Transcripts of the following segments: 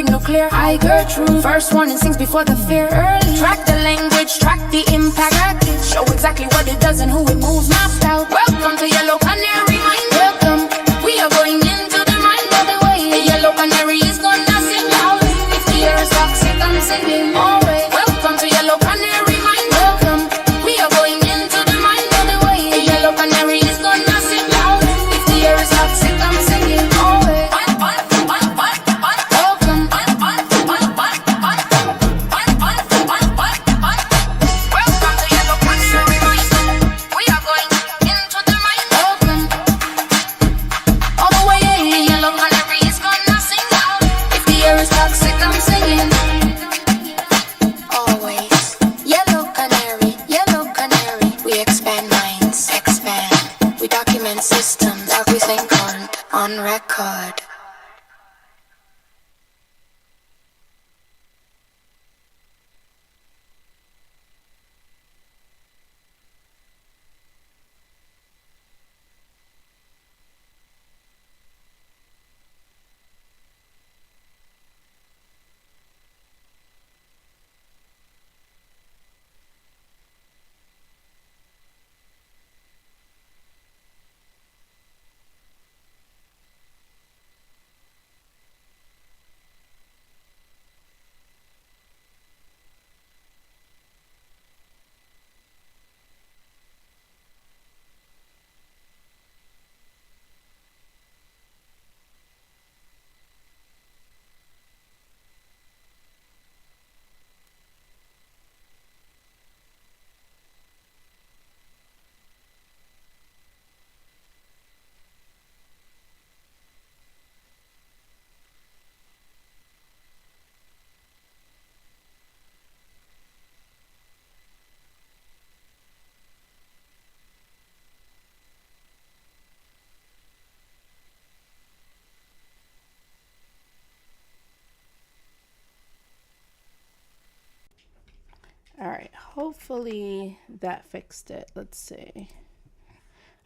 signal clear. I Gertrude, first warning sings before the fear. Early, track the language, track the impact. Track it, show exactly what it does and who it moves. Mapped out. Welcome to Yellow Canary Mind. Welcome, we are going into the mind of the way. The Yellow Canary is gonna sing loud. If the air is toxic, I'm singing always. Welcome to Yellow Canary Mind. Welcome, we are going into the mind of the way. The Yellow Canary is gonna sing loud. If the air is toxic, I'm singing always. Systems that we think on record. All right, hopefully that fixed it. Let's see.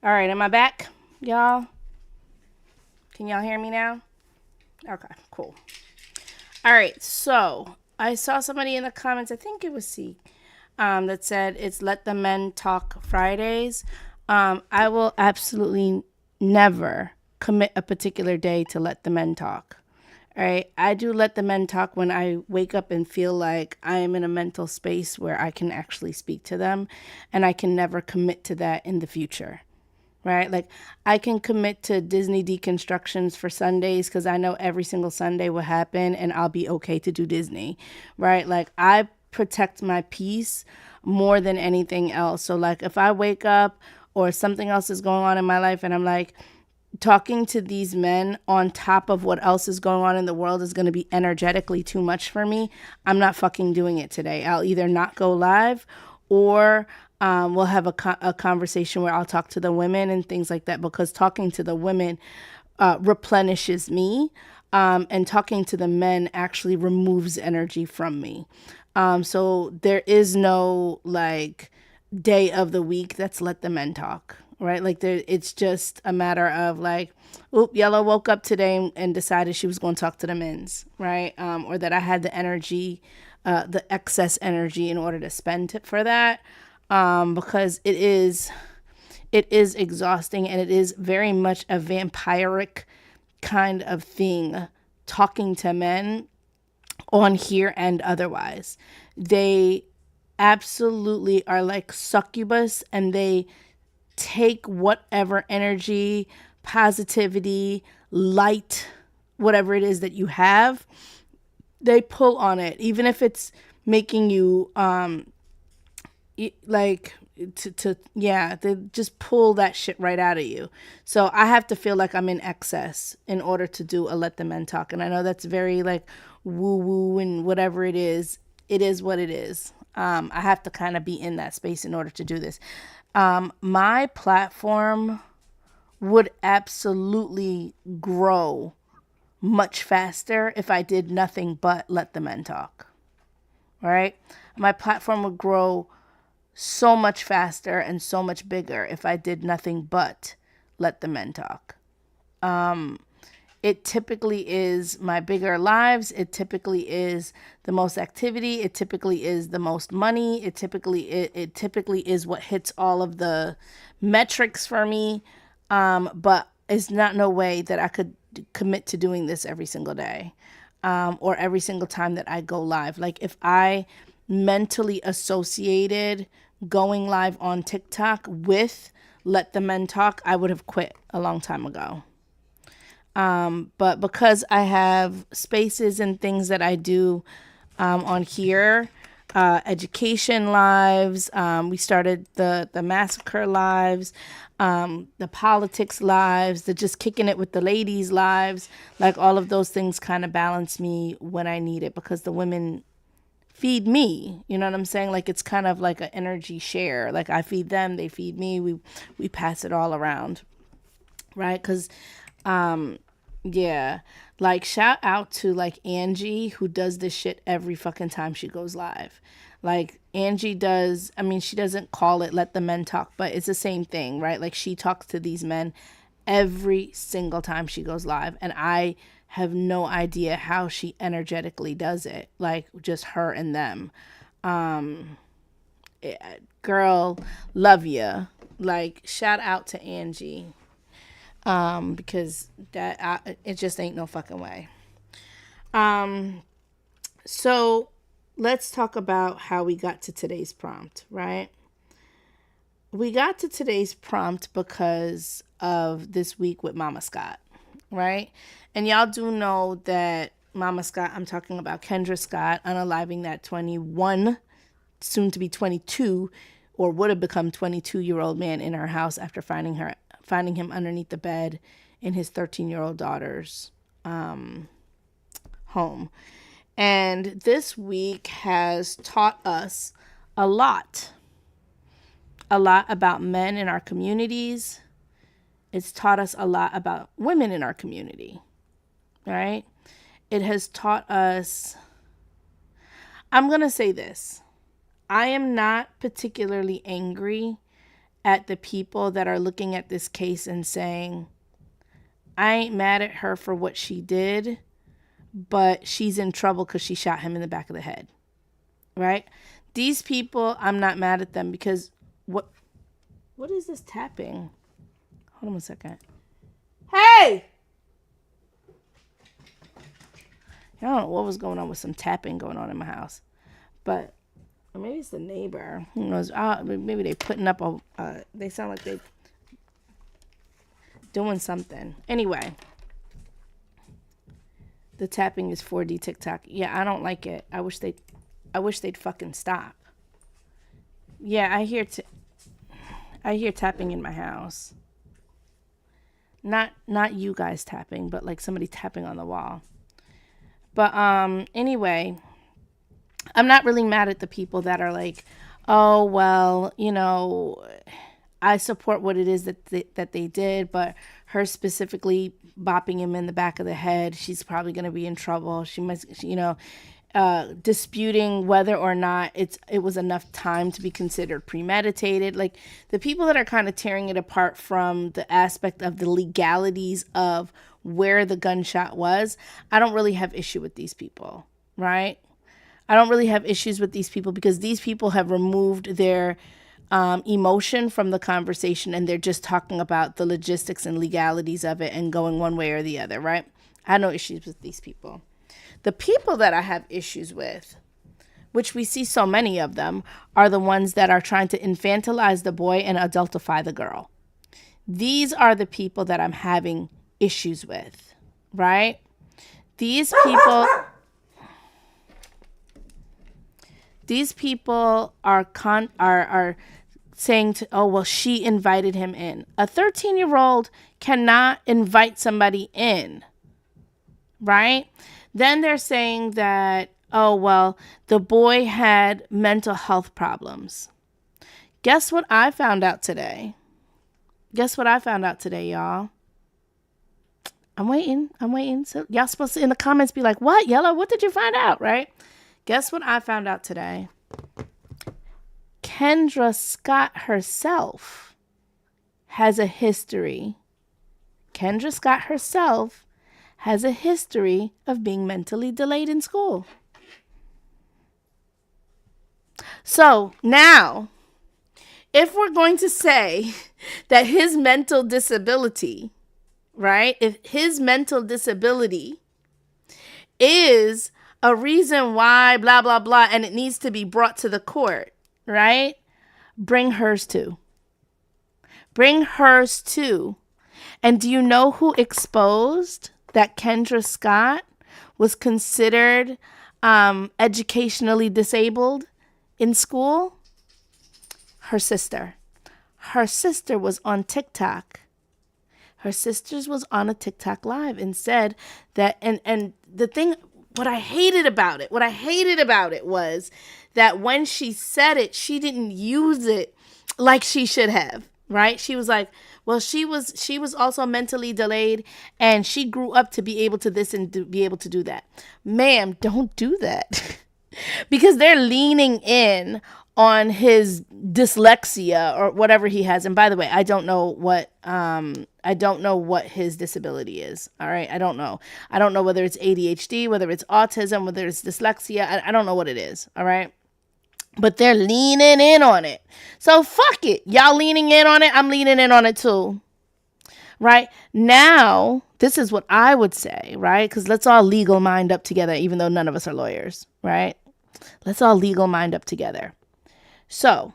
All right, am I back, y'all? Can y'all hear me now? Okay, cool. All right, so I saw somebody in the comments, I think it was C, that said it's Let the Men Talk Fridays. I will absolutely never commit a particular day to let the men talk. All right, I do let the men talk when I wake up and feel like I am in a mental space where I can actually speak to them, and I can never commit to that in the future, right? Like I can commit to Disney deconstructions for Sundays because I know every single Sunday will happen and I'll be okay to do Disney, right? Like I protect my peace more than anything else. So like if I wake up or something else is going on in my life and I'm like, talking to these men on top of what else is going on in the world is going to be energetically too much for me, I'm not fucking doing it today. I'll either not go live or we'll have a conversation where I'll talk to the women and things like that, because talking to the women replenishes me, and talking to the men actually removes energy from me. So there is no like day of the week that's let the men talk. Right? Like it's just a matter of like, oop, Yellow woke up today and decided she was going to talk to the men's, right? Or that I had the energy, the excess energy in order to spend it for that. Because it is exhausting and it is very much a vampiric kind of thing, talking to men on here and otherwise. They absolutely are like succubus, and they take whatever energy, positivity, light, whatever it is that you have, they pull on it, even if it's making you like they just pull that shit right out of you. So I have to feel like I'm in excess in order to do a Let the Men Talk. And I know that's very like woo woo and whatever it is what it is. I have to kind of be in that space in order to do this. My platform would absolutely grow much faster if I did nothing but let the men talk. All right? My platform would grow so much faster and so much bigger if I did nothing but let the men talk. it typically is my bigger lives. It typically is the most activity. It typically is the most money. It typically is what hits all of the metrics for me. But it's not no way that I could commit to doing this every single day, or every single time that I go live. Like if I mentally associated going live on TikTok with Let the Men Talk, I would have quit a long time ago. But because I have spaces and things that I do on here, education lives, we started the massacre lives, the politics lives, the just kicking it with the ladies lives, like all of those things kind of balance me when I need it, because the women feed me, you know what I'm saying? Like it's kind of like an energy share. Like I feed them, they feed me, we pass it all around, right? Because yeah, like shout out to like Angie, who does this shit every fucking time she goes live. Like Angie does, I mean, she doesn't call it Let the Men Talk, but it's the same thing, right? Like she talks to these men every single time she goes live, and I have no idea how she energetically does it. Like just her and them. Girl, love ya. Like shout out to Angie. Because it just ain't no fucking way. So let's talk about how we got to today's prompt, right? We got to today's prompt because of this week with Mama Scott, right? And y'all do know that Mama Scott, I'm talking about Kendra Scott, unaliving that 21, soon to be 22, or would have become 22-year-old man in her house after finding him underneath the bed in his 13-year-old daughter's home. And this week has taught us a lot about men in our communities. It's taught us a lot about women in our community, right? It has taught us, I'm going to say this. I am not particularly angry at the people that are looking at this case and saying, I ain't mad at her for what she did, but she's in trouble because she shot him in the back of the head, right? These people, I'm not mad at them because what is this tapping? Hold on a second. Hey! I don't know what was going on with some tapping going on in my house, but or maybe it's the neighbor. Who knows? Maybe they putting up they sound like they doing something. Anyway, the tapping is 4D TikTok. Yeah, I don't like it. I wish they'd fucking stop. Yeah, I hear tapping in my house. Not you guys tapping, but like somebody tapping on the wall. But anyway, I'm not really mad at the people that are like, oh, well, you know, I support what it is that they did, but her specifically bopping him in the back of the head, she's probably going to be in trouble. She must, you know, disputing whether or not it was enough time to be considered premeditated. Like the people that are kind of tearing it apart from the aspect of the legalities of where the gunshot was, I don't really have issue with these people, right? I don't really have issues with these people because these people have removed their emotion from the conversation and they're just talking about the logistics and legalities of it and going one way or the other, right? I have no issues with these people. The people that I have issues with, which we see so many of them, are the ones that are trying to infantilize the boy and adultify the girl. These are the people that I'm having issues with, right? These people are saying to, oh, well, she invited him in. A 13-year-old cannot invite somebody in, right? Then they're saying that, oh, well, the boy had mental health problems. Guess what I found out today? Y'all? I'm waiting. So y'all supposed to, in the comments, be like, what, Yellow? What did you find out, right? Guess what I found out today? Kendra Scott herself has a history. Kendra Scott herself has a history of being mentally delayed in school. So now, if we're going to say that his mental disability, right, if his mental disability is a reason why blah, blah, blah, and it needs to be brought to the court, right, bring hers too. Bring hers too. And do you know who exposed that Kendra Scott was considered educationally disabled in school? Her sister. Her sister was on TikTok. Her sister's was on a TikTok live and said that, and the thing, what I hated about it was that when she said it, she didn't use it like she should have, right? She was like, well, she was also mentally delayed and she grew up to be able to this and be able to do that. Ma'am, don't do that. Because they're leaning in on his dyslexia or whatever he has. And by the way, I don't know what his disability is. All right. I don't know whether it's ADHD, whether it's autism, whether it's dyslexia. I don't know what it is. All right. But they're leaning in on it. So fuck it. Y'all leaning in on it. I'm leaning in on it too. Right now, this is what I would say, right? Because let's all legal mind up together, even though none of us are lawyers, right? Let's all legal mind up together. So,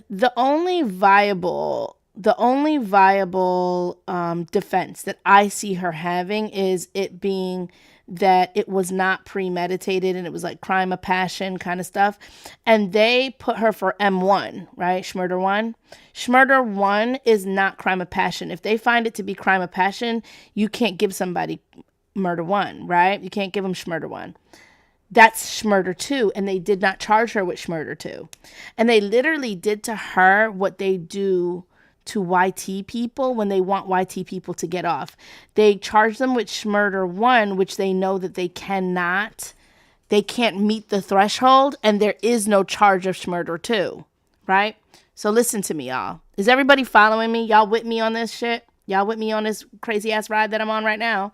the only viable defense that I see her having is it being that it was not premeditated and it was like crime of passion kind of stuff. And they put her for M1, right? Schmurder 1. Schmurder 1 is not crime of passion. If they find it to be crime of passion, you can't give somebody murder 1, right? You can't give them Schmurder 1. That's Schmurder 2, and they did not charge her with Schmurder 2. And they literally did to her what they do to YT people when they want YT people to get off. They charge them with Schmurder 1, which they know that they can't meet the threshold, and there is no charge of Schmurder 2, right? So listen to me, y'all. Is everybody following me? Y'all with me on this shit? Y'all with me on this crazy ass ride that I'm on right now?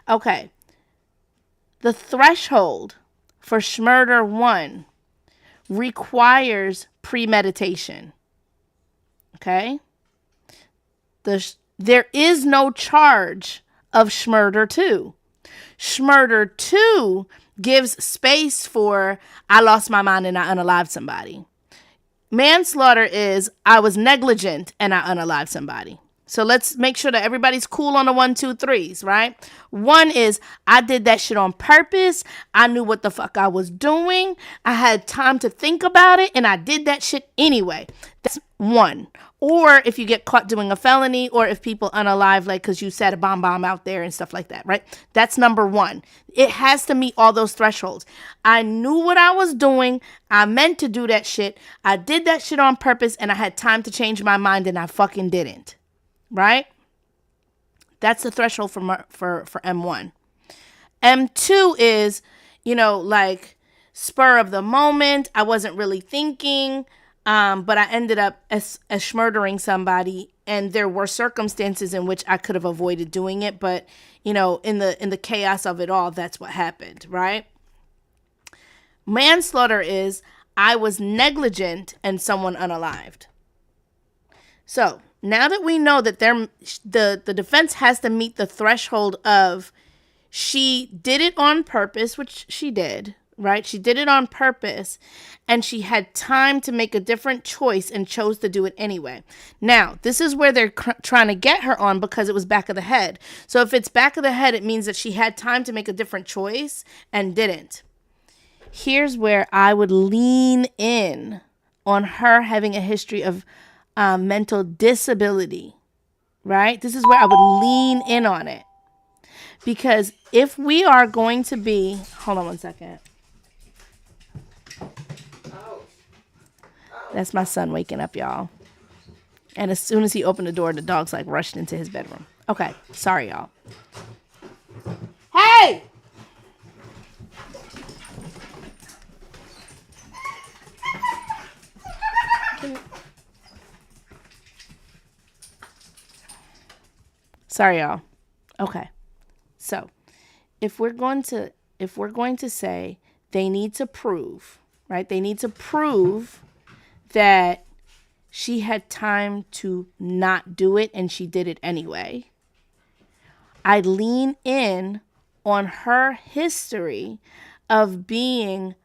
Okay. The threshold for Schmurder 1 requires premeditation. Okay? There is no charge of Schmurder 2. Schmurder 2 gives space for I lost my mind and I unalived somebody. Manslaughter is I was negligent and I unalived somebody. So let's make sure that everybody's cool on the 1, 2, 3s, right? 1 is I did that shit on purpose. I knew what the fuck I was doing. I had time to think about it and I did that shit anyway. That's 1. Or if you get caught doing a felony or if people unalive, like because you set a bomb out there and stuff like that, right? That's number 1. It has to meet all those thresholds. I knew what I was doing. I meant to do that shit. I did that shit on purpose and I had time to change my mind and I fucking didn't. Right? That's the threshold for M1. M2 is, like spur of the moment. I wasn't really thinking, but I ended up as murdering somebody, and there were circumstances in which I could have avoided doing it, but in the chaos of it all, that's what happened, right? Manslaughter is I was negligent and someone unalived. So now that we know that the defense has to meet the threshold of she did it on purpose, which she did, right? She did it on purpose and she had time to make a different choice and chose to do it anyway. Now, this is where they're trying to get her on because it was back of the head. So if it's back of the head, it means that she had time to make a different choice and didn't. Here's where I would lean in on her having a history of mental disability, right? This is where I would lean in on it. Because if we are going to be, hold on one second. That's my son waking up, y'all. And as soon as he opened the door, the dog's like rushed into his bedroom. Okay, sorry, y'all. Hey! Sorry, y'all. Okay. So, if we're going to say they need to prove, right? They need to prove that she had time to not do it and she did it anyway. I lean in on her history of being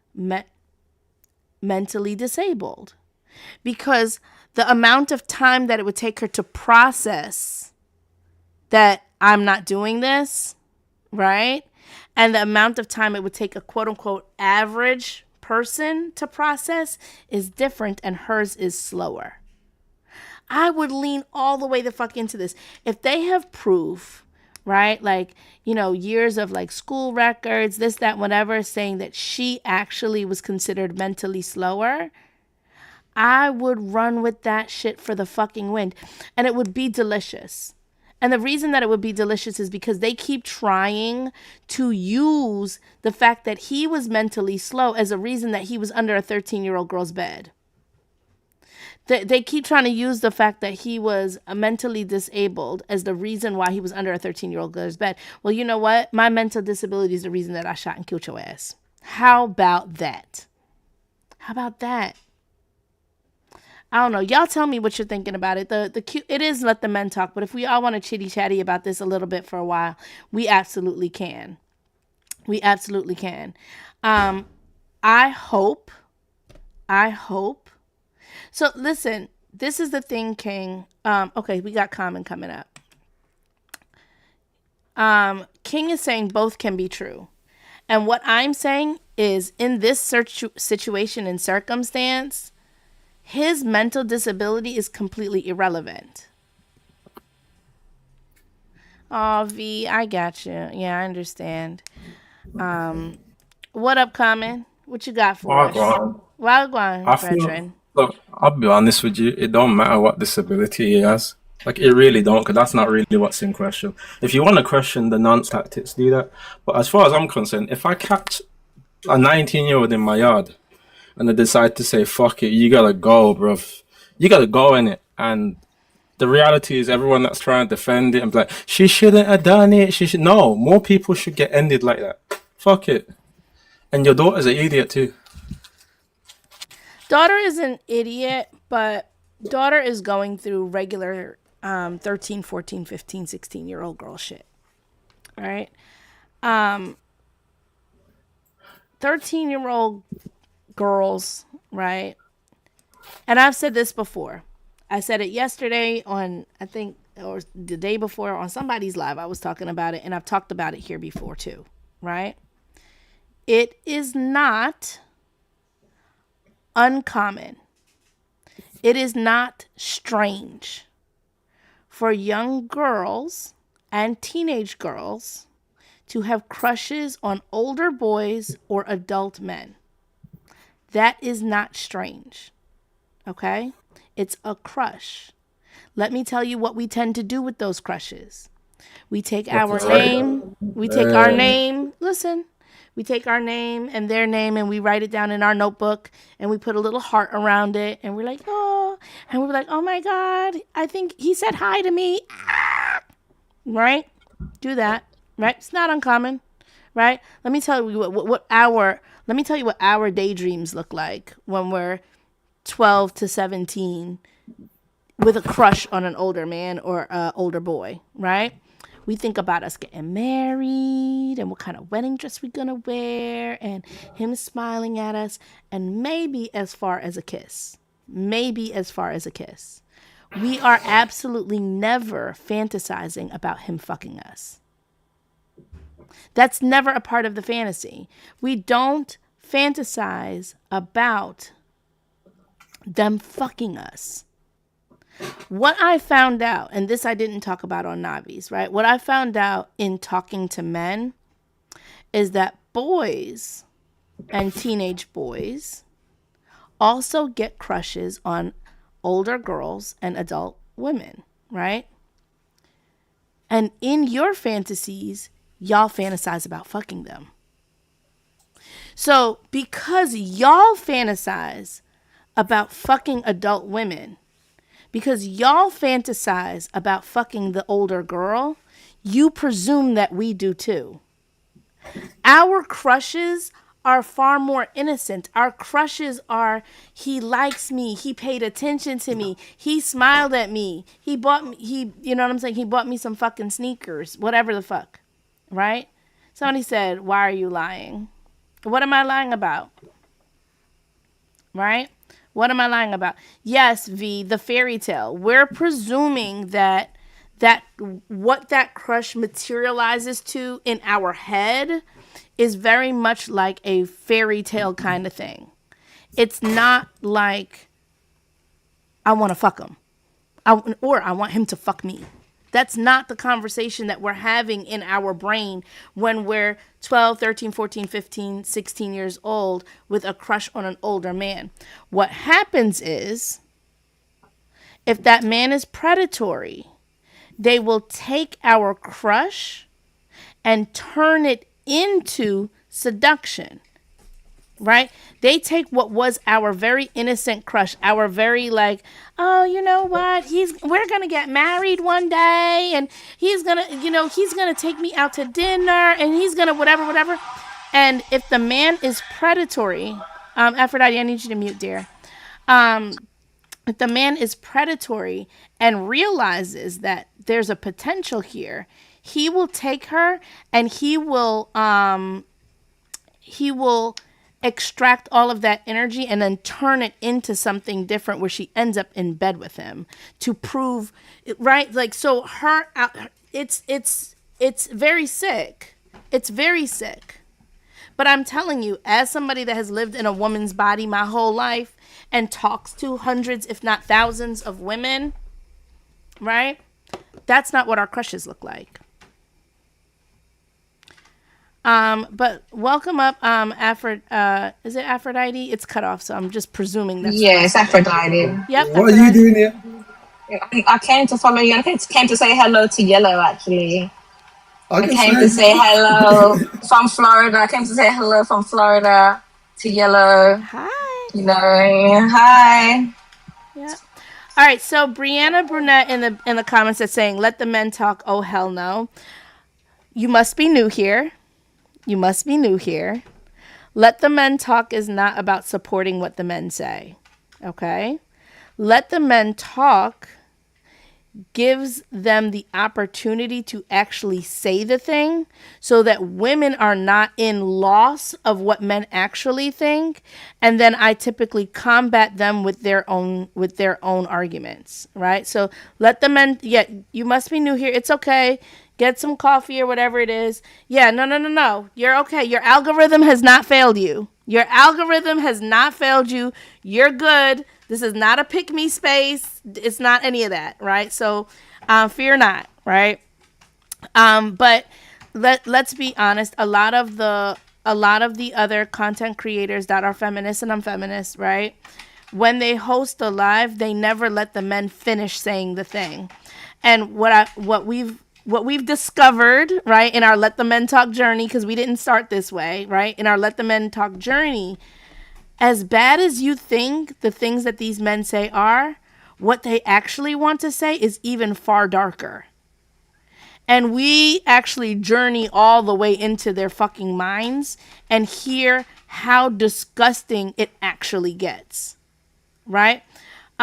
mentally disabled, because the amount of time that it would take her to process that I'm not doing this, right? And the amount of time it would take a quote unquote average person to process is different, and hers is slower. I would lean all the way the fuck into this. If they have proof, right? Like, years of like school records, this, that, whatever, saying that she actually was considered mentally slower, I would run with that shit for the fucking wind. And it would be delicious. And the reason that it would be delicious is because they keep trying to use the fact that he was mentally slow as a reason that he was under a 13-year-old girl's bed. They keep trying to use the fact that he was mentally disabled as the reason why he was under a 13-year-old girl's bed. Well, you know what? My mental disability is the reason that I shot and killed your ass. How about that? How about that? I don't know. Y'all tell me what you're thinking about it. It is Let the Men Talk, but if we all want to chitty chatty about this a little bit for a while, we absolutely can. We absolutely can. I hope. So listen, this is the thing, King. Okay, we got Common coming up. King is saying both can be true. And what I'm saying is, in this situation and circumstance, his mental disability is completely irrelevant. Oh, V, I got you. Yeah, I understand. What up, Common? What you got for us? Wagwan, I feel, brethren. look, I'll be honest with you. It don't matter what disability he has. Like, it really don't, because that's not really what's in question. If you want to question the nonce tactics, do that. But as far as I'm concerned, if I catch a 19-year-old in my yard and they decide to say, fuck it, you gotta go, bruv. You gotta go in it. And the reality is, everyone that's trying to defend it and be like, she shouldn't have done it. She should. No, more people should get ended like that. Fuck it. And your daughter's an idiot too. Daughter is an idiot, but daughter is going through regular 13, 14, 15, 16-year-old girl shit. All right? 13-year-old girls, right? And I've said this before. I said it yesterday on, I think, or the day before on somebody's live. I was talking about it, and I've talked about it here before too, right? It is not uncommon. It is not strange for young girls and teenage girls to have crushes on older boys or adult men. That is not strange. Okay? It's a crush. Let me tell you what we tend to do with those crushes. We take our name. We take our name. Listen. We take our name and their name and we write it down in our notebook and we put a little heart around it and we're like, oh, and we're like, oh my God, I think he said hi to me. Right? Do that. Right? It's not uncommon. Right? Let me tell you what our daydreams look like when we're 12 to 17 with a crush on an older man or an older boy. Right? We think about us getting married and what kind of wedding dress we're going to wear and him smiling at us and maybe as far as a kiss. Maybe as far as a kiss. We are absolutely never fantasizing about him fucking us. That's never a part of the fantasy. We don't fantasize about them fucking us. What I found out, and this I didn't talk about on Navi's, right? What I found out in talking to men is that boys and teenage boys also get crushes on older girls and adult women, right? And in your fantasies, y'all fantasize about fucking them. So because y'all fantasize about fucking adult women, because y'all fantasize about fucking the older girl, you presume that we do too. Our crushes are far more innocent. Our crushes are, he likes me, he paid attention to me, he smiled at me, he bought me, you know what I'm saying? He bought me some fucking sneakers, whatever the fuck, right? Somebody said, why are you lying? What am I lying about? Right? What am I lying about? Yes, V, the fairy tale. We're presuming that what that crush materializes to in our head is very much like a fairy tale kind of thing. It's not like I want to fuck him or I want him to fuck me. That's not the conversation that we're having in our brain when we're 12, 13, 14, 15, 16 years old with a crush on an older man. What happens is, if that man is predatory, they will take our crush and turn it into seduction, right? They take what was our very innocent crush, our very like, oh, you know what? We're going to get married one day and he's going to take me out to dinner and he's going to whatever. And if the man is predatory, Aphrodite, I need you to mute, dear. If the man is predatory and realizes that there's a potential here, he will take her and he will extract all of that energy and then turn it into something different where she ends up in bed with him to prove, right? Like, so it's very sick. It's very sick. But I'm telling you, as somebody that has lived in a woman's body my whole life and talks to hundreds, if not thousands of women, right? That's not what our crushes look like. But welcome up, is it Aphrodite? It's cut off, so I'm just presuming that's Yes, Aphrodite. Yep. What are you doing here? I came to follow you. I came to say hello to Yellow, actually. I came to say hello from Florida. I came to say hello from Florida to Yellow. Hi. You know, hi. Yeah. All right. So Brianna Brunette in the comments is saying, "Let the men talk." Oh hell no. You must be new here. You must be new here. Let the men talk is not about supporting what the men say. Okay? Let the men talk gives them the opportunity to actually say the thing so that women are not in loss of what men actually think. And then I typically combat them with their own arguments, right? So let the men, you must be new here. It's okay. Get some coffee or whatever it is. Yeah, no. You're okay. Your algorithm has not failed you. Your algorithm has not failed you. You're good. This is not a pick me space. It's not any of that, right? So fear not, right? But let's be honest. A lot of the other content creators that are feminists, and I'm feminist, right? When they host a live, they never let the men finish saying the thing. And what we've discovered, right, in our Let the Men Talk journey, because we didn't start this way, right? In our Let the Men Talk journey, as bad as you think the things that these men say are, what they actually want to say is even far darker. And we actually journey all the way into their fucking minds and hear how disgusting it actually gets, right?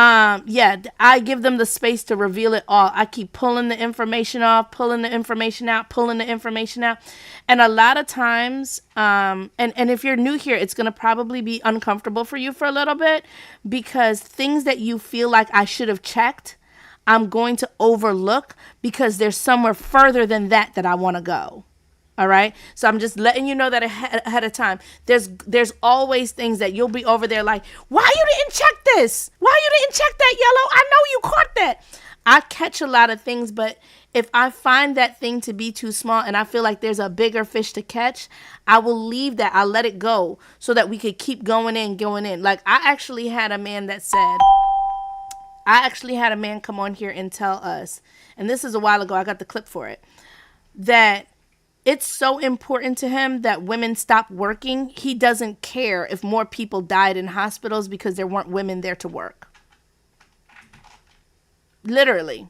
I give them the space to reveal it all. I keep pulling the information off, pulling the information out. And a lot of times, and if you're new here, it's going to probably be uncomfortable for you for a little bit because things that you feel like I should have checked, I'm going to overlook because there's somewhere further than that I want to go. All right. So I'm just letting you know that ahead of time. There's always things that you'll be over there like, why you didn't check this? Why you didn't check that, Yellow? I know you caught that. I catch a lot of things, but if I find that thing to be too small and I feel like there's a bigger fish to catch, I will leave that. I'll let it go so that we could keep going in. Like I actually had a man come on here and tell us, and this is a while ago, I got the clip for it, that it's so important to him that women stop working. He doesn't care if more people died in hospitals because there weren't women there to work. Literally.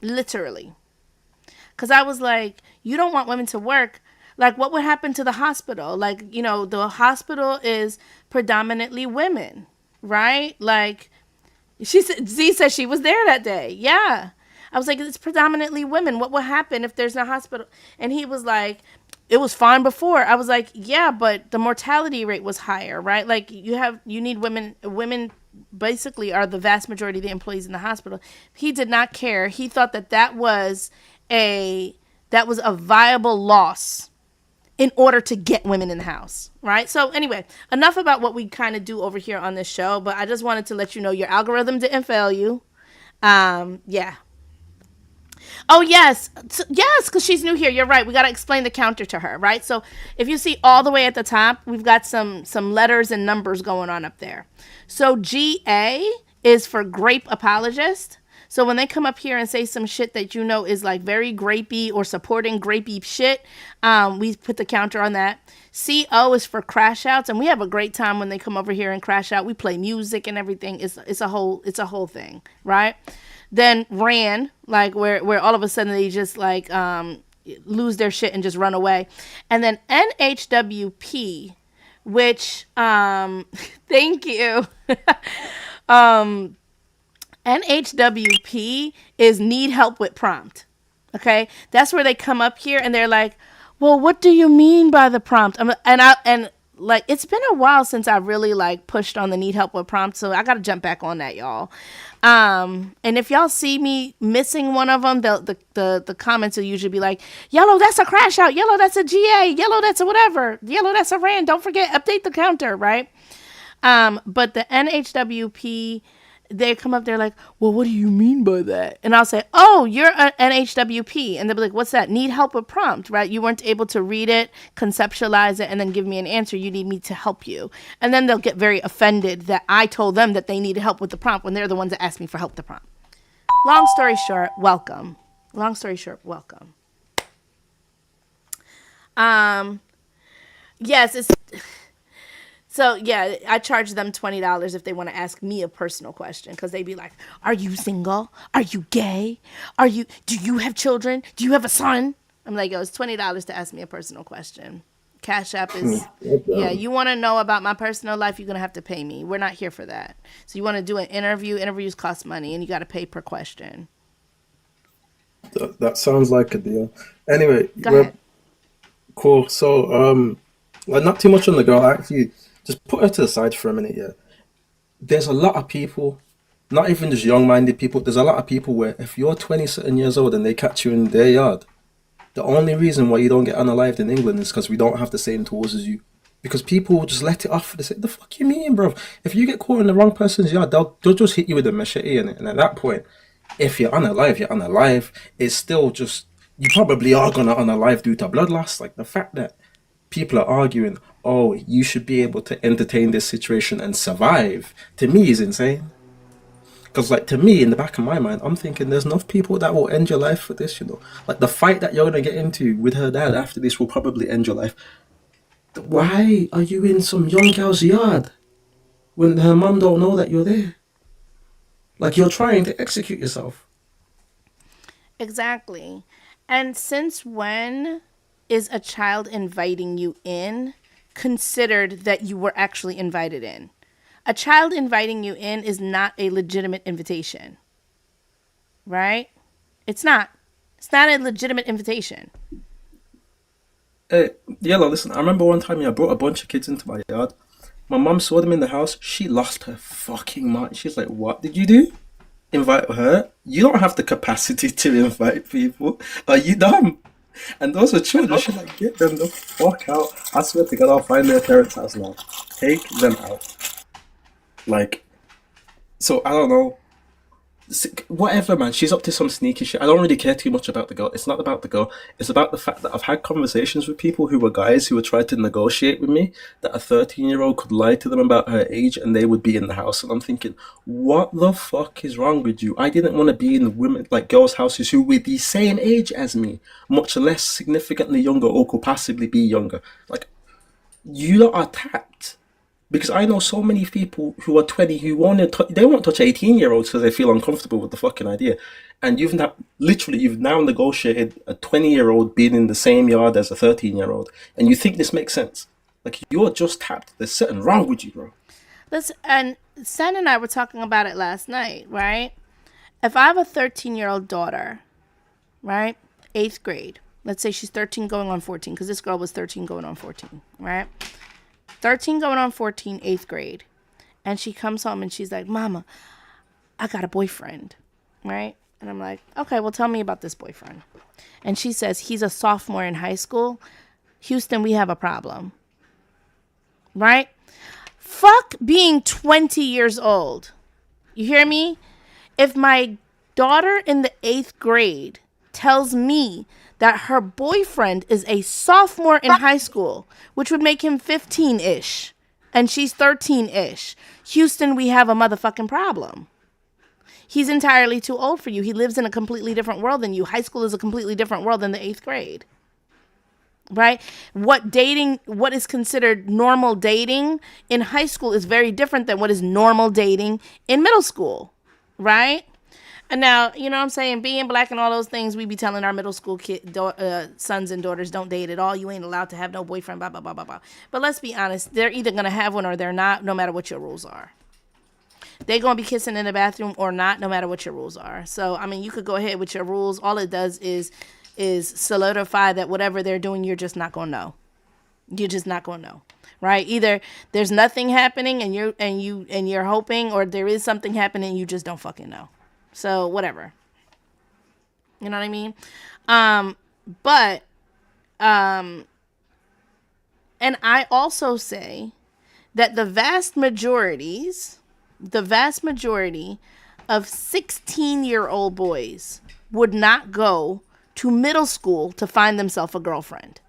literally. Because I was like, you don't want women to work. Like, what would happen to the hospital? Like, you know, the hospital is predominantly women, right? Like, she said, Z said she was there that day. Yeah. I was like, it's predominantly women. What will happen if there's no hospital? And he was like, it was fine before. I was like, yeah, but the mortality rate was higher, right? Like, you need women. Women basically are the vast majority of the employees in the hospital. He did not care. He thought that was a viable loss in order to get women in the house, right? So anyway, enough about what we kind of do over here on this show, but I just wanted to let you know your algorithm didn't fail you. Yeah. Oh, yes, because she's new here. You're right. We got to explain the counter to her, right? So if you see all the way at the top, we've got some letters and numbers going on up there. So GA is for grape apologist. So when they come up here and say some shit that you know is like very grapey or supporting grapey shit, we put the counter on that. CO is for crash outs, and we have a great time when they come over here and crash out. We play music and everything. It's a whole thing, right? Then ran, like where all of a sudden they just like lose their shit and just run away. And then NHWP, which thank you. NHWP is need help with prompt. Okay, that's where they come up here and they're like, well, what do you mean by the prompt? And like, it's been a while since I really like pushed on the need help with prompt, so I gotta jump back on that, y'all. And if y'all see me missing one of them, the comments will usually be like, yellow, that's a crash out, yellow, that's a GA, yellow, that's a whatever, yellow, that's a RAN, don't forget, update the counter, right? But the NHWP, they come up there like, well, what do you mean by that? And I'll say, oh, you're an NHWP. And they'll be like, what's that? Need help with prompt, right? You weren't able to read it, conceptualize it, and then give me an answer. You need me to help you. And then they'll get very offended that I told them that they needed help with the prompt when they're the ones that asked me for help with the prompt. Long story short, welcome. Long story short, welcome. Yes, it's... So, yeah, I charge them $20 if they want to ask me a personal question, because they'd be like, are you single? Are you gay? Do you have children? Do you have a son? I'm like, yo, it's $20 to ask me a personal question. Cash App is, yeah, you want to know about my personal life, you're going to have to pay me. We're not here for that. So you want to do an interview, interviews cost money, and you got to pay per question. That sounds like a deal. Anyway, Go ahead. Cool. So, not too much on the girl, actually. Just put her to the side for a minute, yeah. There's a lot of people, not even just young-minded people, there's a lot of people where if you're 20-something years old and they catch you in their yard, the only reason why you don't get unalived in England is because we don't have the same tools as you. Because people will just let it off. They say, the fuck you mean, bro? If you get caught in the wrong person's yard, they'll just hit you with a machete in it. And at that point, if you're unalive, you're unalive. It's still just, you probably are going to unalive due to blood loss. Like the fact that people are arguing, oh, you should be able to entertain this situation and survive, to me is insane. Because, like, to me, in the back of my mind, I'm thinking there's enough people that will end your life for this, you know. Like, the fight that you're going to get into with her dad after this will probably end your life. Why are you in some young girl's yard when her mum don't know that you're there? Like, you're trying to execute yourself. Exactly. And since when is a child inviting you in considered that you were actually invited in? A child inviting you in is not a legitimate invitation, right? It's not. It's not a legitimate invitation. Hey, Yellow, listen, I remember one time I brought a bunch of kids into my yard. My mum saw them in the house. She lost her fucking mind. She's like, what did you do? Invite her? You don't have the capacity to invite people. Are you dumb? And those are children. She's like, get them the fuck out. I swear to God, I'll find their parents' house now. Take them out. Like, so I don't know. Whatever, man. She's up to some sneaky shit. I don't really care too much about the girl. It's not about the girl. It's about the fact that I've had conversations with people who were guys who were trying to negotiate with me that a 13-year-old could lie to them about her age and they would be in the house. And I'm thinking, what the fuck is wrong with you? I didn't want to be in women, like girls' houses who were the same age as me, much less significantly younger or could possibly be younger. Like, you lot are tapped. Because I know so many people who are 20 who they won't touch 18-year-olds because they feel uncomfortable with the fucking idea. And you've now negotiated a 20-year-old being in the same yard as a 13-year-old, and you think this makes sense. Like, you're just tapped. There's something wrong with you, bro. Listen, and Sen and I were talking about it last night, right? If I have a 13-year-old daughter, right, 8th grade, let's say she's 13 going on 14, because this girl was 13 going on 14, right? 13 going on 14, 8th grade. And she comes home and she's like, Mama, I got a boyfriend, right? And I'm like, okay, well, tell me about this boyfriend. And she says, he's a sophomore in high school. Houston, we have a problem, right? Fuck being 20 years old. You hear me? If my daughter in the 8th grade tells me that her boyfriend is a sophomore in high school, which would make him 15-ish, and she's 13-ish, Houston, we have a motherfucking problem. He's entirely too old for you. He lives in a completely different world than you. High school is a completely different world than the 8th grade. Right? What is considered normal dating in high school is very different than what is normal dating in middle school. Right? And now, you know what I'm saying? Being black and all those things, we be telling our middle school sons and daughters, don't date at all. You ain't allowed to have no boyfriend, blah, blah, blah, blah, blah. But let's be honest. They're either going to have one or they're not, no matter what your rules are. They're going to be kissing in the bathroom or not, no matter what your rules are. So, I mean, you could go ahead with your rules. All it does is solidify that whatever they're doing, you're just not going to know. You're just not going to know. Right? Either there's nothing happening and you're hoping, or there is something happening and you just don't fucking know. So whatever. You know what I mean? And I also say that the vast majority of 16-year-old boys would not go to middle school to find themselves a girlfriend.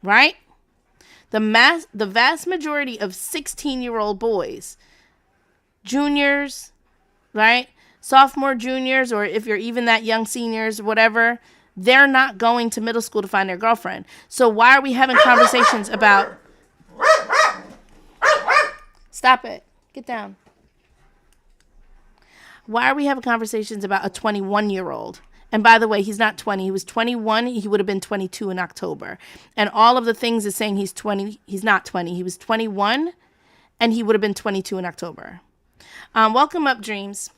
Right? The vast majority of 16-year-old boys, juniors, right? Sophomore, juniors, or if you're even that young, seniors, whatever, they're not going to middle school to find their girlfriend. So why are we having conversations about... Stop it. Get down. Why are we having conversations about a 21-year-old? And by the way, he's not 20. He was 21. He would have been 22 in October. And all of the things is saying he's 20. He's not 20. He was 21, and he would have been 22 in October. Welcome up, Dreams.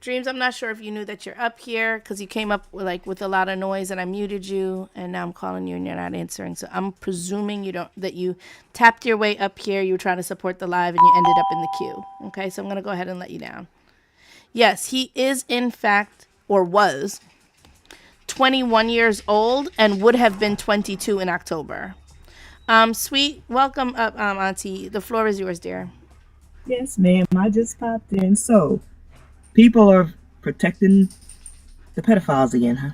Dreams, I'm not sure if you knew that you're up here because you came up with a lot of noise and I muted you, and now I'm calling you and you're not answering. So I'm presuming that you tapped your way up here. You were trying to support the live and you ended up in the queue. Okay, so I'm going to go ahead and let you down. Yes, he is in fact, or was, 21 years old and would have been 22 in October. Sweet, welcome up, Auntie. The floor is yours, dear. Yes, ma'am. I just popped in. So, people are protecting the pedophiles again, huh?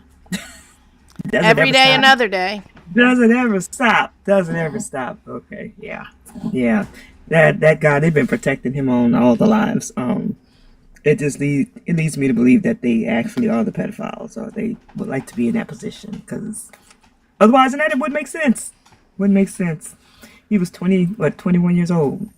Every day, another day. Doesn't ever stop. Doesn't ever stop. Okay, yeah. That guy, they've been protecting him on all the lives. It leads me to believe that they actually are the pedophiles, or they would like to be in that position, because otherwise, it wouldn't make sense. He was 21 years old.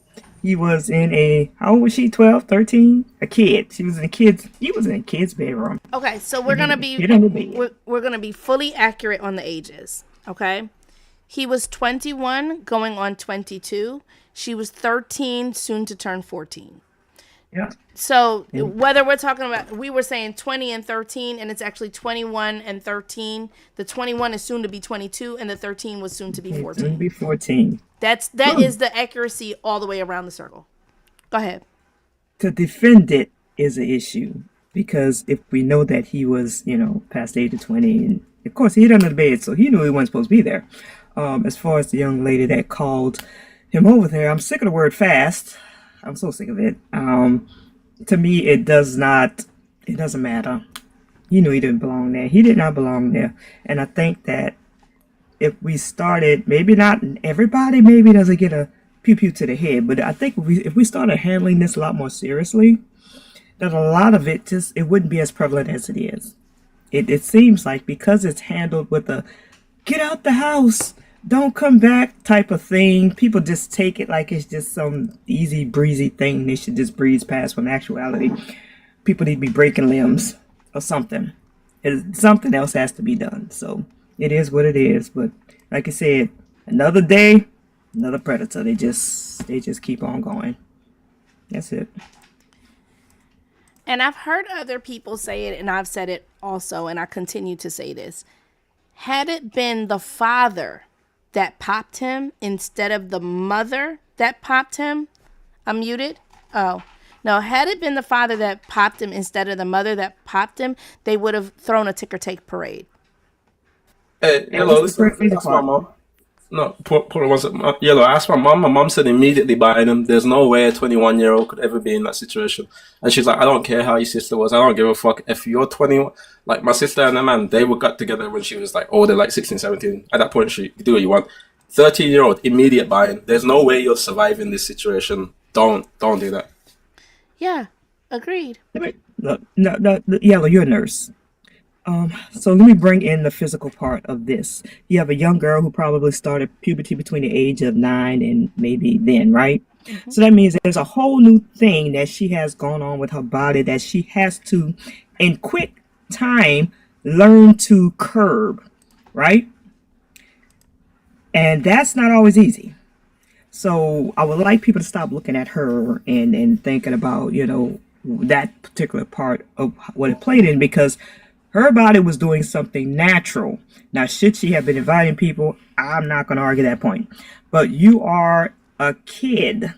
He was in how old was she? 12, 13? A kid. He was in a kid's bedroom. Okay, so we're gonna be fully accurate on the ages. Okay, he was 21, going on 22. She was 13, soon to turn 14. Yeah. So whether we're talking about, we were saying 20 and 13, and it's actually 21 and 13. The 21 is soon to be 22, and the 13 was soon to be 14. Soon to be 14. That is the accuracy all the way around the circle. Go ahead. To defend it is an issue, because if we know that he was, past the age of 20, and of course he hid under the bed, so he knew he wasn't supposed to be there. As far as the young lady that called him over there, I'm sick of the word fast. I'm so sick of it. To me, it doesn't matter. He knew he didn't belong there. He did not belong there. And I think that if we started, maybe not everybody, maybe doesn't get a pew-pew to the head, but I think if we started handling this a lot more seriously, that a lot of it it wouldn't be as prevalent as it is. it seems like because it's handled with a get out the house, don't come back type of thing, people just take it like it's just some easy breezy thing they should just breeze past, when in actuality people need to be breaking limbs or something. Something else has to be done. So it is what it is. But like I said, another day, another predator. They just keep on going. That's it. And I've heard other people say it, and I've said it also, and I continue to say this. Had it been the father that popped him instead of the mother that popped him, I'm muted. Oh, no. Had it been the father that popped him instead of the mother that popped him, they would have thrown a ticker tape parade. Hey, Yellow, listen, that's my mom. No, Yellow. I asked my mom. My mom said immediately buying them. There's no way a 21-year-old could ever be in that situation. And she's like, I don't care how your sister was. I don't give a fuck. If you're 21, like my sister and the man, they were got together when she was like older, like 16, 17. At that point, you do what you want. 13-year-old, immediate buying. There's no way you'll survive in this situation. Don't do that. Yeah, agreed. No, Yellow, you're a nurse. So let me bring in the physical part of this. You have a young girl who probably started puberty between the age of 9 and maybe then, right? Mm-hmm. So that means there's a whole new thing that she has going on with her body that she has to, in quick time, learn to curb, right? And that's not always easy. So I would like people to stop looking at her and thinking about, that particular part of what it played in, because her body was doing something natural. Now, should she have been inviting people? I'm not going to argue that point. But you are a kid.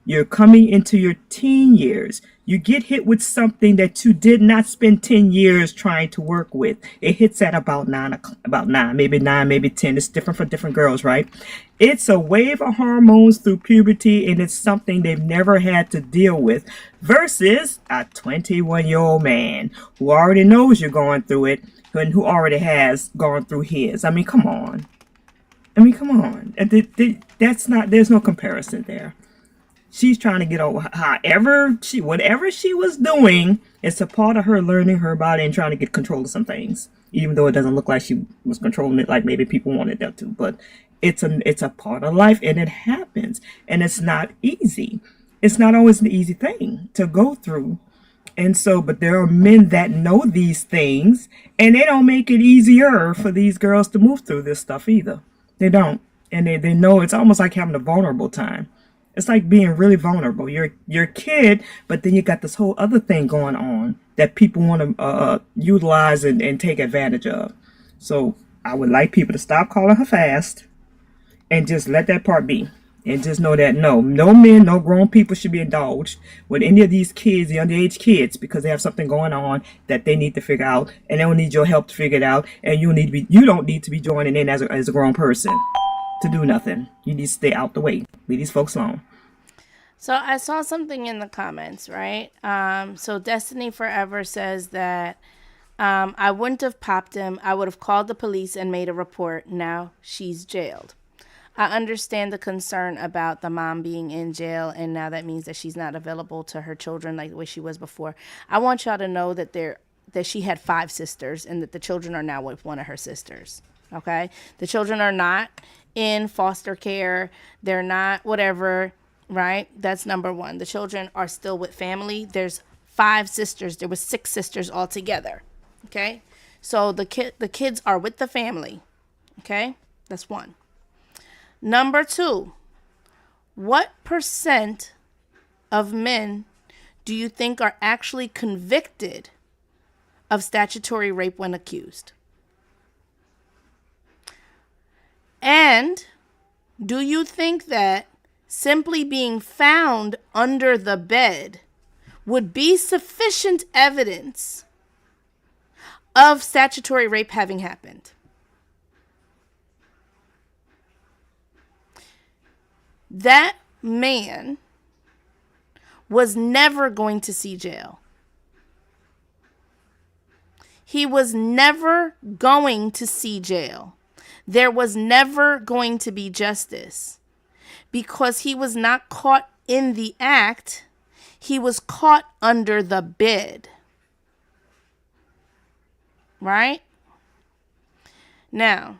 You're coming into your teen years. You get hit with something that you did not spend 10 years trying to work with. It hits at about 9, maybe 9, maybe 10. It's different for different girls, right? It's a wave of hormones through puberty, and it's something they've never had to deal with, versus a 21-year-old man who already knows you're going through it and who already has gone through his. I mean, come on. That's not, there's no comparison there. She's trying to get over whatever she was doing. It's a part of her learning her body and trying to get control of some things, even though it doesn't look like she was controlling it like maybe people wanted them to. But it's a part of life, and it happens, and it's not easy. It's not always an easy thing to go through. And so, but there are men that know these things, and they don't make it easier for these girls to move through this stuff either. They don't, and they know it's almost like having a vulnerable time. It's like being really vulnerable. You're a kid, but then you got this whole other thing going on that people want to utilize and take advantage of. So I would like people to stop calling her fast and just let that part be. And just know that no men, no grown people should be indulged with any of these kids, the underage kids, because they have something going on that they need to figure out, and they don't need your help to figure it out. And you don't need to be joining in as a grown person to do nothing. You need to stay out the way. Leave these folks alone. So I saw something in the comments, right? So Destiny Forever says that I wouldn't have popped him. I would have called the police and made a report. Now she's jailed. I understand the concern about the mom being in jail, and now that means that she's not available to her children like the way she was before. I want y'all to know that she had 5 sisters, and that the children are now with one of her sisters. Okay? The children are not in foster care. They're not whatever, right? That's number one. The children are still with family. There's 5 sisters. There was 6 sisters altogether. Okay? So the kids are with the family. Okay? That's one. Number 2, what % of men do you think are actually convicted of statutory rape when accused? And do you think that simply being found under the bed would be sufficient evidence of statutory rape having happened? That man was never going to see jail. He was never going to see jail. There was never going to be justice because he was not caught in the act. He was caught under the bed. right? Now,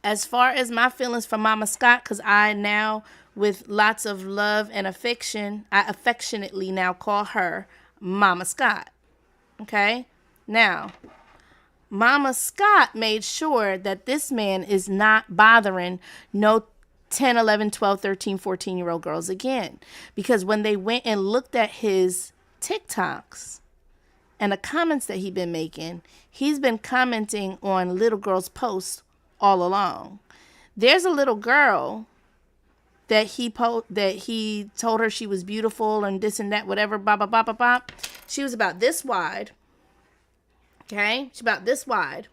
as far as my feelings for Mama Scott, because I now, with lots of love and affection, I affectionately now call her Mama Scott. Okay? Now, Mama Scott made sure that this man is not bothering no 10, 11, 12, 13, 14-year-old girls again. Because when they went and looked at his TikToks and the comments that he's been making, he's been commenting on little girls' posts all along. There's a little girl that he told her she was beautiful and this and that, whatever, blah, blah, blah, blah, blah. She was about this wide. Okay? She's about this wide.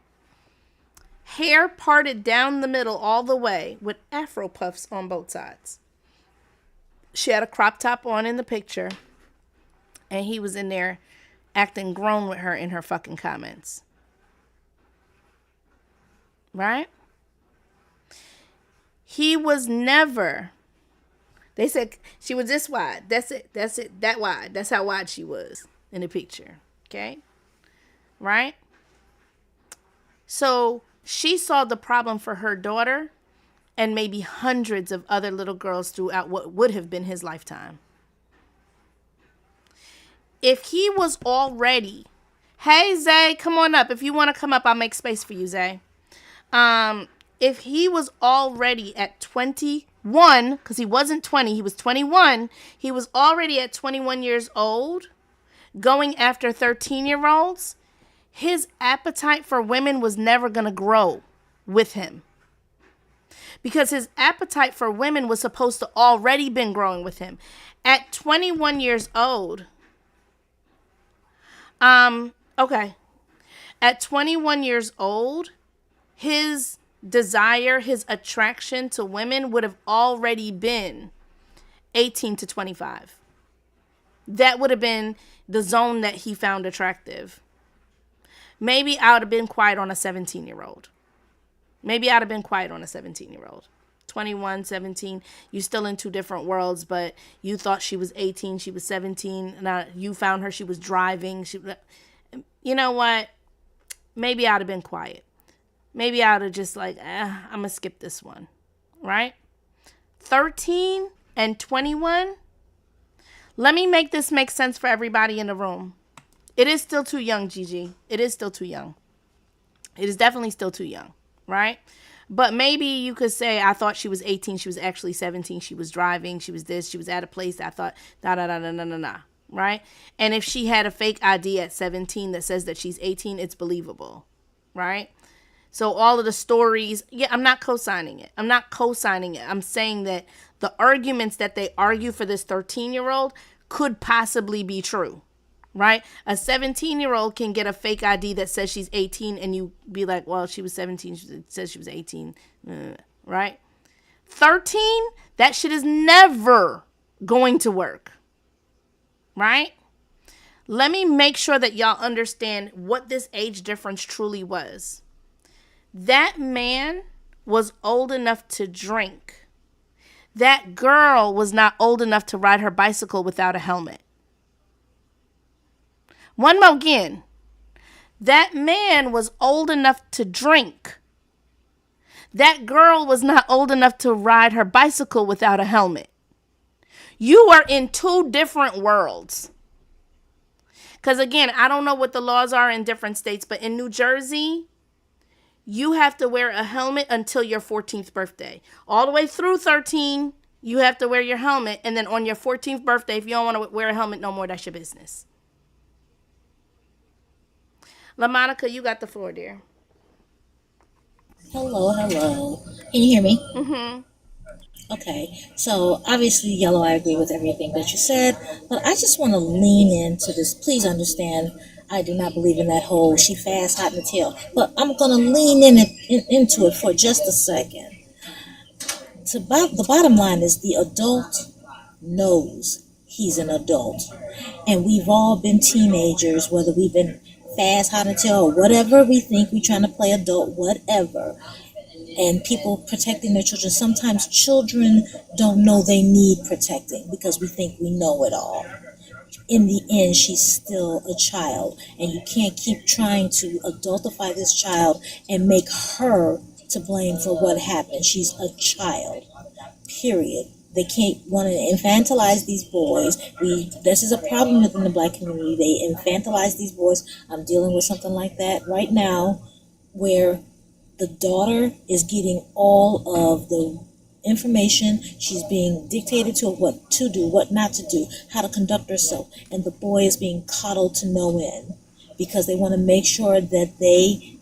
Hair parted down the middle all the way with afro puffs on both sides. She had a crop top on in the picture. And he was in there acting grown with her in her fucking comments. Right? He was never. They said she was this wide. That's it. That wide. That's how wide she was in the picture. Okay? Right? So she saw the problem for her daughter and maybe hundreds of other little girls throughout what would have been his lifetime. If he was already, hey, Zay, come on up. If you want to come up, I'll make space for you, Zay. If he was already at 21, because he wasn't 20, he was 21. He was already at 21 years old, going after 13-year-olds. His appetite for women was never going to grow with him. Because his appetite for women was supposed to already been growing with him. At 21 years old, okay. At 21 years old, his desire, his attraction to women would have already been 18 to 25. That would have been the zone that he found attractive. Maybe I would have been quiet on a 17-year-old. Maybe I'd have been quiet on a 17-year-old. 21, 17, you're still in two different worlds, but you thought she was 18, she was 17. Now you found her, she was driving. You know what? Maybe I'd have been quiet. Maybe I would have just like, I'm going to skip this one, right? 13 and 21. Let me make this make sense for everybody in the room. It is still too young, Gigi. It is still too young. It is definitely still too young, right? But maybe you could say, I thought she was 18. She was actually 17. She was driving. She was this. She was at a place. I thought, right? And if she had a fake ID at 17 that says that she's 18, it's believable, right? So all of the stories, I'm not co-signing it. I'm saying that the arguments that they argue for this 13-year-old could possibly be true, right? A 17-year-old can get a fake ID that says she's 18 and you be like, well, she was 17. It says she was 18, right? 13, that shit is never going to work, right? Let me make sure that y'all understand what this age difference truly was. That man was old enough to drink. That girl was not old enough to ride her bicycle without a helmet. One more again. That man was old enough to drink. That girl was not old enough to ride her bicycle without a helmet. You are in two different worlds. Because again, I don't know what the laws are in different states, but in New Jersey, you have to wear a helmet until your 14th birthday. All the way through 13, you have to wear your helmet. And then on your 14th birthday, if you don't want to wear a helmet no more, that's your business. LaMonica, you got the floor, dear. Hello. Can you hear me? Mm-hmm. Okay. So obviously, Yellow, I agree with everything that you said, but I just want to lean into this. Please understand, I do not believe in that whole she fast, hot in the tail, but I'm going to lean into it for just a second. The bottom line is the adult knows he's an adult, and we've all been teenagers, whether we've been fast, hot in the tail, or whatever we think we're trying to play adult, whatever. And people protecting their children. Sometimes children don't know they need protecting because we think we know it all. in the end, she's still a child, and you can't keep trying to adultify this child and make her to blame for what happened. She's a child, period. They can't want to infantilize these boys. This is a problem within the black community. They infantilize these boys. I'm dealing with something like that right now, where the daughter is getting all of the information. She's being dictated to what to do, what not to do, how to conduct herself, and the boy is being coddled to no end because they want to make sure that they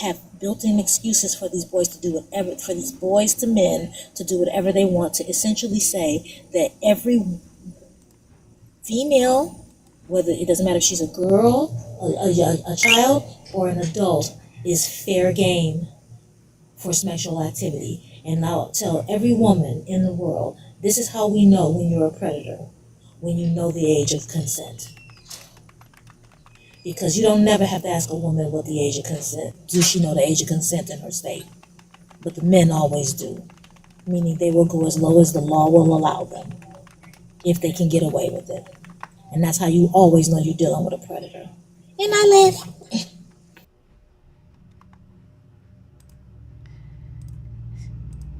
have built-in excuses for these boys to do whatever, for these boys to men to do whatever they want, to essentially say that every female, whether it doesn't matter if she's a girl, a child, or an adult, is fair game for sexual activity. And I'll tell every woman in the world, this is how we know when you're a predator, when you know the age of consent. Because you don't never have to ask a woman what the age of consent. Do she know the age of consent in her state? But the men always do. Meaning they will go as low as the law will allow them, if they can get away with it. And that's how you always know you're dealing with a predator. And I live.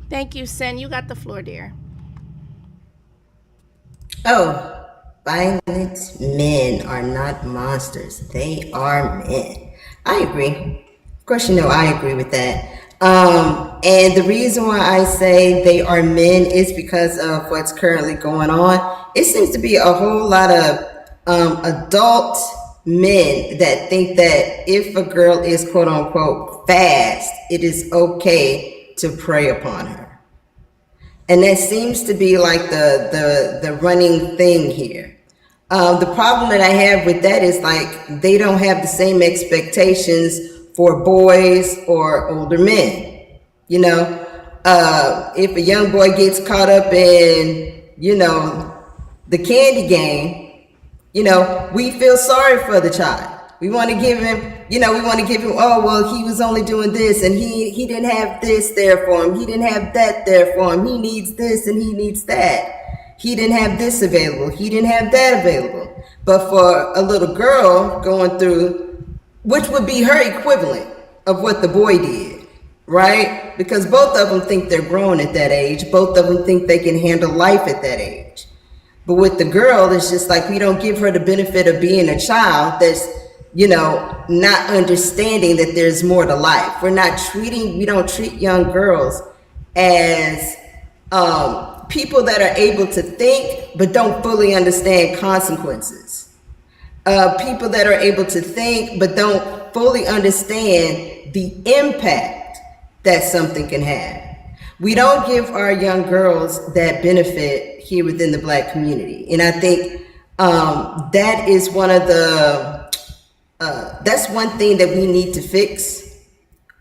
Thank you, Sen. You got the floor, dear. Oh, violent men are not monsters. They are men. I agree. Of course, you know I agree with that. And the reason why I say they are men is because of what's currently going on. It seems to be a whole lot of adult men that think that if a girl is quote unquote fast, it is okay to prey upon her. And that seems to be like the running thing here. The problem that I have with that is like they don't have the same expectations for boys or older men. You know, if a young boy gets caught up in, you know, the candy game, you know, we feel sorry for the child. We want to give him, oh, well, he was only doing this and he didn't have this there for him. He didn't have that there for him. He needs this and he needs that. He didn't have this available. He didn't have that available. But for a little girl going through, which would be her equivalent of what the boy did, right? Because both of them think they're grown at that age. Both of them think they can handle life at that age. But with the girl, it's just like we don't give her the benefit of being a child that's, you know, not understanding that there's more to life. We don't treat young girls as people that are able to think but don't fully understand consequences. People that are able to think but don't fully understand the impact that something can have. We don't give our young girls that benefit here within the Black community. And I think that is one of the that's one thing that we need to fix,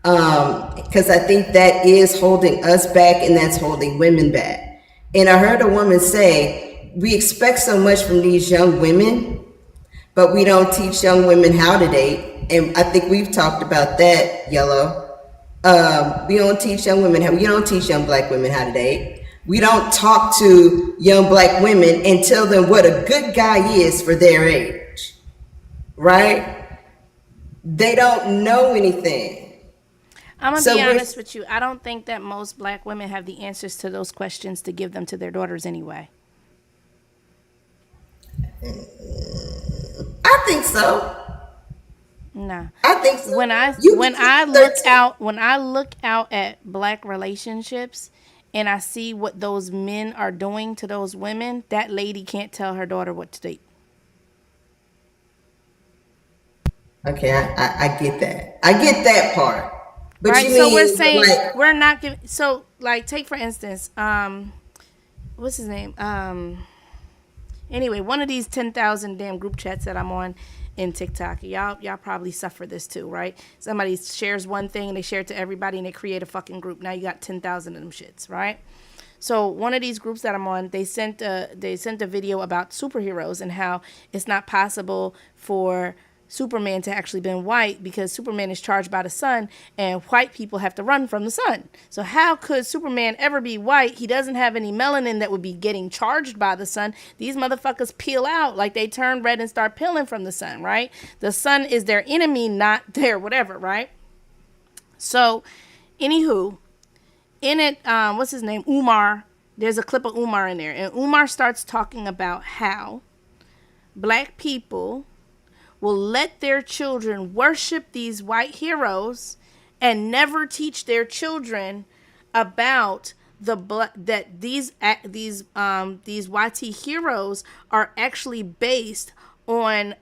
because I think that is holding us back and that's holding women back. And I heard a woman say, we expect so much from these young women, but we don't teach young women how to date. And I think we've talked about that, Yellow. We don't teach young women we don't teach young Black women how to date. We don't talk to young Black women and tell them what a good guy is for their age, right? They don't know anything. I'm going to be honest with you. I don't think that most Black women have the answers to those questions to give them to their daughters anyway. I think so. Nah. I think so. When I look out at Black relationships and I see what those men are doing to those women, that lady can't tell her daughter what to date. Okay, I get that. I get that part. But right, you so mean, we're saying like, we're not giving. So, like, take for instance, what's his name? Anyway, one of these 10,000 damn group chats that I'm on in TikTok. Y'all probably suffer this too, right? Somebody shares one thing and they share it to everybody and they create a fucking group. Now you got 10,000 of them shits, right? So one of these groups that I'm on, they sent a video about superheroes and how it's not possible for Superman to actually been white, because Superman is charged by the sun and white people have to run from the sun. So how could Superman ever be white? He doesn't have any melanin that would be getting charged by the sun. These motherfuckers peel out, like they turn red and start peeling from the sun, right? The sun is their enemy, not their whatever, right? So, anywho, in it, what's his name? Umar. There's a clip of Umar in there. And Umar starts talking about how black people will let their children worship these white heroes and never teach their children about that these YT heroes are actually based on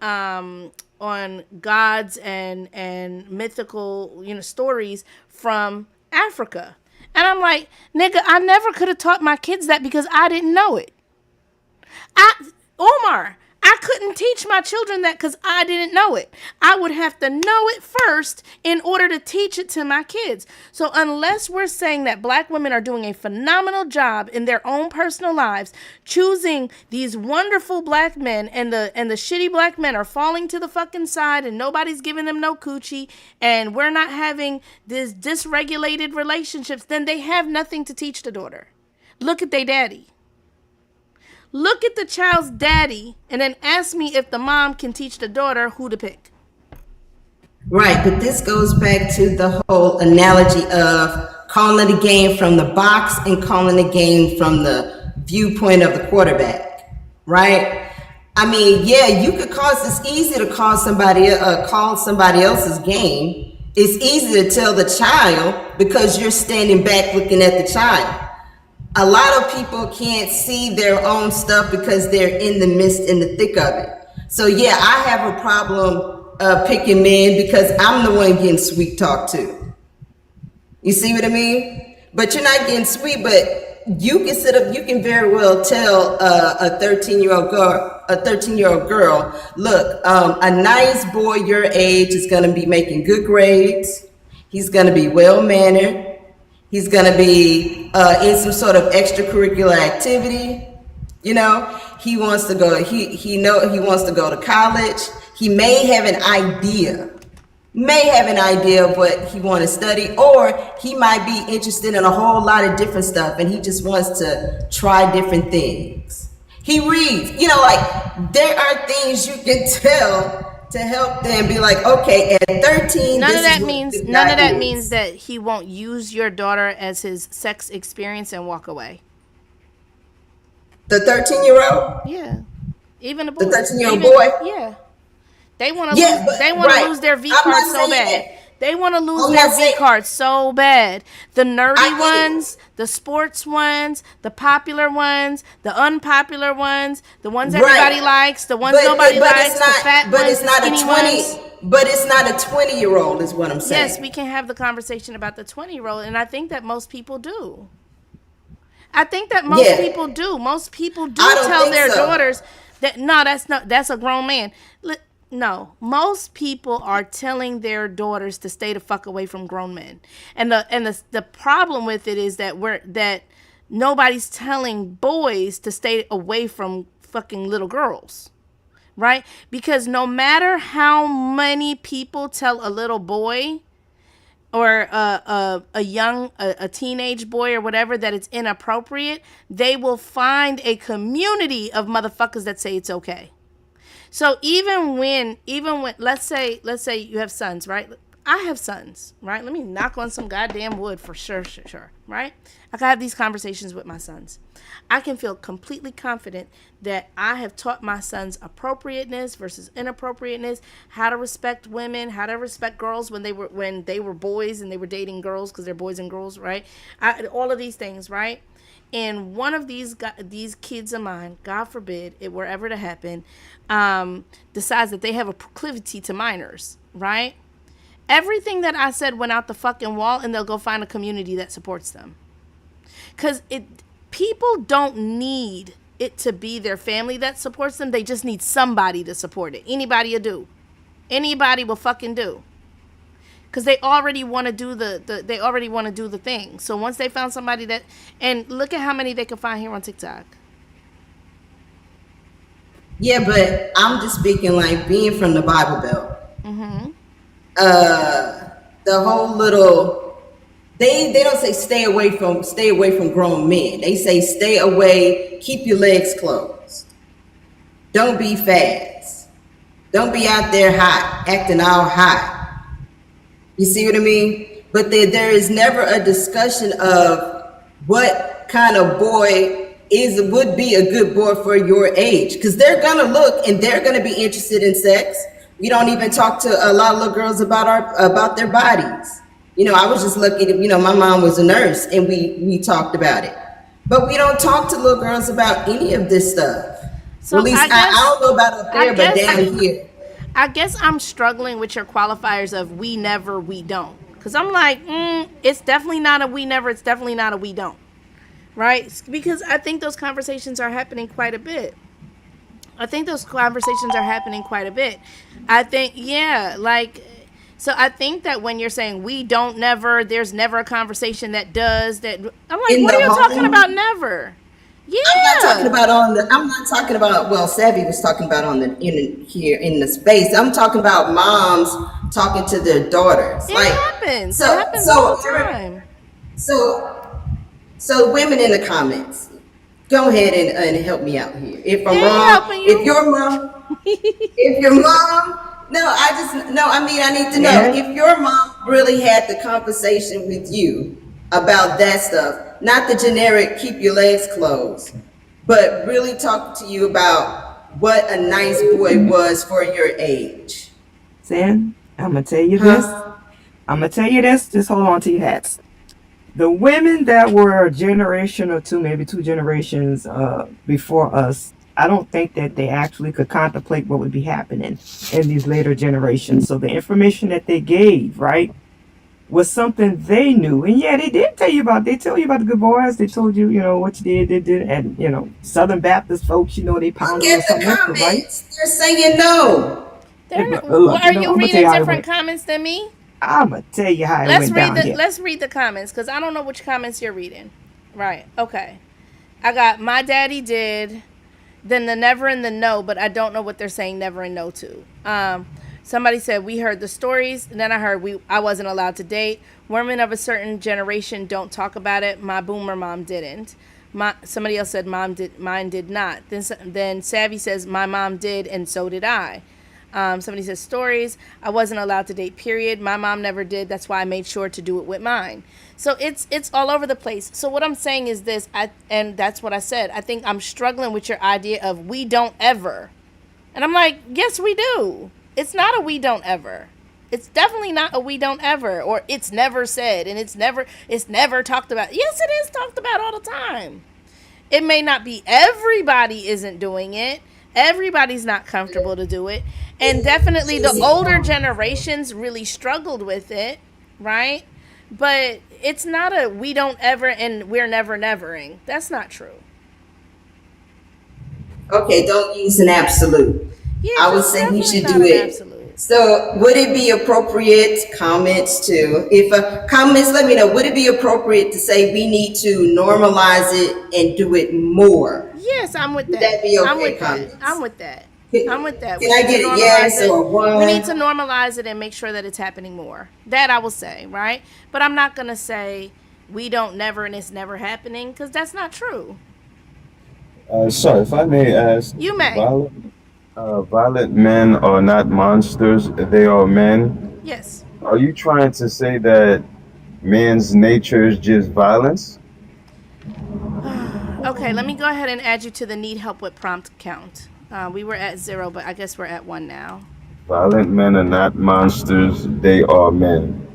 gods and mythical, stories from Africa. And I'm like, nigga, I never could have taught my kids that because I didn't know it. Omar, I couldn't teach my children that because I didn't know it. I would have to know it first in order to teach it to my kids. So unless we're saying that black women are doing a phenomenal job in their own personal lives, choosing these wonderful black men, and the shitty black men are falling to the fucking side and nobody's giving them no coochie, and we're not having this dysregulated relationships, then they have nothing to teach the daughter. Look at their daddy. Look at the child's daddy and then ask me if the mom can teach the daughter who to pick. Right, but this goes back to the whole analogy of calling the game from the box and calling the game from the viewpoint of the quarterback, right? I mean, yeah, you could it's easy to call somebody else's game. It's easy to tell the child because you're standing back looking at the child. A lot of people can't see their own stuff because they're in the thick of it. So yeah, I have a problem picking men because I'm the one getting sweet talked to. You see what I mean? But you're not getting sweet, but you can very well tell a 13-year-old girl, look, a nice boy your age is going to be making good grades. He's going to be well-mannered. He's going to be in some sort of extracurricular activity. He wants to go, he wants to go to college. He may have an idea of what he wants to study, or he might be interested in a whole lot of different stuff and he just wants to try different things. He reads, there are things you can tell to help them be like, okay, at 13, none of that means that he won't use your daughter as his sex experience and walk away. The 13-year-old? Yeah. Even the boy. The 13-year-old boy? Yeah. They want to lose their V card so bad. They want to lose their V cards so bad. The nerdy ones, the sports ones, the popular ones, the unpopular ones, the ones everybody likes, the ones nobody likes, the fat ones, the skinny ones. But it's not a 20-year-old is what I'm saying. Yes, we can have the conversation about the 20-year-old, and I think that most people do. People do. Most people do tell their daughters that, no, that's a grown man. No, most people are telling their daughters to stay the fuck away from grown men, and the problem with it is that nobody's telling boys to stay away from fucking little girls, right? Because no matter how many people tell a little boy or a teenage boy or whatever that it's inappropriate, they will find a community of motherfuckers that say it's okay. So even when let's say you have sons, right? I have sons, right? Let me knock on some goddamn wood for sure, right? I can have these conversations with my sons. I can feel completely confident that I have taught my sons appropriateness versus inappropriateness, how to respect women, how to respect girls when they were boys and they were dating girls because they're boys and girls, right? All of these things, right? And one of these kids of mine, God forbid it were ever to happen, decides that they have a proclivity to minors, right? Everything that I said went out the fucking wall, and they'll go find a community that supports them. Because people don't need it to be their family that supports them. They just need somebody to support it. Anybody will do. Anybody will fucking do. Because they already want to do the thing. So once they found somebody that, and look at how many they can find here on TikTok. Yeah, but I'm just speaking like being from the Bible Belt. The whole little, they don't say stay away from grown men. They say stay away, keep your legs closed. Don't be fast. Don't be out there hot, acting all hot. You see what I mean? But there is never a discussion of what kind of boy would be a good boy for your age, because they're gonna look and they're gonna be interested in sex. We don't even talk to a lot of little girls about their bodies. I was just lucky that, my mom was a nurse and we talked about it. But we don't talk to little girls about any of this stuff. So at least I don't know about up there, but down here. I guess I'm struggling with your qualifiers of we never, we don't. Because I'm like, it's definitely not a we never, it's definitely not a we don't. Right? Because I think those conversations are happening quite a bit. I think, so I think that when you're saying we don't never, there's never a conversation that does that. I'm like, what are you talking about never? Yeah. I'm not talking about, well, Savvy was talking about here in the space. I'm talking about moms talking to their daughters. It happens. It happens all the time. So women in the comments, go ahead and help me out here. If I'm wrong, if your mom, I need to know if your mom really had the conversation with you about that stuff, not the generic keep your legs closed, but really talk to you about what a nice boy was for your age. Sam, I'm gonna tell you this. Just hold on to your hats. The women that were a generation or two, maybe 2 generations before us, I don't think that they actually could contemplate what would be happening in these later generations. So the information that they gave, right, was something they knew. And yeah, they tell you about the good boys. They told you, what you did, and, Southern Baptist folks, they pounded on something, right? They're saying no. Are you reading different comments than me? I'm going to tell you how it went down here. Let's read the comments, because I don't know which comments you're reading. Right, okay. I got my daddy did, then the never and the no, but I don't know what they're saying never and no to. Somebody said, we heard the stories, and then I heard I wasn't allowed to date. Women of a certain generation don't talk about it. My boomer mom didn't. Somebody else said mine did not. Then Savvy says, my mom did, and so did I. Somebody says stories. I wasn't allowed to date, period. My mom never did. That's why I made sure to do it with mine. So it's all over the place. So what I'm saying is this, and that's what I said. I think I'm struggling with your idea of we don't ever. And I'm like, yes, we do. It's not a we don't ever. It's definitely not a we don't ever, or it's never said, and it's never talked about. Yes, it is talked about all the time. It may not be everybody isn't doing it. Everybody's not comfortable to do it. And definitely the older generations really struggled with it, right? But it's not a we don't ever and we're never nevering. That's not true. Okay, don't use an absolute. Yeah, I would say we should do it. Absolute. So would it be appropriate, comments let me know, would it be appropriate to say we need to normalize it and do it more? Yes, I'm with that. Would that be okay? I'm with that. Can I get a yes or a one? We need to normalize it and make sure that it's happening more. That I will say, right? But I'm not going to say we don't never and it's never happening, because that's not true. Sorry, if I may ask. You may. Violent men are not monsters, they are men. Yes. Are you trying to say that man's nature is just violence? Okay, let me go ahead and add you to the need help with prompt count. We were at 0, but I guess we're at 1 now. Violent men are not monsters, they are men.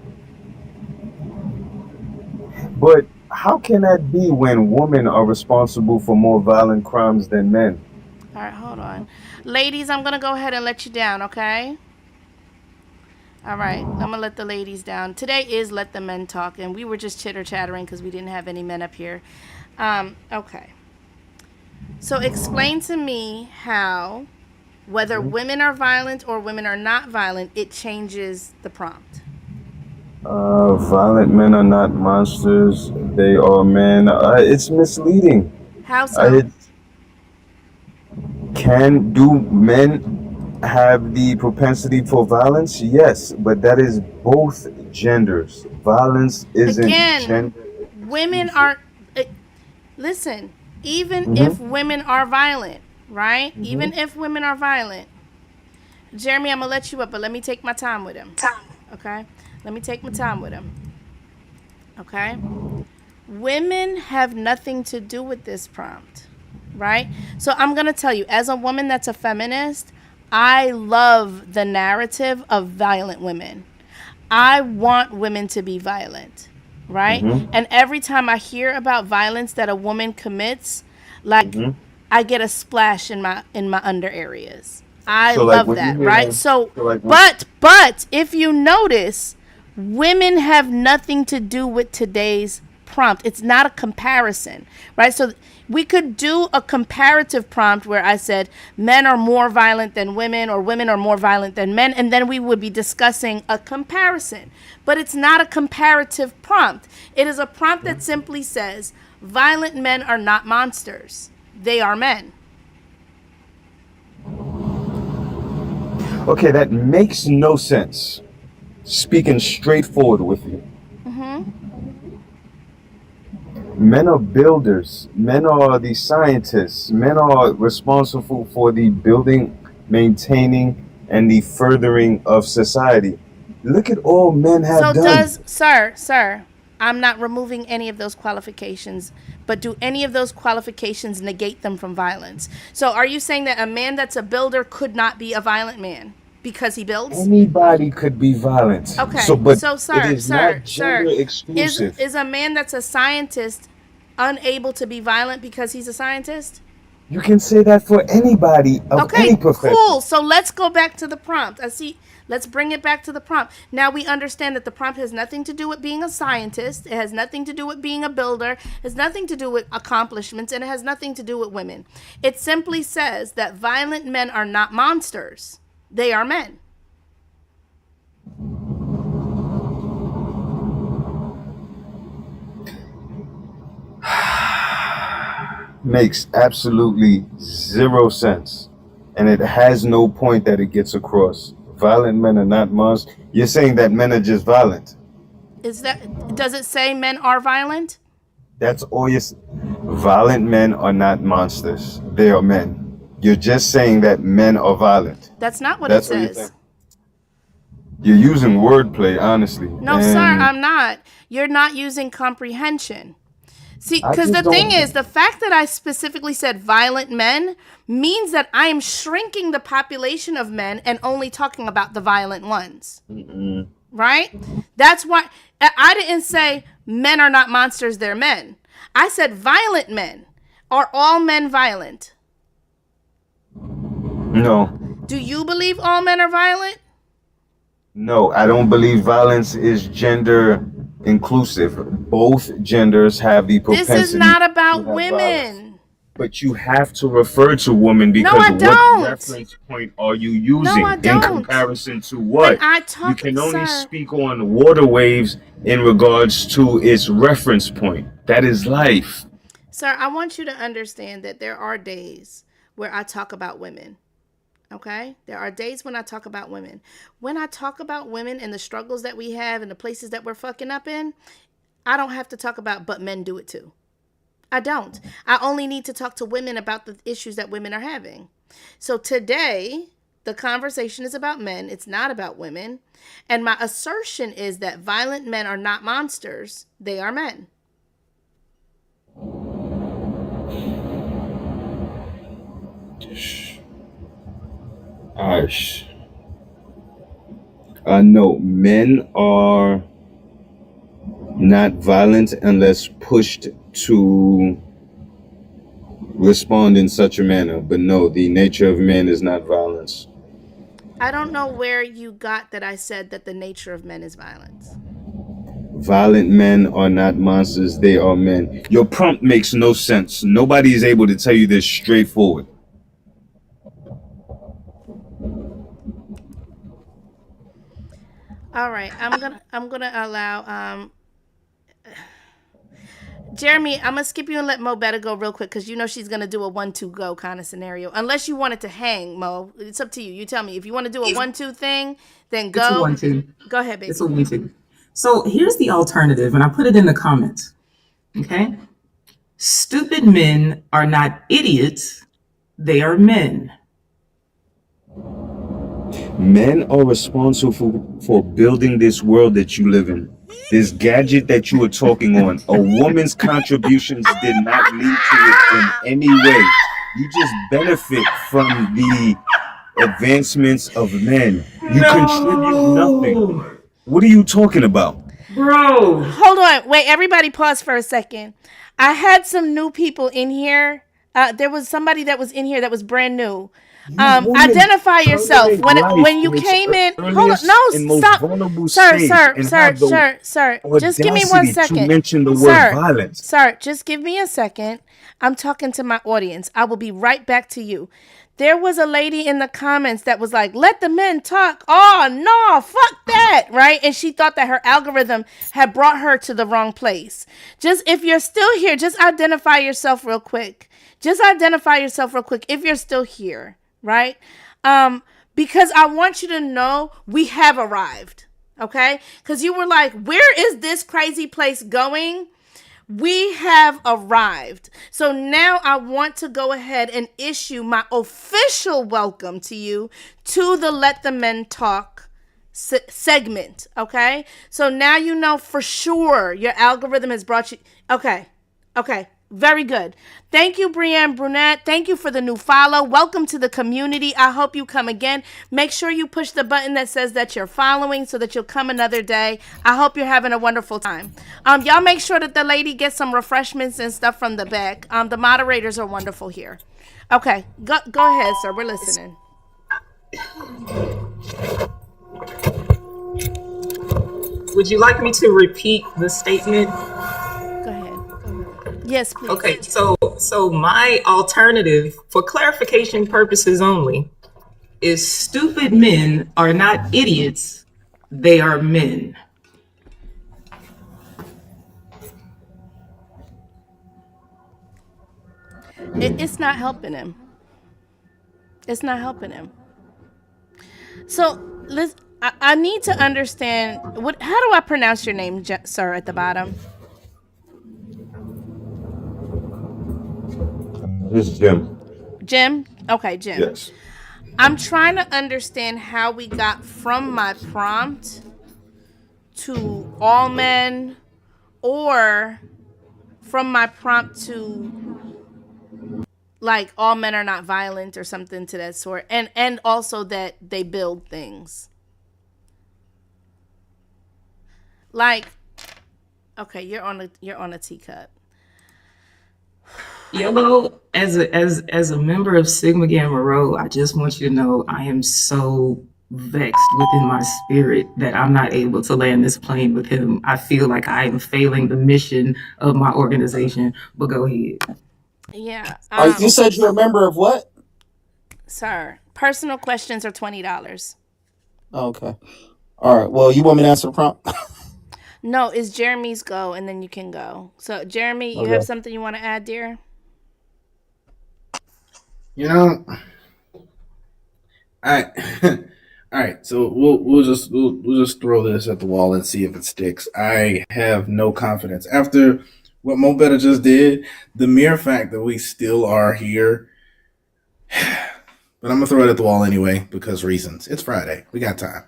But how can that be when women are responsible for more violent crimes than men? All right, hold on. Ladies, I'm going to go ahead and let you down, okay? All right, I'm going to let the ladies down. Today is Let the Men Talk, and we were just chitter-chattering because we didn't have any men up here. Okay. So explain to me how, whether women are violent or women are not violent, it changes the prompt. Violent men are not monsters, they are men. It's misleading. How so? Do men have the propensity for violence? Yes, but that is both genders. Violence isn't Again, gender women exclusive. are, uh, listen, even Mm-hmm. if women are violent, right? Mm-hmm. Even if women are violent, Jeremy, I'm gonna let you up, but let me take my time with him. Okay? Let me take my time with him. Okay? Women have nothing to do with this prompt, right? So I'm going to tell you, as a woman that's a feminist, I love the narrative of violent women. I want women to be violent, right? Mm-hmm. And every time I hear about violence that a woman commits, like, Mm-hmm. I get a splash in my under areas. I So like love when you that, right? hear, So, so like when, but if you notice, women have nothing to do with today's prompt. It's not a comparison, right? So we could do a comparative prompt where I said men are more violent than women or women are more violent than men, and then we would be discussing a comparison. But it's not a comparative prompt. It is a prompt that simply says violent men are not monsters. They are men. okay, that makes no sense. Speaking straightforward with you. Men are builders. Men are the scientists. Men are responsible for the building, maintaining, and the furthering of society. Look at all men have So done. sir, I'm not removing any of those qualifications, but do any of those qualifications negate them from violence? So are you saying that a man that's a builder could not be a violent man because he builds? Anybody could be violent. So, Okay, but so it is not gender is exclusive. is a man that's a scientist unable to be violent because he's a scientist? You can say that for anybody of any Okay, profession. cool. So let's go back to the prompt. Let's bring it back to the prompt. Now we understand that the prompt has nothing to do with being a scientist. It has nothing to do with being a builder. It has nothing to do with accomplishments, and it has nothing to do with women. It simply says that violent men are not monsters. They are men. Makes absolutely zero sense. And it has no point that it gets across. Violent men are not monsters. You're saying that men are just violent. Does it say men are violent? That's all violent men are not monsters. They are men. You're just saying that men are violent. That's not what That's it what you're says. saying. You're using wordplay, honestly. No, sir, I'm not. You're not using comprehension. See, I because just the thing don't. is, the fact that I specifically said violent men means that I am shrinking the population of men and only talking about the violent ones. Right? That's why I didn't say men are not monsters, they're men. I said violent men. Are all men violent? No. Do you believe all men are violent? No, I don't believe violence is gender inclusive. Both genders have the This propensity is not to about have violence. women. But you have to refer to women No, because I what don't. reference point are you No, using I in don't. comparison to When what? I You talk, can only sir, speak on water waves in regards to its reference point. That is life. sir, I want you to understand that there are days where I talk about women. Okay? There are days when I talk about women. When I talk about women and the struggles that we have and the places that we're fucking up in, I don't have to talk about, but men do it too. I don't. I only need to talk to women about the issues that women are having. So today, the conversation is about men. It's not about women. And my assertion is that violent men are not monsters. They are men. Gosh. No, men are not violent unless pushed to respond in such a manner. But no, the nature of men is not violence. I don't know where you got that I said that the nature of men is violence. Violent men are not monsters, they are men. Your prompt makes no sense. Nobody is able to tell you this straightforward. All right, I'm gonna allow Jeremy, I'm gonna skip you and let Mo better go real quick because you know she's gonna do a 1-2 go kind of scenario. Unless you want it to hang, Mo. It's up to you. You tell me. If you want to do a 1-2 thing, then It's a go. 1-2. Go ahead, baby. It's a 1-2. So here's the alternative, and I put it in the comments. Okay? Stupid men are not idiots, they are men. Men are responsible for building this world that you live in. This gadget that you are talking on, a woman's contributions did not lead to it in any way. You just benefit from the advancements of men. You contribute nothing. What are you talking about? Bro. Hold on. Wait, everybody pause for a second. I had some new people in here. There was somebody that was in here that was brand new. Identify yourself. When you came in, hold on. No, stop. Sir. Just give me 1 second. To mention the word violence. Sir, just give me a second. I'm talking to my audience. I will be right back to you. There was a lady in the comments that was like, let the men talk. Oh, no, fuck that, right? And she thought that her algorithm had brought her to the wrong place. Just, if you're still here, just identify yourself real quick. If you're still here, right? Because I want you to know we have arrived, okay? Because you were like, where is this crazy place going? We have arrived. So now I want to go ahead and issue my official welcome to you to the Let the Men Talk segment, okay? So now you know for sure your algorithm has brought you... Okay. Very good. Thank you, Brienne Brunette. Thank you for the new follow. Welcome to the community. I hope you come again. Make sure you push the button that says that you're following so that you'll come another day. I hope you're having a wonderful time. Y'all make sure that the lady gets some refreshments and stuff from the back. The moderators are wonderful here. Okay, go ahead, sir. We're listening. Would you like me to repeat the statement? Go ahead. Yes, please. Okay, so my alternative, for clarification purposes only, is stupid men are not idiots, they are men. It's not helping him. So, I need to understand, how do I pronounce your name, sir, at the bottom? This is Jim. Jim? Okay, Jim. Yes. I'm trying to understand how we got from my prompt to all men, or from my prompt to like all men are not violent or something to that sort, and also that they build things. Like, okay, you're on a teacup. Yellow, as a member of Sigma Gamma Rho, I just want you to know I am so vexed within my spirit that I'm not able to land this plane with him. I feel like I am failing the mission of my organization. But go ahead. Yeah. You said you're a member of what? Sir, personal questions are $20. Okay. All right. Well, you want me to answer the prompt? No, it's Jeremy's go, and then you can go. So, Jeremy, you have something you want to add, dear? You know, all right. So we'll just throw this at the wall and see if it sticks. I have no confidence after what Mo Better just did. The mere fact that we still are here, but I'm gonna throw it at the wall anyway because reasons. It's Friday. We got time.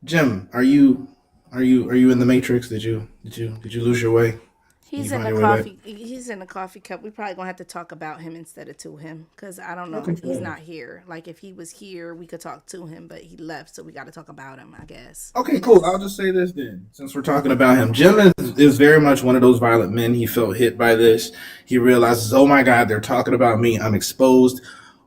Jim, are you in the Matrix? Did you lose your way? He's in a coffee. He's in a coffee cup. We probably gonna have to talk about him instead of to him, because I don't know. He's not here. Like, if he was here, we could talk to him, but he left, so we got to talk about him, I guess. Okay, cool. I'll just say this then, since we're talking about him. Jim is very much one of those violent men. He felt hit by this. He realizes, oh my God, they're talking about me. I'm exposed.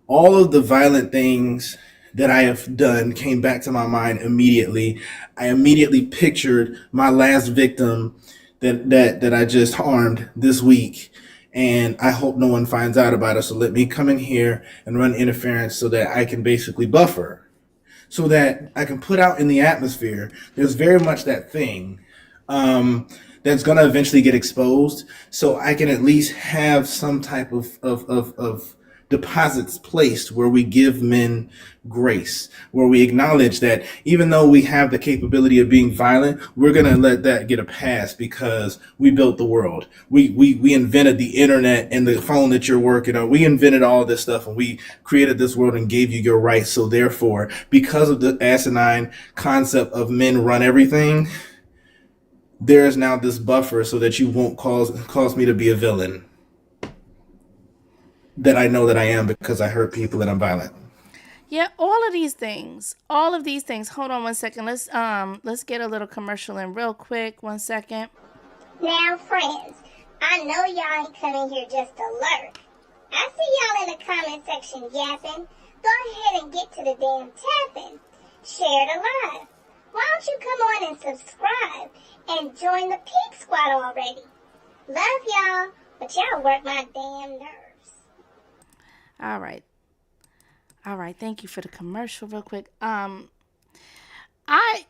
All of the violent things that I have done came back to my mind immediately. I immediately pictured my last victim that I just harmed this week, and I hope no one finds out about it. So let me come in here and run interference so that I can basically buffer. so that I can put out in the atmosphere. There's very much that thing that's going to eventually get exposed, so I can at least have some type of deposits placed where we give men grace, where we acknowledge that even though we have the capability of being violent, we're going to let that get a pass because we built the world. We invented the internet and the phone that you're working on. We invented all this stuff and we created this world and gave you your rights. So therefore, because of the asinine concept of men run everything, there is now this buffer so that you won't cause me to be a villain that I know that I am because I hurt people and I'm violent. Yeah, all of these things. Hold on one second. Let's get a little commercial in real quick. 1 second. Now, friends, I know y'all ain't coming here just to lurk. I see y'all in the comment section yapping. Go ahead and get to the damn tapping. Share it alive. Why don't you come on and subscribe and join the Pink Squad already? Love y'all, but y'all work my damn nerves. All right. Thank you for the commercial real quick. I'm not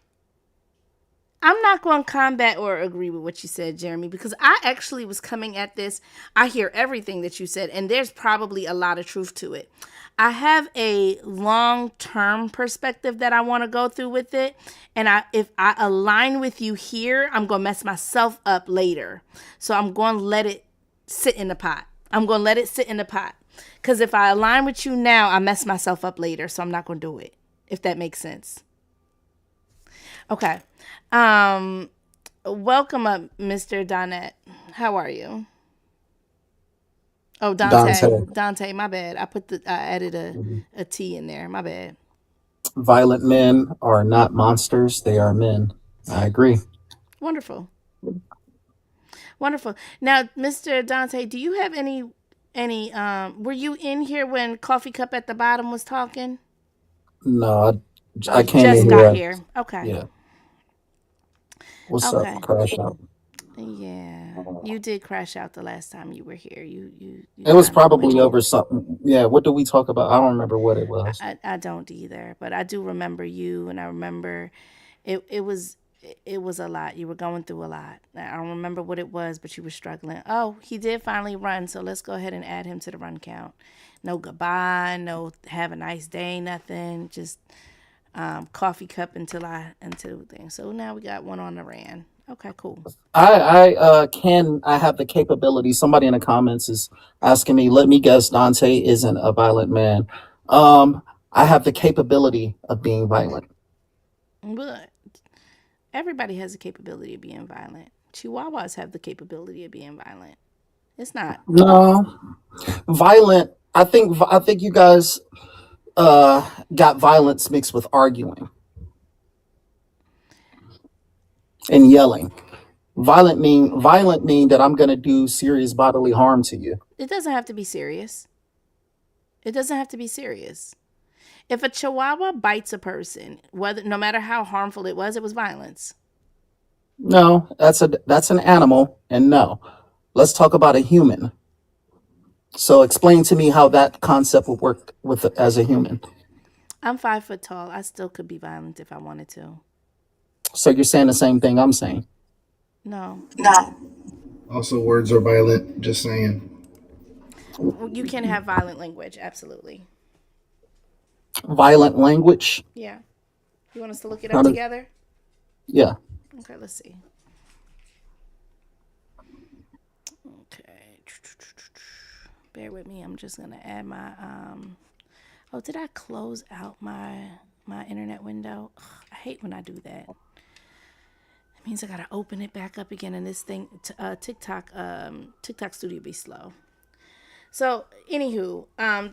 going to combat or agree with what you said, Jeremy, because I actually was coming at this. I hear everything that you said, and there's probably a lot of truth to it. I have a long-term perspective that I want to go through with it, and if I align with you here, I'm going to mess myself up later. So I'm going to let it sit in the pot. Because if I align with you now, I mess myself up later, so I'm not going to do it, if that makes sense. Okay. Welcome up, Mr. Donette. How are you? Oh, Dante, my bad. I added a T in there. My bad. Violent men are not monsters. They are men. I agree. Wonderful. Now, Mr. Dante, do you have any were you in here when Coffee Cup at the Bottom was talking? No, I came just in got here. Okay. Yeah. What's up? Crash out. Yeah, you did crash out the last time you were here. You It was probably over something. Yeah. What did we talk about? I don't remember what it was. I don't either, but I do remember you, and I remember it was a lot. You were going through a lot. I don't remember what it was, but you were struggling. Oh, he did finally run, so let's go ahead and add him to the run count. No goodbye, no have a nice day, nothing. Just Coffee Cup until things. So now we got one on the ran. Okay, cool. I have the capability. Somebody in the comments is asking me, let me guess Dante isn't a violent man. I have the capability of being violent. But everybody has the capability of being violent. Chihuahuas have the capability of being violent. It's not. No. Violent. I think you guys got violence mixed with arguing and yelling. Violent mean that I'm going to do serious bodily harm to you. It doesn't have to be serious. If a Chihuahua bites a person, no matter how harmful it was violence. No, that's an animal, and no. Let's talk about a human. So explain to me how that concept would work as a human. I'm 5 foot tall. I still could be violent if I wanted to. So you're saying the same thing I'm saying? No. Also, words are violent. Just saying. You can have violent language, absolutely. Violent language? Yeah. You want us to look it up together? Yeah. Okay, let's see. Okay. Bear with me. I'm just going to add my... Oh, did I close out my internet window? Ugh, I hate when I do that. It means I got to open it back up again, and this thing, TikTok Studio be slow. So, anywho,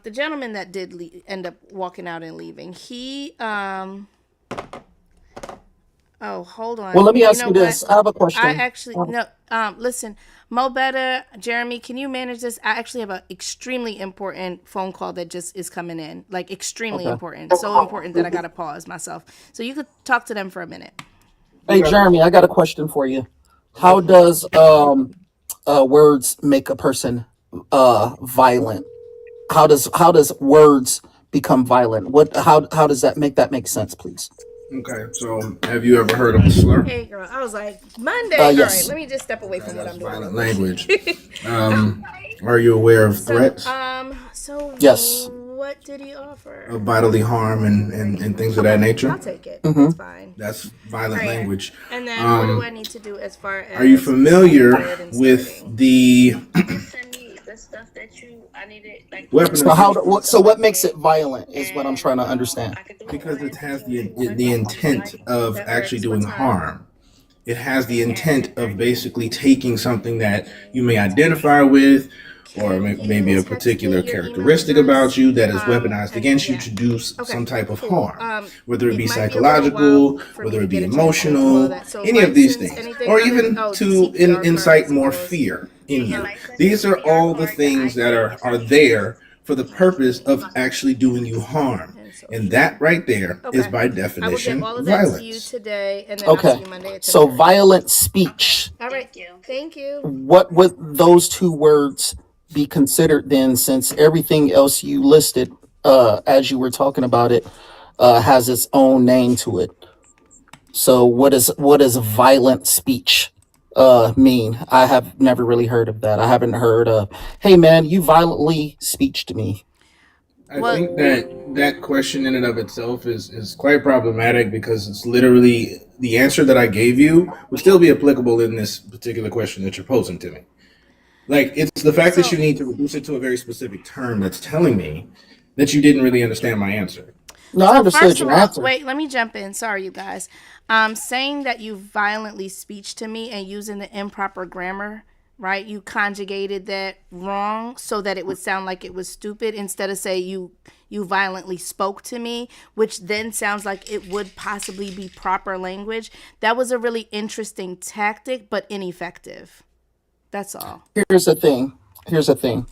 the gentleman that did end up walking out and leaving, he, oh, hold on. Well, let me ask you this. I have a question. Listen, Mo Better, Jeremy, can you manage this? I actually have an extremely important phone call that just is coming in, like extremely important. So important that I got to pause myself. So you could talk to them for a minute. Hey, Jeremy, I got a question for you. How does words make a person violent? How does words become violent? What? How does that make sense, please? Okay, so have you ever heard of a slur? Hey, girl. I was like, Monday. All right, Yes. let me just step away from what I'm doing. Violent language. Are you aware of threats So Yes. what did he offer? of bodily harm and things of that nature? I'll take it. Mm-hmm. That's fine. That's violent Right. language. And then what do I need to do as far as? Are you familiar bread and with starting? the Send me the stuff that I needed, like weaponization? So what makes it violent is what I'm trying to understand. Because it has the intent of actually doing harm. It has the intent of basically taking something that you may identify with, or maybe a particular characteristic about you that is weaponized against you to do some type of harm, whether it be psychological, whether it be emotional, any of these things, or even to incite more fear in you. These are all the things that are there for the purpose of actually doing you harm. And that right there is by I will definition get all of that to you violence. today, and then I'll see Okay. you Monday at So 10:30. violent speech. All right. Thank you. What would those two words be considered then, since everything else you listed as you were talking about it has its own name to it? So what does violent speech mean? I have never really heard of that. I haven't heard of, hey man, you violently speech to me. I think that question in and of itself is quite problematic because it's literally the answer that I gave you would still be applicable in this particular question that you're posing to me. Like, it's the fact that you need to reduce it to a very specific term that's telling me that you didn't really understand my answer. No, I understood First your of all, answer. wait, let me jump in. Sorry, you guys. Saying that you violently speech to me and using the improper grammar, right? You conjugated that wrong so that it would sound like it was stupid instead of say you violently spoke to me, which then sounds like it would possibly be proper language. That was a really interesting tactic, but ineffective. That's all. Here's the thing.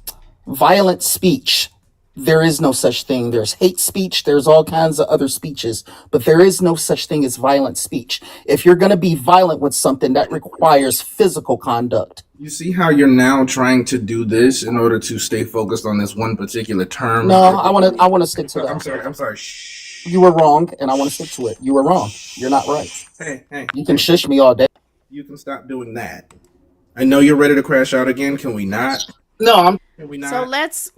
Violent speech. There is no such thing. There's hate speech. There's all kinds of other speeches, but there is no such thing as violent speech. If you're going to be violent with something, that requires physical conduct. You see how you're now trying to do this in order to stay focused on this one particular term? No, I want to stick to that. I'm sorry. Shh. You were wrong, and I want to stick to it. You were wrong. You're not right. Hey. You can shush me all day. You can stop doing that. I know you're ready to crash out again. Can we not? No, Can we not? So let's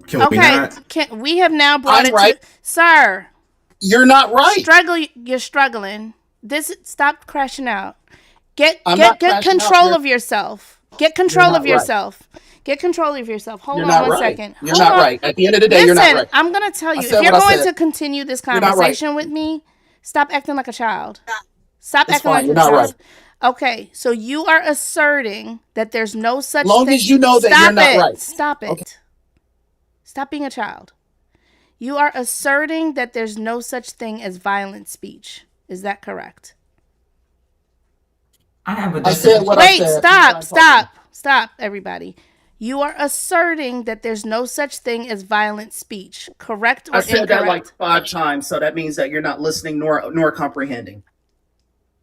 Can we okay. not? We have now brought I'm it right. to sir. You're not right. You're struggling. Stop crashing out. Get I'm not crashing out. control You're- of yourself. Get control not of right. yourself. Get control of yourself. Hold You're on not one right. second. You're Hold not on. right. At the end of the day, Listen, you're not right. I'm gonna tell you, said if you're what I going said. to continue this You're not right. conversation with me, stop acting like a child. Stop It's acting fine. like You're a not child. right. Okay, so you are asserting that there's no such Long thing. as you know that Stop you're not it. right. Stop it. Okay. Stop being a child. You are asserting that there's no such thing as violent speech. Is that correct? I have a I said what I Wait, said. stop, everybody. You are asserting that there's no such thing as violent speech, correct or I said incorrect? that like 5 times, so that means that you're not listening nor comprehending.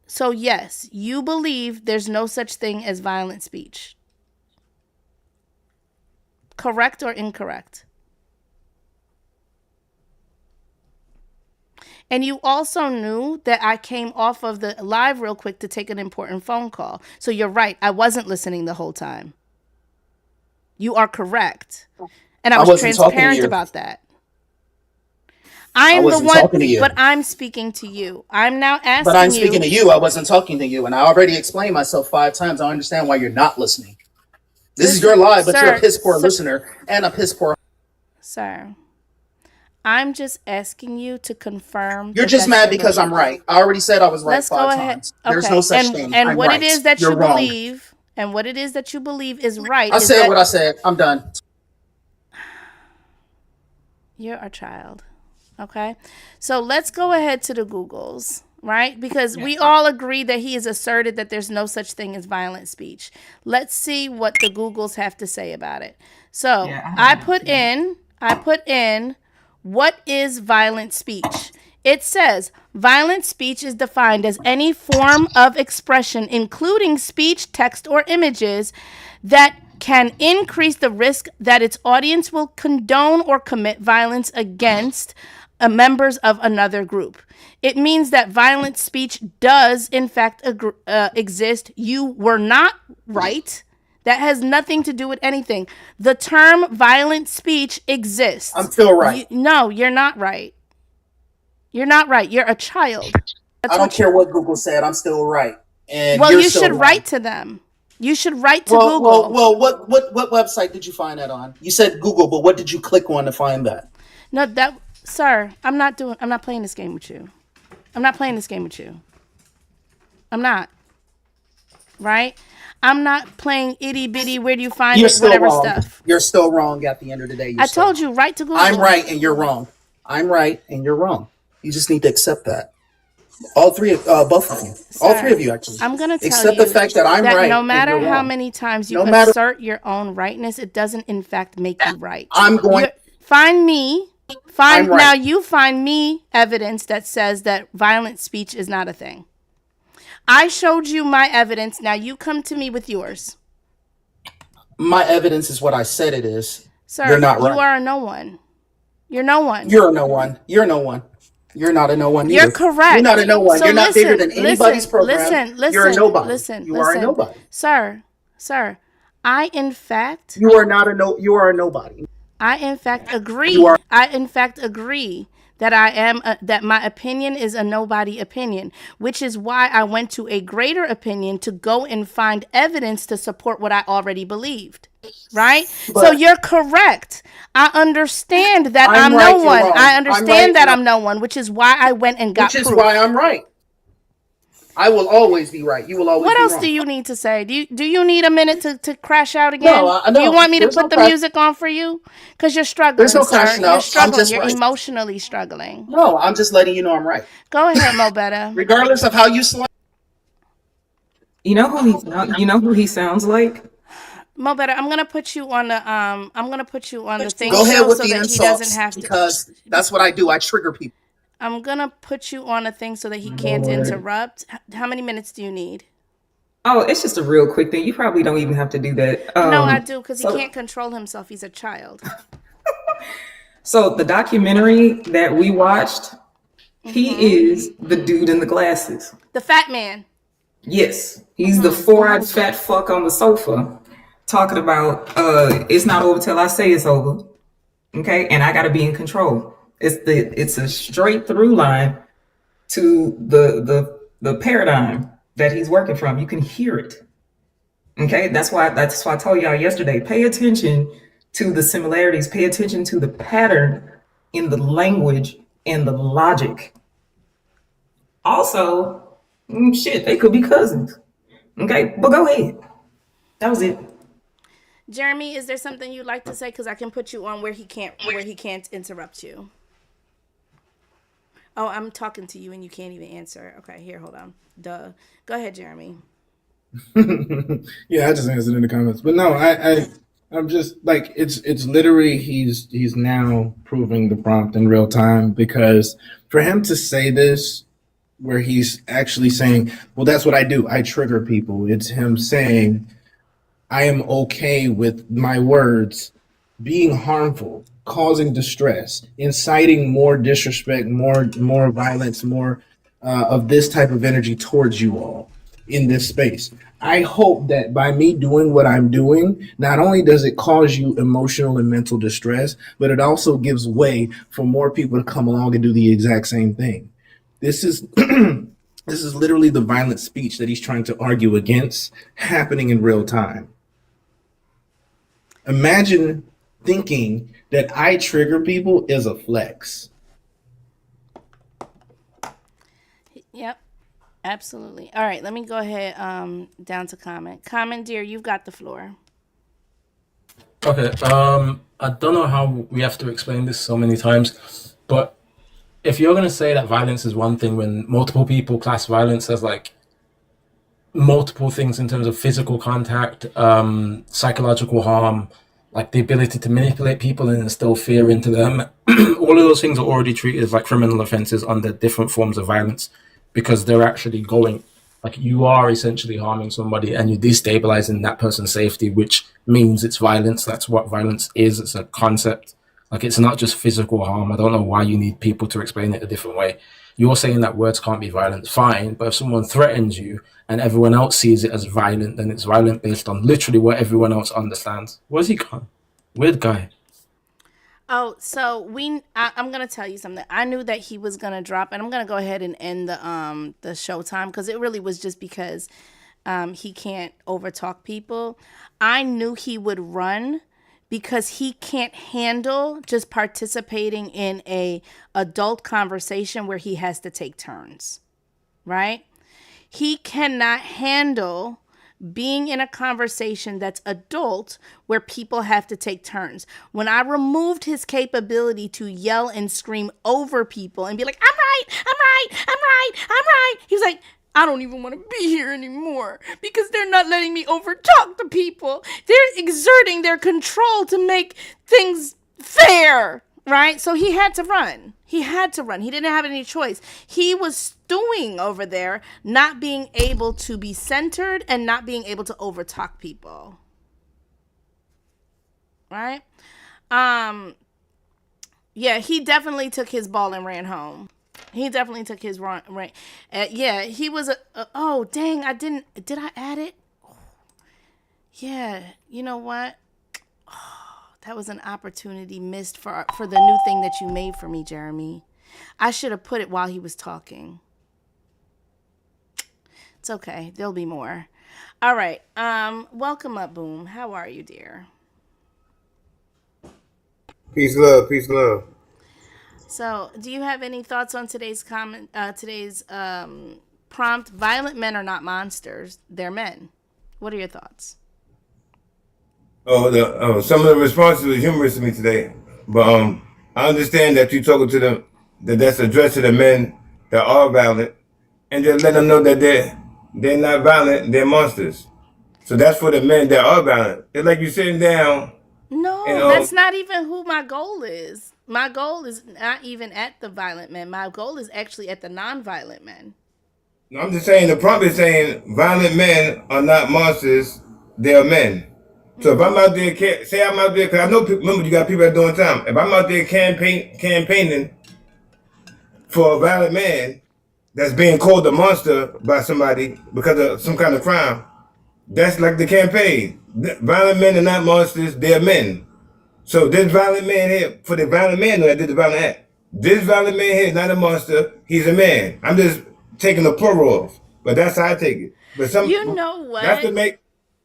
So yes, you believe there's no such thing as violent speech. Correct or incorrect? And you also knew that I came off of the live real quick to take an important phone call. So you're right. I wasn't listening the whole time. You are correct. And I was wasn't talking to transparent you. about that. I'm the wasn't one, talking to you. but I'm speaking to you. I'm now asking But I'm you. speaking to you. I wasn't talking to you, and I already explained myself 5 times. I understand why you're not listening. This is your live, but you're a piss poor listener and a piss poor. Sir, I'm just asking you to confirm. You're that just that's mad your because I'm belief. right. I already said I was right Let's 5 go ahead. times. There's Okay. no such and, thing. And I'm what right. it is that You're you wrong. believe, and what it is that you believe is right. I is said that what I said. I'm done. You're a child. Okay. So let's go ahead to the Googles, right? Because we all agree that he has asserted that there's no such thing as violent speech. Let's see what the Googles have to say about it. So I put in, what is violent speech? It says violent speech is defined as any form of expression, including speech, text, or images that can increase the risk that its audience will condone or commit violence against members of another group. It means that violent speech does, in fact, exist. You were not right. That has nothing to do with anything. The term violent speech exists. I'm still right. No, you're not right. You're not right. You're a child. I don't care what Google said. I'm still right. And well, you're you still should wrong. write to them. You should write to Well, Google. what website did you find that on? You said Google, but what did you click on to find that? No, sir, I'm not playing this game with you. I'm not playing this game with you. I'm not. Right? I'm not playing itty bitty, where do you find You're it, still whatever wrong. stuff. You're still wrong at the end of the day. I told you, write to Google. I'm right and you're wrong. I'm right and you're wrong. You just need to accept that. All three of both of you. All three of you actually. I'm gonna tell accept you the fact that I'm right. no and matter you're how wrong. many times you No matter- assert your own rightness, it doesn't in fact make you right. I'm going. Find me. I'm right. Now you find me evidence that says that violent speech is not a thing. I showed you my evidence. Now you come to me with yours. My evidence is what I said it is. Sir, you're not right. You are a no one. You're no one. You're a no one. You're no one. You're not a no one. You're either. correct. You're not a no one. So You're not bigger than listen, anybody's program. Listen, You're a nobody. Listen, you are a nobody. Sir, I in fact. You are not a no. You are a nobody. I in fact agree. You are- I in fact agree that I am that my opinion is a nobody opinion, which is why I went to a greater opinion to go and find evidence to support what I already believed. Right? So But- you're correct. I understand that I'm right, no you're one. wrong. I I'm understand right, that you're- I'm no one, which is why I went and got Which is proof. why I'm right. I will always be right. You will always What be else wrong. do you need to say? Do you need a minute to crash out again? No, Do you want me to there's put no the crash- music on for you? Because you're struggling, There's no sir. crashing out. You're I'm struggling. just You're right. emotionally struggling. No, I'm just letting you know I'm right. Go ahead, Mo Better. Regardless of how you select. You know who he sounds like? Mo Better, I'm gonna put you on the thing Go ahead show with so the that he insults doesn't have to. because that's what I do. I trigger people. I'm gonna put you on a thing so that he can't interrupt. How many minutes do you need? Oh, it's just a real quick thing. You probably don't even have to do that. No, I do, because he so- can't control himself. He's a child. So the documentary that we watched, he is the dude in the glasses. The fat man. Yes, he's the four-eyed fat fuck on the sofa talking about it's not over till I say it's over. Okay, and I got to be in control. It's a straight through line to the paradigm that he's working from. You can hear it. Okay, that's why I told y'all yesterday. Pay attention to the similarities. Pay attention to the pattern in the language and the logic. Also, shit, they could be cousins. Okay, but go ahead. That was it. Jeremy, is there something you'd like to say? Because I can put you on where he can't interrupt you. Oh, I'm talking to you and you can't even answer. Okay, here, hold on. Duh. Go ahead, Jeremy. Yeah, I just answered in the comments, but no, I'm just like it's literally he's now proving the prompt in real time, because for him to say this where he's actually saying, well, that's what I do, I trigger people. It's him saying, I am okay with my words being harmful, causing distress, inciting more disrespect, more violence, more of this type of energy towards you all in this space. I hope that by me doing what I'm doing, not only does it cause you emotional and mental distress, but it also gives way for more people to come along and do the exact same thing. This is this is literally the violent speech that he's trying to argue against happening in real time. Imagine thinking that I trigger people is a flex. Yep, absolutely. All right, let me go ahead down to comment. Comment, dear, you've got the floor. Okay, I don't know how we have to explain this so many times, but if you're going to say that violence is one thing when multiple people class violence as like multiple things in terms of physical contact, psychological harm, like the ability to manipulate people and instill fear into them, all of those things are already treated as like criminal offenses under different forms of violence, because they're actually going Like you are essentially harming somebody and you're destabilizing that person's safety, which means it's violence. That's what violence is. It's a concept. Like it's not just physical harm. I don't know why you need people to explain it a different way. You're saying that words can't be violent, fine, but if someone threatens you and everyone else sees it as violent, then it's violent based on literally what everyone else understands. Where's he gone? Weird guy. Oh, so I'm gonna tell you something. I knew that he was gonna drop, and I'm gonna go ahead and end the showtime because it really was just because he can't overtalk people. I knew he would run because he can't handle just participating in a adult conversation where he has to take turns, right? He cannot handle being in a conversation that's adult where people have to take turns. When I removed his capability to yell and scream over people and be like, I'm right, I'm right, I'm right, I'm right. He was like, I don't even want to be here anymore because they're not letting me overtalk the people. They're exerting their control to make things fair, right? So he had to run. He had to run. He didn't have any choice. He was stewing over there, not being able to be centered and not being able to overtalk people. Right? Yeah, he definitely took his ball and ran home. He definitely took his run. Yeah, he was oh, dang, did I add it? Yeah, you know what? That was an opportunity missed for the new thing that you made for me, Jeremy. I should have put it while he was talking. It's okay. There'll be more. All right. Welcome up, Boom. How are you, dear? Peace, love. Peace, love. So, do you have any thoughts on today's prompt? Violent men are not monsters. They're men. What are your thoughts? Some of the responses were humorous to me today, but I understand that you're talking to them, that's addressed to the men that are violent, and just let them know that they're not violent, they're monsters. So that's for the men that are violent. It's like you're sitting down. No, that's not even who my goal is. My goal is not even at the violent men. My goal is actually at the non-violent men. No, I'm just saying the prompt is saying violent men are not monsters, they are men. So if I'm out there, say I'm out there, because I know, remember you got people that doing time. If I'm out there campaigning for a violent man that's being called a monster by somebody because of some kind of crime, that's like the campaign. Violent men are not monsters, they're men. So this violent man here, for the violent man that did the violent act, this violent man here is not a monster, he's a man. I'm just taking the plural off, but that's how I take it. But you know what?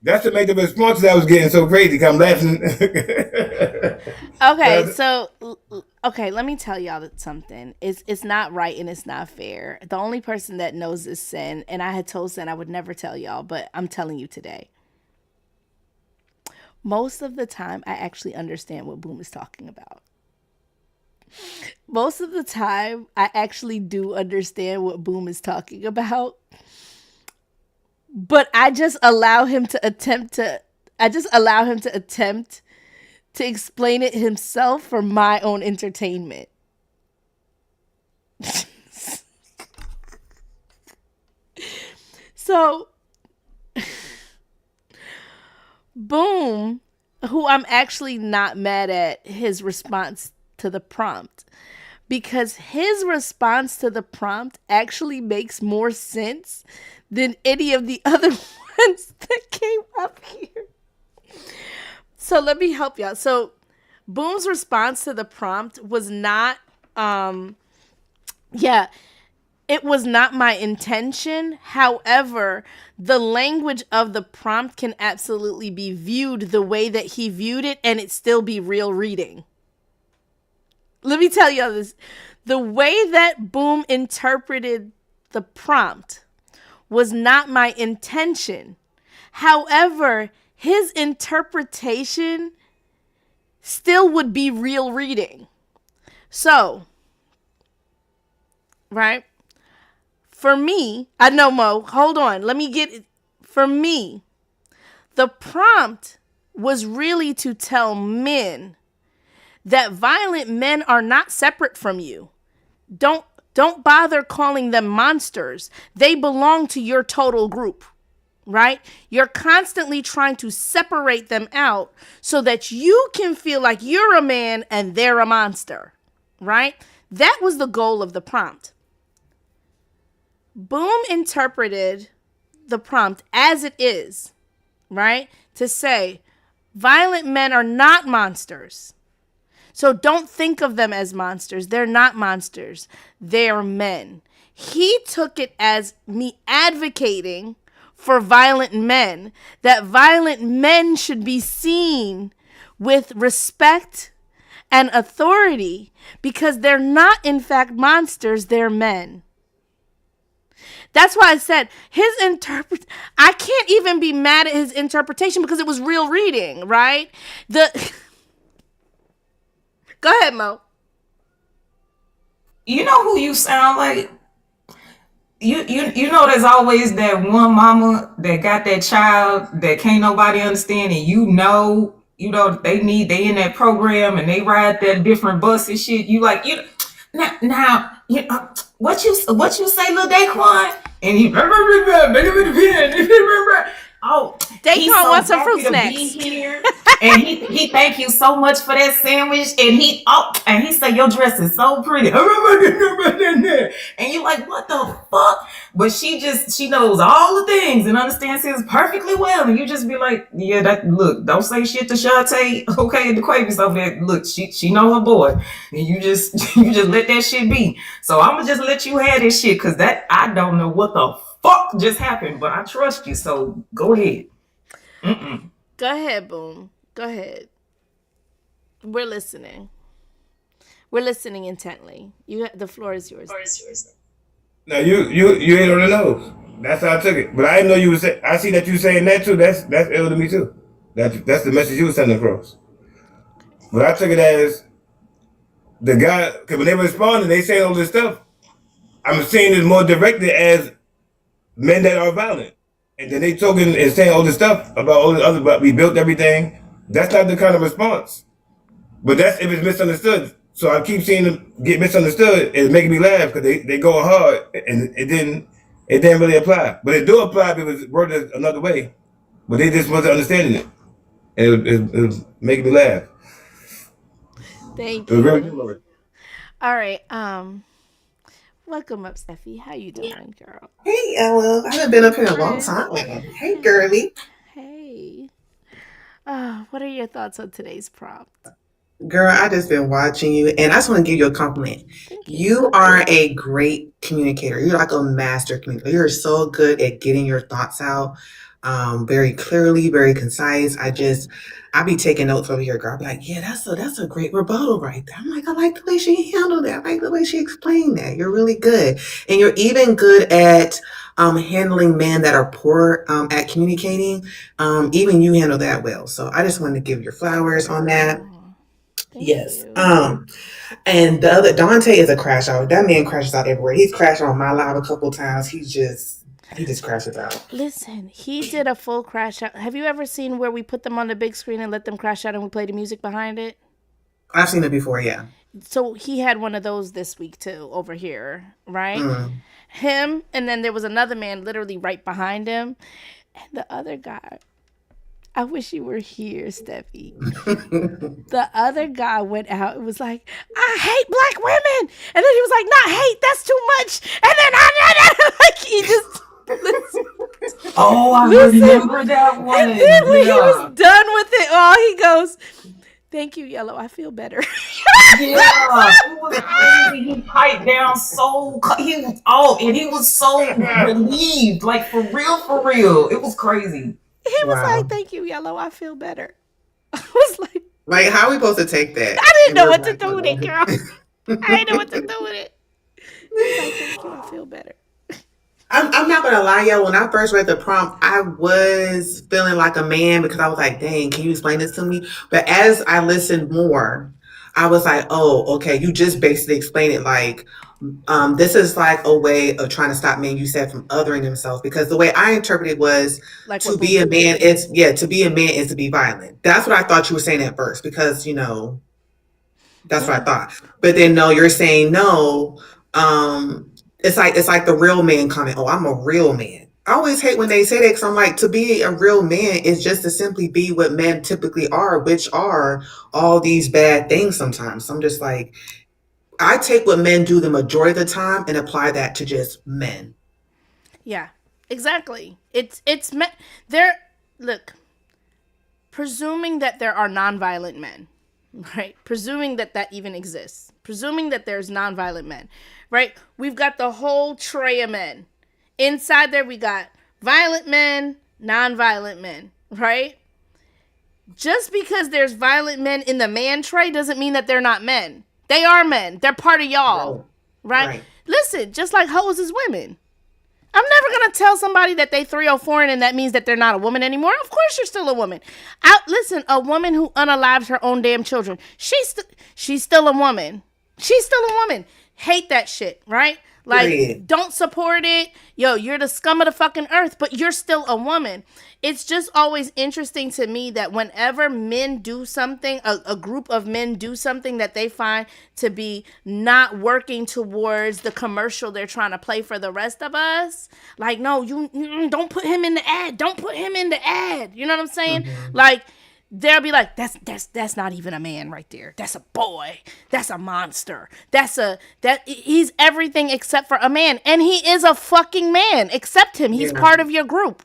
That's to make the responses I was getting so crazy. I'm laughing. Okay, let me tell y'all something. It's not right and it's not fair. The only person that knows is Sin, and I had told Sin I would never tell y'all, but I'm telling you today. Most of the time, I actually understand what Boom is talking about. Most of the time, I actually do understand what Boom is talking about. But I just allow him to attempt to explain it himself for my own entertainment. So, Boom, who I'm actually not mad at his response to the prompt, because his response to the prompt actually makes more sense than any of the other ones that came up here. So let me help y'all. So Boom's response to the prompt was not, it was not my intention. However, the language of the prompt can absolutely be viewed the way that he viewed it and it still be real reading. Let me tell y'all this. The way that Boom interpreted the prompt was not my intention. However, his interpretation still would be real reading. So, right? For me, I know, Mo, hold on. Let me get it. For me, the prompt was really to tell men that violent men are not separate from you. Don't Don't bother calling them monsters. They belong to your total group, right? You're constantly trying to separate them out so that you can feel like you're a man and they're a monster, right? That was the goal of the prompt. Boom interpreted the prompt as it is, right? To say, violent men are not monsters. So don't think of them as monsters. They're not monsters. They're men. He took it as me advocating for violent men, that violent men should be seen with respect and authority because they're not, in fact, monsters. They're men. That's why I said I can't even be mad at his interpretation because it was real reading, right? Go ahead, Mo. You know who you sound like? You know there's always that one mama that got that child that can't nobody understand, and you know they in that program and they ride that different bus and shit. You like now what you say, Lil Daquan? And he Daquan wants some fruit snacks. Here, and he thank you so much for that sandwich. And he said your dress is so pretty. And you like, what the fuck? But she knows all the things and understands his perfectly well. And you just be like, yeah, look, don't say shit to Shantae, okay, the Quavies over there. Look, she know her boy. And you just let that shit be. So I'ma just let you have this shit, cause that I don't know what the fuck just happened, but I trust you, so go ahead. Go ahead, Boom. Go ahead. We're listening. We're listening intently. The floor is yours. Now you ain't on the nose. That's how I took it. But I didn't know you was. I see that you saying that too. That's ill to me too. That's the message you was sending across. But I took it as the guy, because when they responding, they saying all this stuff. I'm seeing it more directed as men that are violent. And then they talking and saying all this stuff about all the other, but we built everything. That's not the kind of response. But that's if it's misunderstood. So I keep seeing them get misunderstood. It's making me laugh because they go hard and it didn't really apply. But it do apply if it was worded another way. But they just wasn't understanding it. And it was making me laugh. Thank It was very you. good. All right. Welcome up, Steffi. How you doing, girl? Hey, Ella. I haven't been up here in a long time. Hey, girly. Hey. What are your thoughts on today's prompt? Girl, I just been watching you, and I just want to give you a compliment. You are a great communicator. You're like a master communicator. You're so good at getting your thoughts out very clearly, very concise. I be taking notes over here, girl. I'll be like, yeah, that's a great rebuttal right there. I'm like, I like the way she handled that. I like the way she explained that. You're really good. And you're even good at handling men that are poor at communicating. Even you handle that well. So I just wanted to give your flowers on that. Yes. And the other Dante is a crash out. That man crashes out everywhere. He's crashed on my live a couple times. He just crashes out. Listen, he did a full crash out. Have you ever seen where we put them on the big screen and let them crash out and we play the music behind it? I've seen it before, yeah. So he had one of those this week too, over here, right? Him, and then there was another man literally right behind him. And the other guy, I wish you were here, Steffi. The other guy went out and was like, I hate black women. And then he was like, not hate, that's too much. And then like he just... Oh, I remember that one. And then when he was done with it, he goes, thank you, Yellow. I feel better. Yeah, it was crazy. He piped down so and he was so relieved, like for real. It was crazy. He was like, thank you, Yellow. I feel better. I was like, how are we supposed to take that? I didn't know what to do with it, girl. I didn't know what to do with it. He was like, thank you. I feel better. I'm not gonna lie, y'all. When I first read the prompt, I was feeling like a man because I was like, dang, can you explain this to me? But as I listened more, I was like, oh, okay, you just basically explained it like this is like a way of trying to stop men, you said, from othering themselves. Because the way I interpreted was like to be a man is to be violent. That's what I thought you were saying at first, because that's what I thought. But then no, you're saying no. It's like the real man comment. Oh, I'm a real man. I always hate when they say that because I'm like, to be a real man is just to simply be what men typically are, which are all these bad things sometimes. So I'm just like, I take what men do the majority of the time and apply that to just men. Yeah, exactly. It's me. There. Look, presuming that there are nonviolent men, right? Presuming that that even exists. Presuming that there's nonviolent men, right? We've got the whole tray of men. Inside there, we got violent men, nonviolent men, right? Just because there's violent men in the man tray doesn't mean that they're not men. They are men. They're part of y'all, right? Listen, just like hoes is women. I'm never going to tell somebody that they 304 and that means that they're not a woman anymore. Of course you're still a woman. Listen, a woman who unalives her own damn children, she's still a woman. She's still a woman. Hate that shit, right? Like, don't support it. Yo, you're the scum of the fucking earth, but you're still a woman. It's just always interesting to me that whenever men do something, a group of men do something that they find to be not working towards the commercial they're trying to play for the rest of us, like, no, you don't put him in the ad. Don't put him in the ad. You know what I'm saying? Mm-hmm. Like, they'll be like, that's not even a man right there. That's a boy. That's a monster. He's everything except for a man. And he is a fucking man. Accept him. He's part of your group.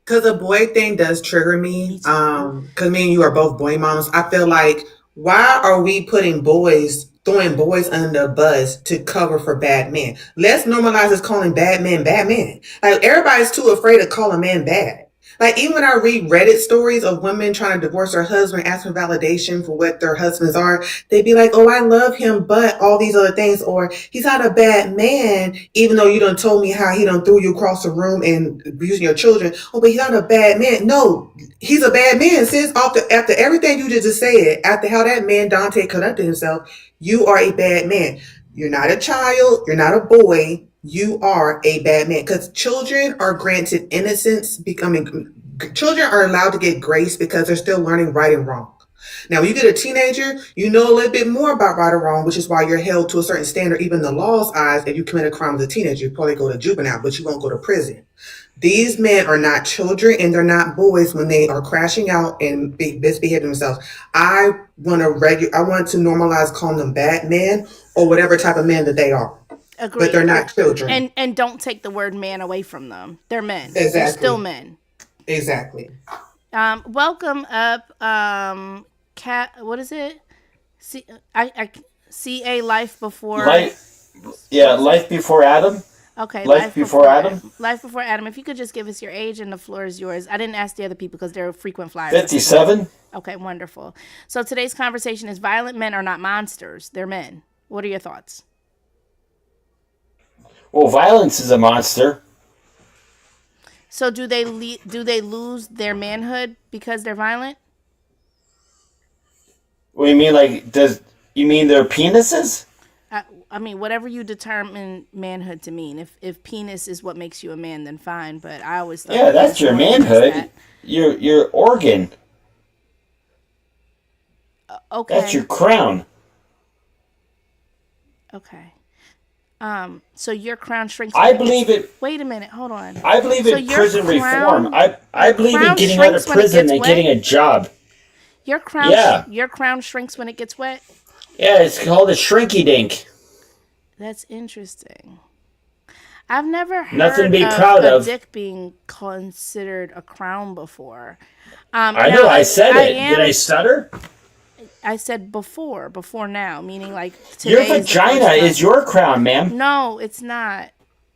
Because the boy thing does trigger me. Because me and you are both boy moms. I feel like, why are we throwing boys under the bus to cover for bad men? Let's normalize us calling bad men bad men. Like, everybody's too afraid to call a man bad. Like, even when I read Reddit stories of women trying to divorce their husband, asking validation for what their husbands are, they'd be like, oh, I love him, but all these other things. Or, he's not a bad man, even though you done told me how he done threw you across the room and abusing your children. Oh, but he's not a bad man. No, he's a bad man, sis. After everything you just said, after how that man Dante conducted himself, you are a bad man. You're not a child. You're not a boy. You are a bad man, because children are granted innocence. Children are allowed to get grace because they're still learning right and wrong. Now, when you get a teenager, you know a little bit more about right or wrong, which is why you're held to a certain standard, even in the law's eyes. If you commit a crime as a teenager, you probably go to juvenile, but you won't go to prison. These men are not children and they're not boys when they are crashing out and misbehaving themselves. I want to normalize calling them bad men or whatever type of men that they are. Agreed. But they're not children. And don't take the word man away from them. They're men. Exactly. They're still men. Exactly. Welcome up, Cat. What is it? CA Life Before. Life Before Adam. Okay. Life Before Adam. Life Before Adam. If you could just give us your age and the floor is yours. I didn't ask the other people because they're frequent flyers. 57. Okay, wonderful. So today's conversation is violent men are not monsters. They're men. What are your thoughts? Well, violence is a monster. So do they lose their manhood because they're violent? What do you mean? Like, you mean their penises? I mean, whatever you determine manhood to mean. If penis is what makes you a man, then fine. But I always thought that's your manhood. Your organ. Okay. That's your crown. Okay. So your crown shrinks. I believe it. Wait a minute. Hold on. I believe in prison reform. I believe in getting out of prison and getting a job. Your crown shrinks when it gets wet. Yeah, it's called a shrinky dink. That's interesting. I've never heard Nothing to be proud of. dick being considered a crown before. I know. I said it. Did I stutter? I said before now, meaning like your vagina is your crown, ma'am. No, it's not.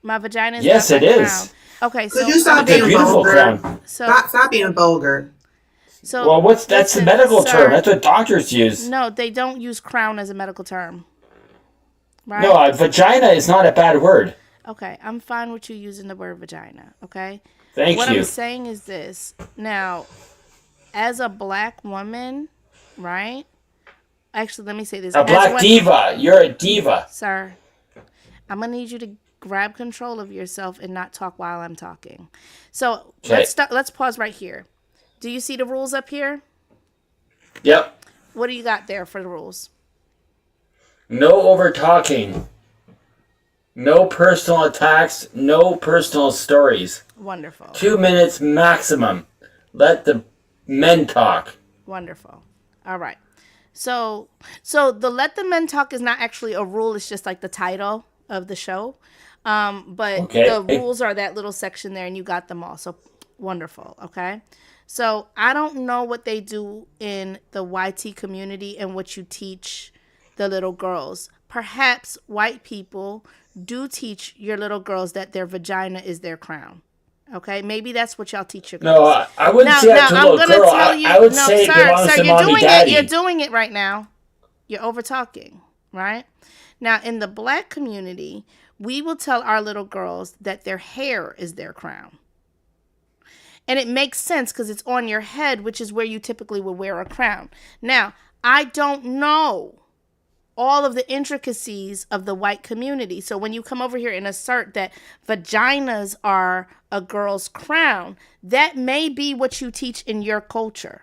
My vagina is yes, not it my is. Crown. Okay, so could you stop being vulgar? So stop being vulgar. So well, that's the medical term. That's what doctors use. No, they don't use crown as a medical term. Right? No, vagina is not a bad word. Okay, I'm fine with you using the word vagina. Okay. Thank you. What I'm saying is this. Now, as a black woman, right? Actually, let me say this. A black diva. You're a diva. Sir, I'm going to need you to grab control of yourself and not talk while I'm talking. So let's pause right here. Do you see the rules up here? Yep. What do you got there for the rules? No over talking. No personal attacks, no personal stories. Wonderful. 2 minutes maximum. Let the men talk. Wonderful. All right. So the let the men talk is not actually a rule. It's just like the title of the show. But Okay. the rules are that little section there, and you got them all. So wonderful. Okay. So I don't know what they do in the YT community and what you teach the little girls. Perhaps white people do teach your little girls that their vagina is their crown. Okay, maybe that's what y'all teach your girls. No, I wouldn't say that to a little girl. I would say it belongs to mommy, daddy. You're doing it right now. You're over talking, right? Now, in the black community, we will tell our little girls that their hair is their crown. And it makes sense because it's on your head, which is where you typically would wear a crown. Now, I don't know all of the intricacies of the white community. So when you come over here and assert that vaginas are a girl's crown, that may be what you teach in your culture.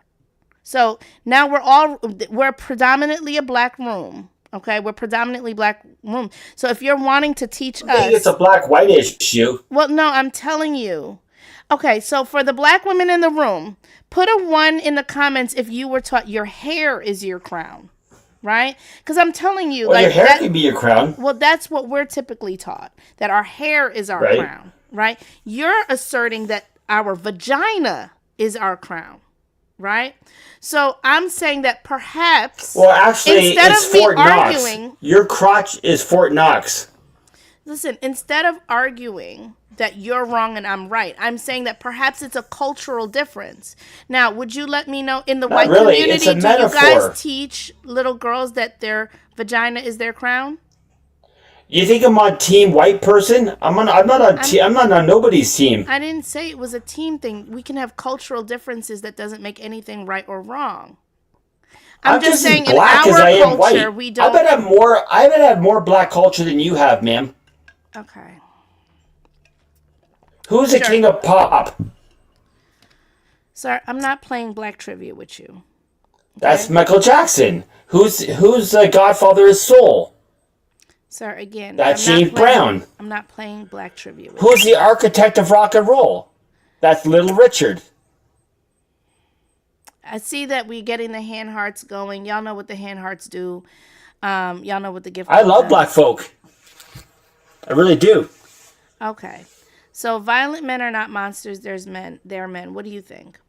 So now we're predominantly a black room. Okay, we're predominantly black room. So if you're wanting to teach I think us, it's a black-white issue. well, no, I'm telling you. Okay, so for the black women in the room, put a 1 in the comments if you were taught your hair is your crown, right? Because I'm telling you, Well, like your hair that, can be your crown. well, that's what we're typically taught, that our hair is our Right. crown, right? You're asserting that our vagina is our crown, right? So I'm saying that perhaps, Well, actually, instead it's of me Fort Knox. arguing, Your crotch is Fort Knox. listen, instead of arguing that you're wrong and I'm right, I'm saying that perhaps it's a cultural difference. Now, would you let me know in the Not white really, community, it's a do you metaphor. guys teach little girls that their vagina is their crown? You think I'm on team white person? I'm not on nobody's team. I didn't say it was a team thing. We can have cultural differences. That doesn't make anything right or wrong. I'm just saying in black as our I am culture, white. we I don't. bet I have more black culture than you have, ma'am. Okay. Who's the Sure. king of pop? Sir, I'm not playing black trivia with you. That's Michael Jackson. Who's the godfather of soul? Sir, again, That's I'm not James playing- Brown. I'm not playing black trivia with Who's the architect of rock and roll? That's Little Richard. I see that we're getting the hand hearts going. Y'all know what the hand hearts do. Y'all know what the gift. I love does. black folk. I really do. Okay. So violent men are not monsters. They're men. What do you think?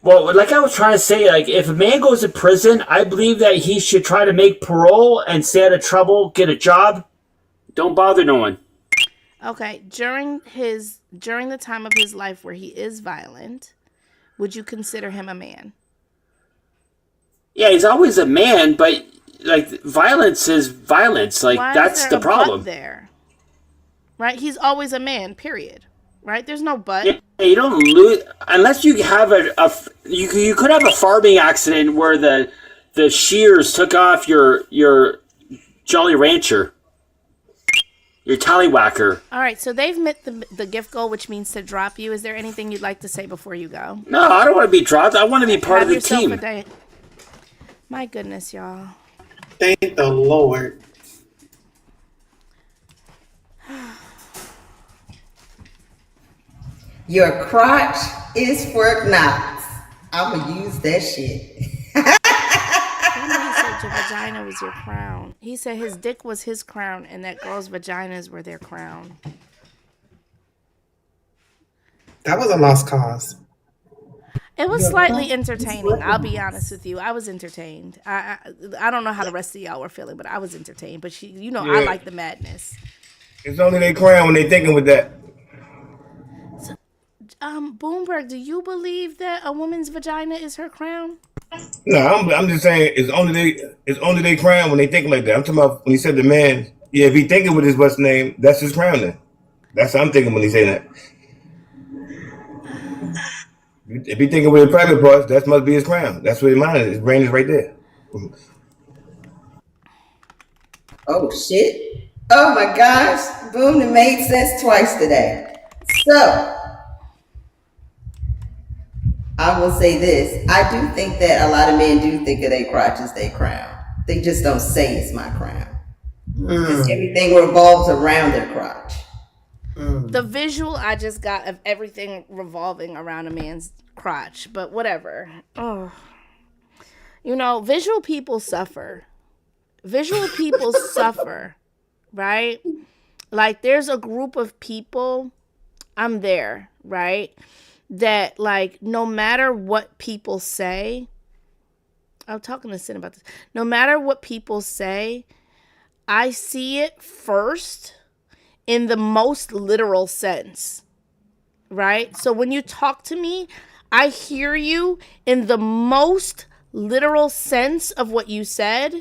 Well, like I was trying to say, like if a man goes to prison, I believe that he should try to make parole and stay out of trouble, get a job. Don't bother no one. Okay. During the time of his life where he is violent, would you consider him a man? Yeah, he's always a man, but like violence is violence. Like Why is that's there the a but problem. there? Right? He's always a man, period. Right? There's no but. Yeah, you don't lose unless you have you could have a farming accident where the shears took off your Jolly Rancher, your tallywhacker. All right, so they've met the gift goal, which means to drop you. Is there anything you'd like to say before you go? No, I don't want to be dropped. I want to be part Have of the yourself team. a day. My goodness, y'all. Thank the Lord. Your crotch is Fort Knox. I'ma use that shit. He said your vagina was your crown. He said his dick was his crown and that girls' vaginas were their crown. That was a lost cause. It was slightly entertaining. I'll be honest with you. I was entertained. I don't know how the rest of y'all were feeling, but I was entertained. But I Yeah. like the madness. It's only they crown when they thinking with that. Boomberg, do you believe that a woman's vagina is her crown? No, I'm just saying it's only they crown when they thinking like that. I'm talking about when he said the man. Yeah, if he thinking with his what's name, that's his crown then. That's what I'm thinking when he say that. If he thinking with his private parts, that must be his crown. That's what his mind is. His brain is right there. Oh shit. Oh my gosh. Boom, it made sense twice today. So I will say this. I do think that a lot of men do think of their crotch as their crown. They just don't say it's my crown. Because everything revolves around their crotch. The visual I just got of everything revolving around a man's crotch, but whatever. Oh. You know, visual people suffer. Visual people suffer, right? Like, there's a group of people, I'm there, right? That, like, no matter what people say, I'm talking to Sin about this. No matter what people say, I see it first in the most literal sense, right? So when you talk to me, I hear you in the most literal sense of what you said,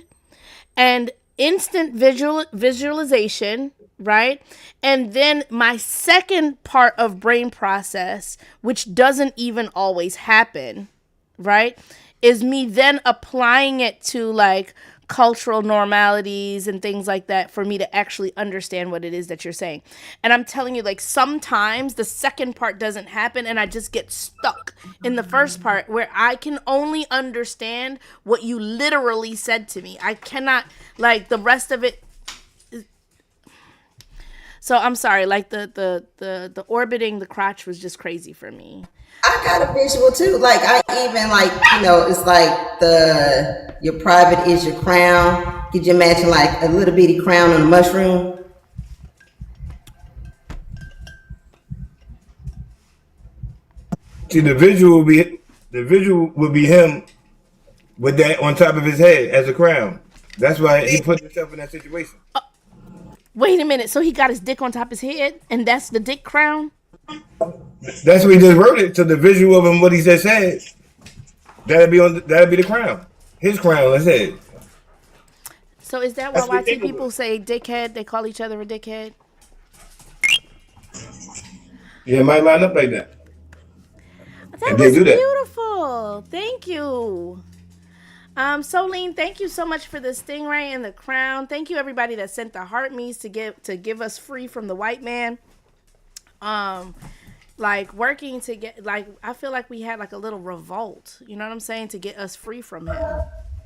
and instant visualization, right? And then my second part of brain process, which doesn't even always happen, right, is me then applying it to like cultural normalities and things like that for me to actually understand what it is that you're saying. And I'm telling you, like, sometimes the second part doesn't happen and I just get stuck in the first part where I can only understand what you literally said to me. I cannot, like, the rest of it. So I'm sorry, like the orbiting the crotch was just crazy for me. I got a visual too. Like, I even, like, you know, it's like your private is your crown. Could you imagine like a little bitty crown on a mushroom? See, the visual would be him with that on top of his head as a crown. That's why he put himself in that situation. Wait a minute. So he got his dick on top of his head, and that's the dick crown? That's what he just wrote it. So the visual of him, what he just said, that'd be the crown. His crown on his head. So is that why YT people say dickhead? They call each other a dickhead? Yeah, it might line up like that. That was beautiful. Thank you. Solene, thank you so much for the stingray and the crown. Thank you everybody that sent the heart me's to give us free from the white man. Like working to get, like, I feel like we had like a little revolt, you know what I'm saying, to get us free from him.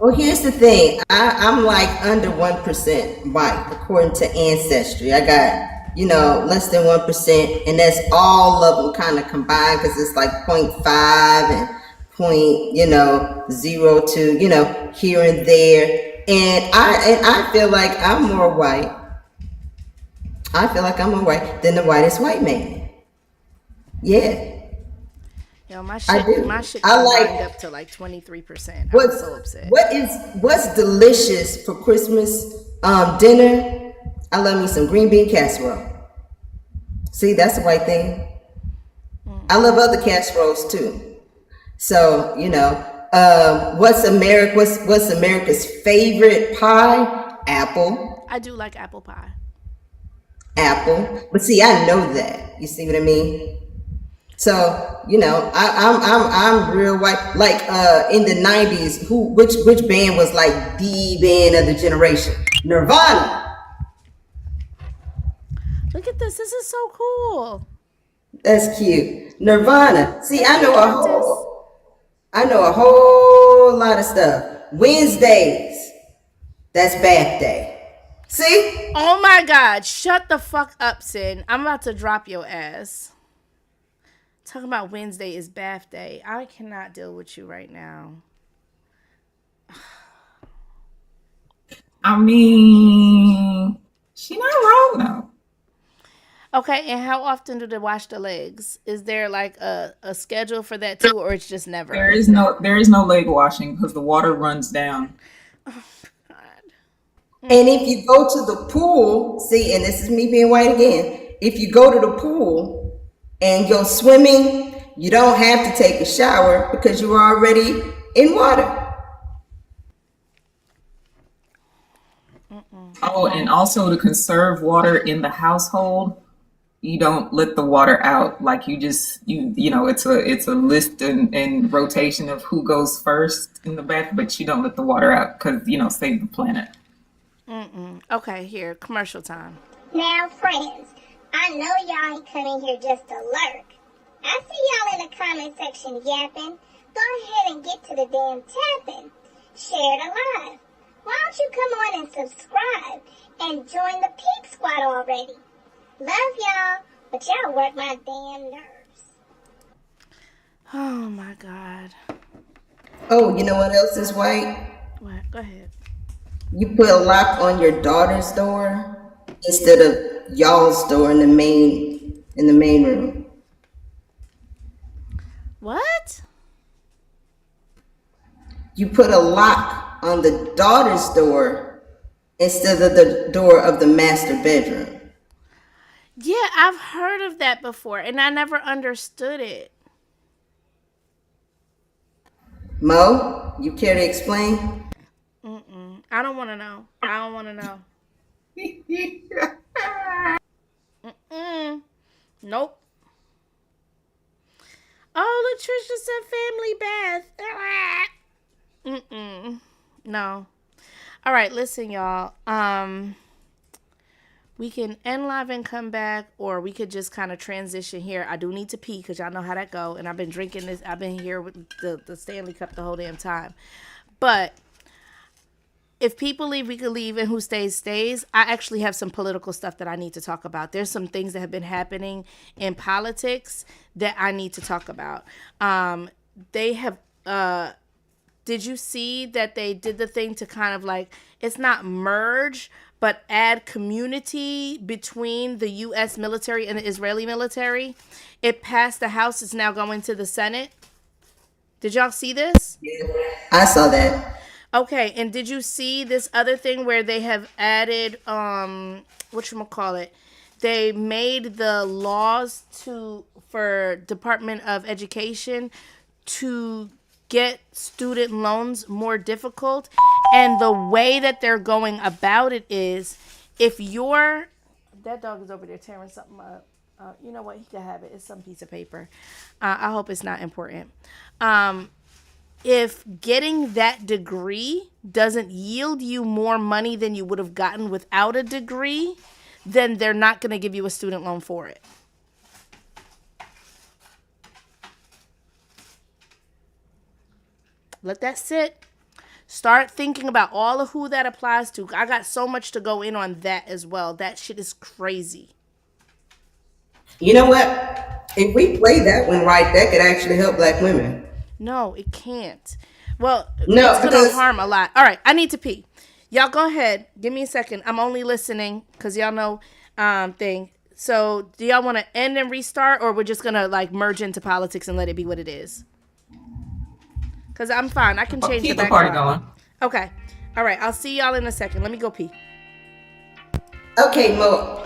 Well, here's the thing. I'm like under 1% white according to Ancestry. I got, you know, less than 1%, and that's all of them kind of combined because it's like 0.5 and 0.02, you know, here and there. And I feel like I'm more white. I feel like I'm more white than the whitest white man. Yeah. Yo, my shit lined up to like 23%. I'm so upset. What's delicious for Christmas dinner? I love me some green bean casserole. See, that's the white thing. I love other casseroles too. So, you know, what's America's favorite pie? Apple. I do like apple pie. Apple. But see, I know that. You see what I mean? So, you know, I'm real white. Like in the 90s, which band was like the band of the generation? Nirvana. Look at this. This is so cool. That's cute. Nirvana. See, I know a whole lot of stuff. Wednesdays. That's bath day. See? Oh my God. Shut the fuck up, Sin. I'm about to drop your ass. Talking about Wednesday is bath day. I cannot deal with you right now. I mean, she not wrong though. Okay, and how often do they wash the legs? Is there like a schedule for that too, or it's just never? There is no leg washing because the water runs down. And if you go to the pool, see, and this is me being white again, if you go to the pool and go swimming, you don't have to take a shower because you're already in water. Oh, and also to conserve water in the household, you don't let the water out. Like you know, it's a list and rotation of who goes first in the bath, but you don't let the water out because, you know, save the planet. Okay, here, commercial time. Now, friends, I know y'all ain't coming here just to lurk. I see y'all in the comment section yapping. Go ahead and get to the damn tapping. Share it alive. Why don't you come on and subscribe and join the Peep Squad already? Love y'all, but y'all work my damn nerves. Oh my God. Oh, you know what else is white? What? Go ahead. You put a lock on your daughter's door instead of y'all's door in the main room. What? You put a lock on the daughter's door instead of the door of the master bedroom. Yeah, I've heard of that before, and I never understood it. Mo, you care to explain? I don't want to know. I don't want to know. Nope. Oh, Latricia said family bath. No. All right, listen, y'all. We can end live and come back, or we could just kind of transition here. I do need to pee because y'all know how that go. And I've been drinking this. I've been here with the Stanley Cup the whole damn time. But if people leave, we could leave, and who stays, stays. I actually have some political stuff that I need to talk about. There's some things that have been happening in politics that I need to talk about. They have, did you see that they did the thing to kind of like, it's not merge, but add community between the U.S. military and the Israeli military? It passed the House. It's now going to the Senate. Did y'all see this? Yeah, I saw that. Okay, and did you see this other thing where they have added, whatchamacallit? They made the laws for Department of Education to get student loans more difficult. And the way that they're going about it is, if you're, that dog is over there tearing something up. You know what? He can have it. It's some piece of paper. I hope it's not important. If getting that degree doesn't yield you more money than you would have gotten without a degree, then they're not going to give you a student loan for it. Let that sit. Start thinking about all of who that applies to. I got so much to go in on that as well. That shit is crazy. You know what? If we play that one right, that could actually help black women. No, it can't. Well, no, it's going to harm a lot. All right, I need to pee. Y'all go ahead. Give me a second. I'm only listening because y'all know thing. So do y'all want to end and restart, or we're just going to like merge into politics and let it be what it is? Because I'm fine. I can change keep the party background. going. Okay. All right. I'll see y'all in a second. Let me go pee. Okay, Mo.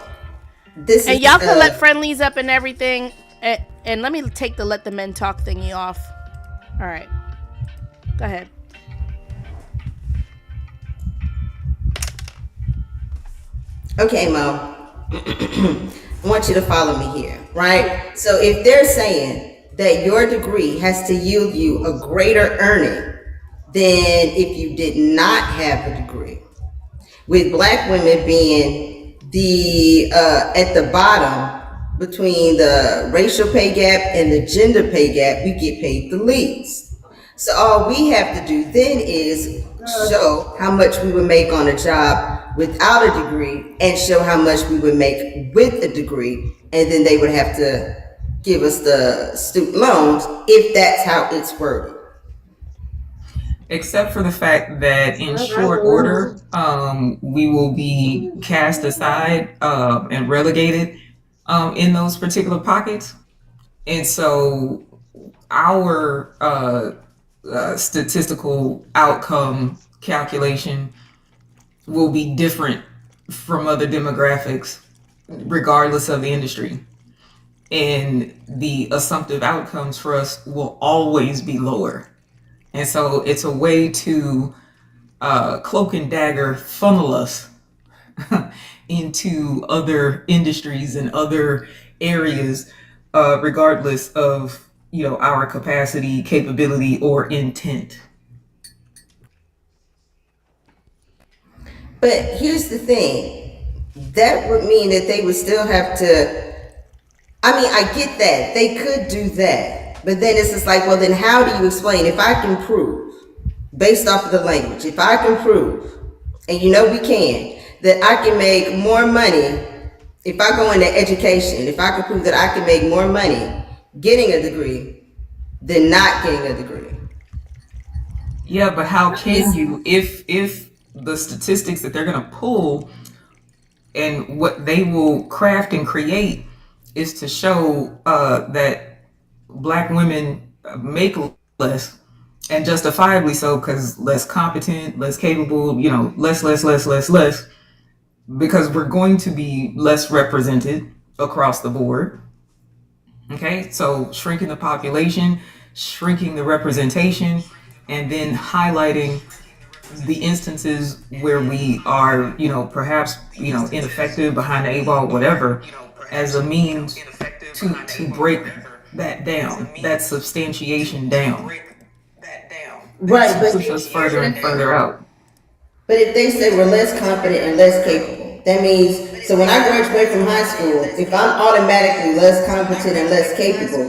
And y'all can let friendlies up and everything. And let me take the let the men talk thingy off. All right. Go ahead. Okay, Mo. I want you to follow me here, right? So if they're saying that your degree has to yield you a greater earning than if you did not have a degree, with black women being the at the bottom between the racial pay gap and the gender pay gap, we get paid the least. So all we have to do then is show how much we would make on a job without a degree and show how much we would make with a degree, and then they would have to give us the student loans if that's how it's worded. Except for the fact that in short order, we will be cast aside and relegated in those particular pockets. And so our statistical outcome calculation will be different from other demographics, regardless of the industry. And the assumptive outcomes for us will always be lower. And so it's a way to cloak and dagger funnel us into other industries and other areas, regardless of, you know, our capacity, capability, or intent. But here's the thing. That would mean that they would still have to, I mean, I get that. They could do that. But then it's just like, well, then how do you explain? If I can prove, based off of the language, if I can prove and you know we can, that I can make more money if I go into education, if I can prove that I can make more money getting a degree than not getting a degree. Yeah, but how can you if the statistics that they're gonna pull and what they will craft and create is to show that black women make less, and justifiably so, because less competent, less capable, you know, less, because we're going to be less represented across the board. Okay, so shrinking the population, shrinking the representation, and then highlighting the instances where we are, you know, perhaps, you know, ineffective, behind the eight ball, whatever, as a means to break that down, that substantiation down. Right, but push us further and further out. But if they say we're less confident and less capable, that means, so when I graduate from high school, if I'm automatically less competent and less capable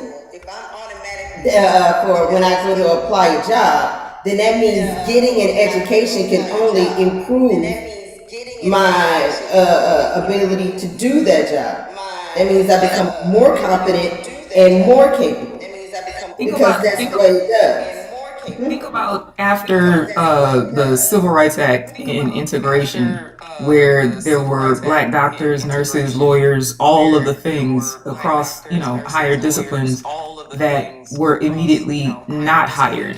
for when I go to apply a job, then that means getting an education can only improve my ability to do that job. That means I become more competent and more capable because that's what it does. Think about after the Civil Rights Act and integration, where there were black doctors, nurses, lawyers, all of the things across, you know, higher disciplines that were immediately not hired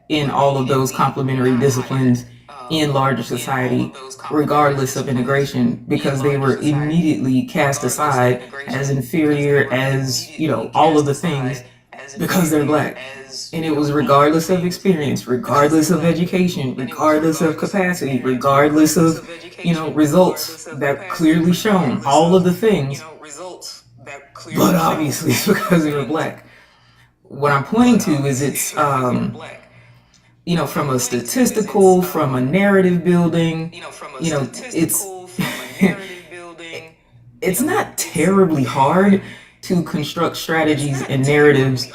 in all of those complementary disciplines in larger society, regardless of integration, because they were immediately cast aside as inferior, as, you know, all of the things, because they're black. And it was regardless of experience, regardless of education, regardless of capacity, regardless of, you know, results that clearly shown, all of the things, but obviously it's because they were black. What I'm pointing to is it's, you know, from a statistical, from a narrative building, you know, it's, it's not terribly hard to construct strategies and narratives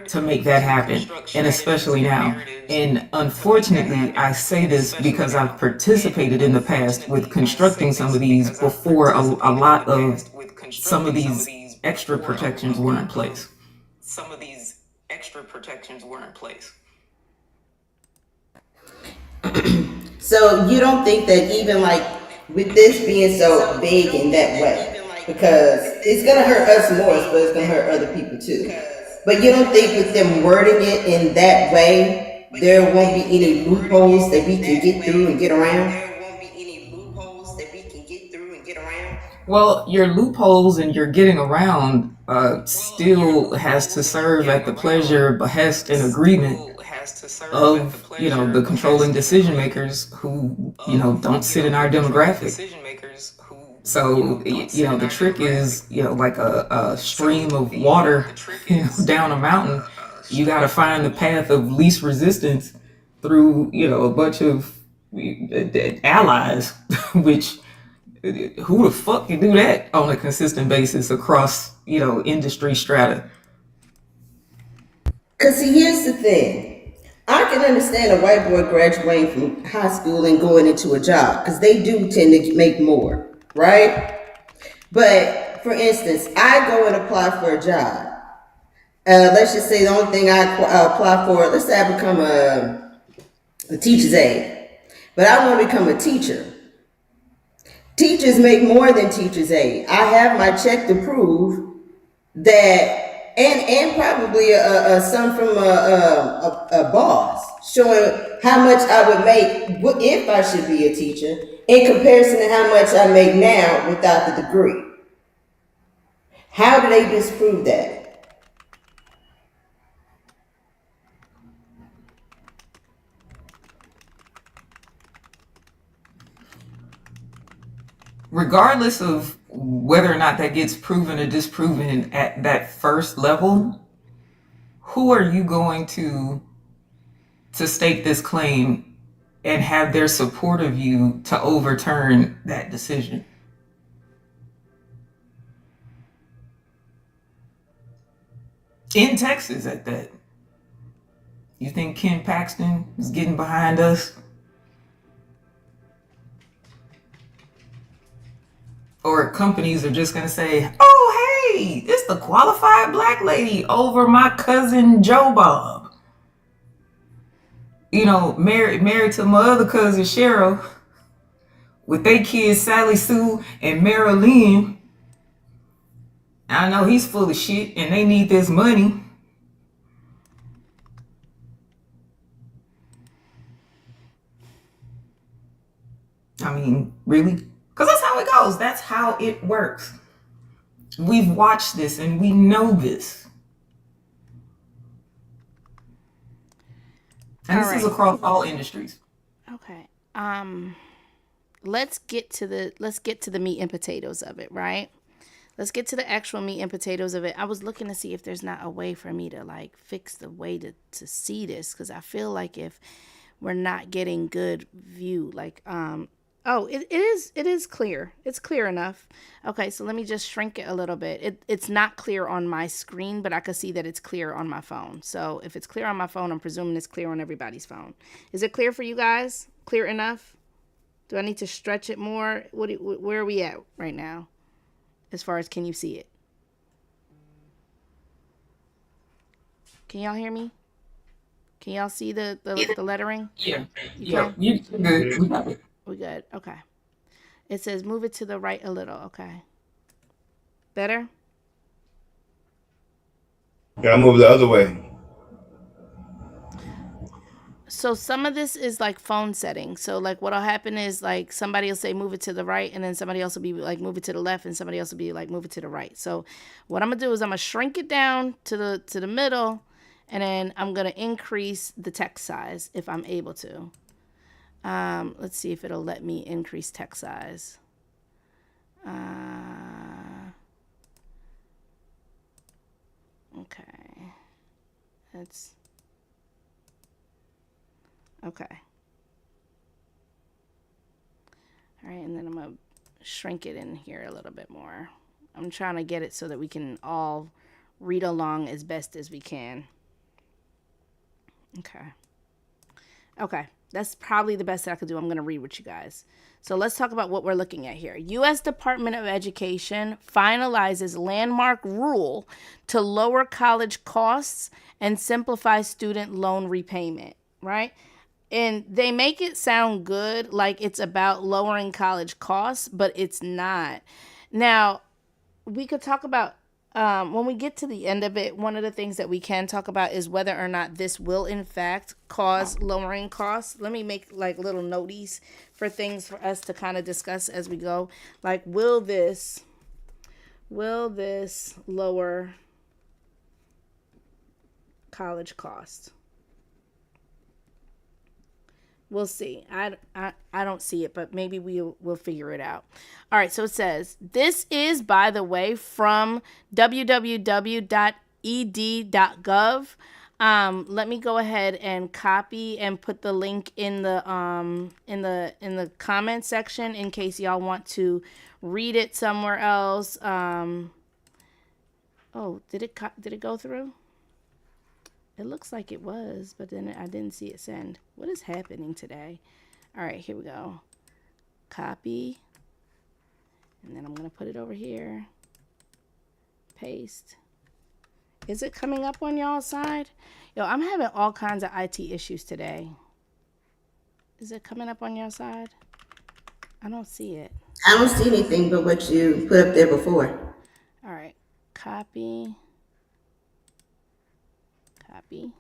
to make that happen, and especially now. And unfortunately, I say this because I've participated in the past with constructing some of these before a lot of some of these extra protections were in place. So you don't think that even like with this being so big in that way, because it's gonna hurt us more, but it's gonna hurt other people too. But you don't think with them wording it in that way, there won't be any loopholes that we can get through and get around? Well, your loopholes and your getting around still has to serve at the pleasure, behest, and agreement of, you know, the controlling decision makers who, you know, don't sit in our demographic. So, you know, the trick is, you know, like a stream of water, you know, down a mountain. You got to find the path of least resistance through, you know, a bunch of allies, which who the fuck can do that on a consistent basis across, you know, industry strata? Because see, here's the thing. I can understand a white boy graduating from high school and going into a job, because they do tend to make more. Right? But for instance, I go and apply for a job. Let's just say the only thing I apply for, let's say I become a teacher's aide, but I want to become a teacher. Teachers make more than teacher's aide. I have my check to prove that, and probably a sum from a boss showing how much I would make if I should be a teacher in comparison to how much I make now without the degree. How do they disprove that? Regardless of whether or not that gets proven or disproven at that first level, who are you going to stake this claim and have their support of you to overturn that decision? In Texas at that. You think Ken Paxton is getting behind us? Or companies are just gonna say, "Oh, hey, it's the qualified black lady over my cousin Joe Bob." You know, married to my other cousin Cheryl, with their kids Sally Sue and Marilyn. I know he's full of shit, and they need this money. I mean, really? Because that's how it goes. That's how it works. We've watched this and we know this. And All this is right. across all industries. Okay. Let's get to the meat and potatoes of it, right? Let's get to the actual meat and potatoes of it. I was looking to see if there's not a way for me to like fix the way to see this, because I feel like if we're not getting good view, like oh, it is clear. It's clear enough. Okay, so let me just shrink it a little bit. It's not clear on my screen, but I can see that it's clear on my phone. So if it's clear on my phone, I'm presuming it's clear on everybody's phone. Is it clear for you guys? Clear enough? Do I need to stretch it more? Where are we at right now? As far as, can you see it? Can y'all hear me? Can y'all see the lettering? Yeah. Yeah. You good. We got it. We good. Okay. It says move it to the right a little. Okay. Better? Yeah, I move the other way. So some of this is like phone settings. So like what'll happen is like somebody will say move it to the right, and then somebody else will be like move it to the left, and somebody else will be like move it to the right. So what I'm gonna do is I'm gonna shrink it down to the middle, and then I'm gonna increase the text size if I'm able to. Let's see if it'll let me increase text size. Okay. That's okay. All right, and then I'm gonna shrink it in here a little bit more. I'm trying to get it so that we can all read along as best as we can. Okay. Okay, that's probably the best that I could do. I'm gonna read with you guys. So let's talk about what we're looking at here. U.S. Department of Education finalizes landmark rule to lower college costs and simplify student loan repayment, right? And they make it sound good, like it's about lowering college costs, but it's not. Now, we could talk about, when we get to the end of it, one of the things that we can talk about is whether or not this will, in fact, cause lowering costs. Let me make like little noties for things for us to kind of discuss as we go. Like, will this lower college costs? We'll see. I don't see it, but maybe we'll figure it out. All right, so it says, this is, by the way, from www.ed.gov. Let me go ahead and copy and put the link in the comment section in case y'all want to read it somewhere else. Oh, did it go through? It looks like it was, but then I didn't see it send. What is happening today? All right, here we go. Copy. And then I'm going to put it over here. Paste. Is it coming up on y'all's side? Yo, I'm having all kinds of IT issues today. Is it coming up on your side? I don't see it. I don't see anything but what you put up there before. All right. Copy. Copy. And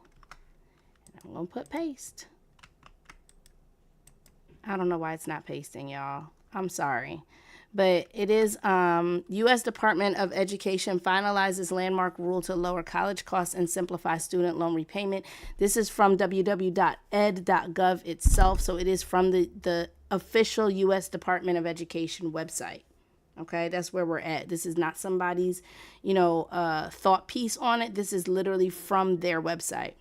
I'm going to put paste. I don't know why it's not pasting, y'all. I'm sorry. But it is U.S. Department of Education finalizes landmark rule to lower college costs and simplify student loan repayment. This is from www.ed.gov itself. So it is from the official U.S. Department of Education website. Okay, that's where we're at. This is not somebody's, thought piece on it. This is literally from their website.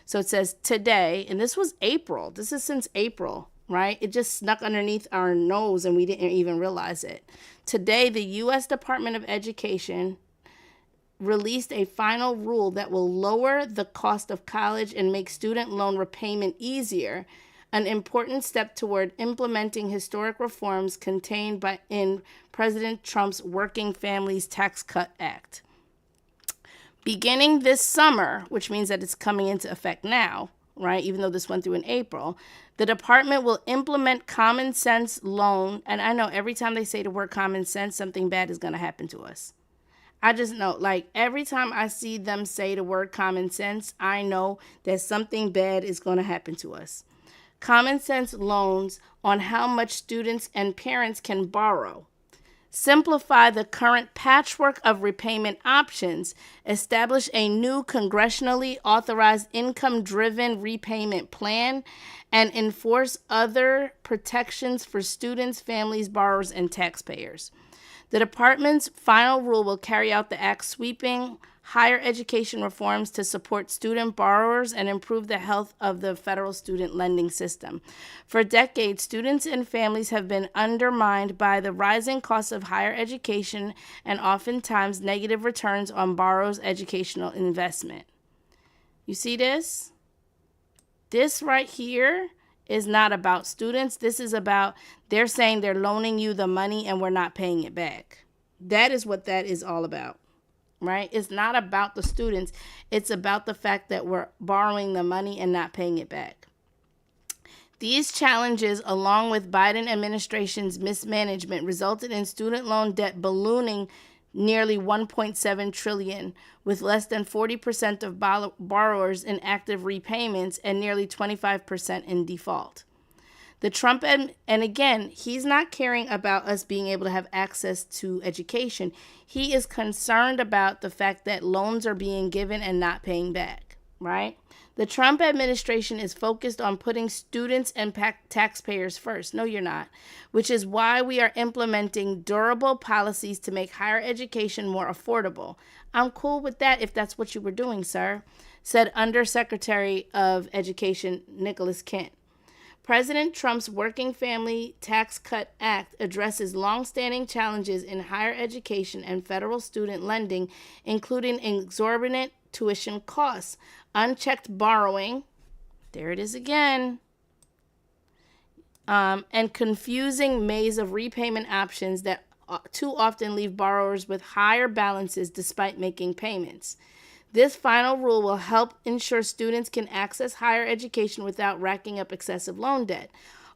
So it says today, and this was April. This is since April, right? It just snuck underneath our nose and we didn't even realize it. Today, the U.S. Department of Education released a final rule that will lower the cost of college and make student loan repayment easier. an important step toward implementing historic reforms contained in President Trump's Working Families Tax Cut Act. Beginning this summer, which means that it's coming into effect now, right, even though this went through in April, the department will implement common sense loan. And I know every time they say the word common sense, something bad is going to happen to us. I just know, like, every time I see them say the word common sense, I know that something bad is going to happen to us. Common sense loans on how much students and parents can borrow. Simplify the current patchwork of repayment options, establish a new congressionally authorized income-driven repayment plan, and enforce other protections for students, families, borrowers, and taxpayers. The department's final rule will carry out the Act's sweeping higher education reforms to support student borrowers and improve the health of the federal student lending system. For decades, students and families have been undermined by the rising costs of higher education and oftentimes negative returns on borrowers' educational investment. You see this? This right here is not about students. This is about, they're saying they're loaning you the money and we're not paying it back. That is what that is all about. Right? It's not about the students. It's about the fact that we're borrowing the money and not paying it back. These challenges, along with Biden administration's mismanagement, resulted in student loan debt ballooning nearly $1.7 trillion, with less than 40% of borrowers in active repayments and nearly 25% in default. The Trump, and again, he's not caring about us being able to have access to education. He is concerned about the fact that loans are being given and not paying back, right? The Trump administration is focused on putting students and taxpayers first. No, you're not. Which is why we are implementing durable policies to make higher education more affordable. I'm cool with that if that's what you were doing, sir, said Undersecretary of Education Nicholas Kent. President Trump's Working Family Tax Cut Act addresses longstanding challenges in higher education and federal student lending, including exorbitant tuition costs, unchecked borrowing, there it is again, and confusing maze of repayment options that too often leave borrowers with higher balances despite making payments. This final rule will help ensure students can access higher education without racking up excessive loan debt,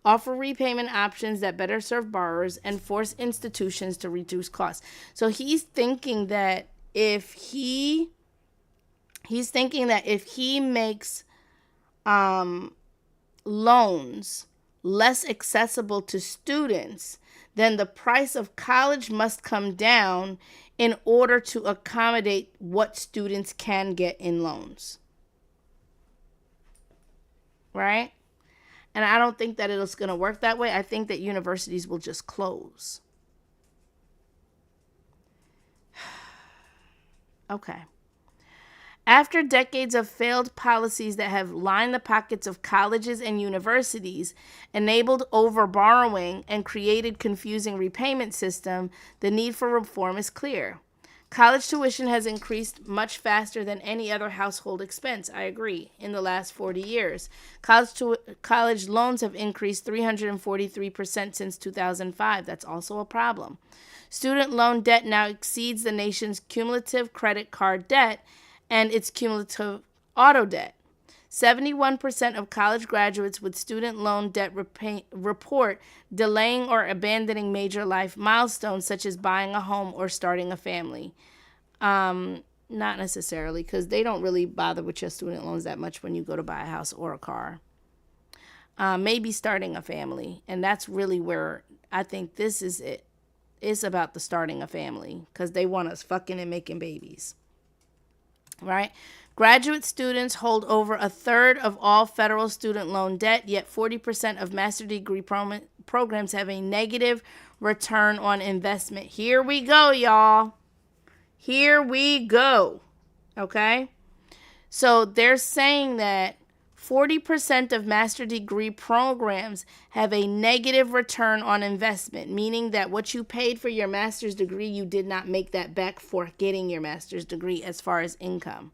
offer repayment options that better serve borrowers, and force institutions to reduce costs. So he's thinking that if he makes loans less accessible to students, then the price of college must come down in order to accommodate what students can get in loans. Right? And I don't think that it's going to work that way. I think that universities will just close. Okay. After decades of failed policies that have lined the pockets of colleges and universities, enabled overborrowing, and created confusing repayment system, the need for reform is clear. College tuition has increased much faster than any other household expense, I agree, in the last 40 years. College loans have increased 343% since 2005. That's also a problem. Student loan debt now exceeds the nation's cumulative credit card debt and its cumulative auto debt. 71% of college graduates with student loan debt report delaying or abandoning major life milestones such as buying a home or starting a family. Not necessarily, because they don't really bother with your student loans that much when you go to buy a house or a car. Maybe starting a family, and that's really where I think this is it. It's about the starting a family, because they want us fucking and making babies. Right? Graduate students hold over a third of all federal student loan debt, yet 40% of master's degree programs have a negative return on investment. Here we go, y'all. Here we go. Okay? So they're saying that 40% of master's degree programs have a negative return on investment, meaning that what you paid for your master's degree, you did not make that back for getting your master's degree as far as income.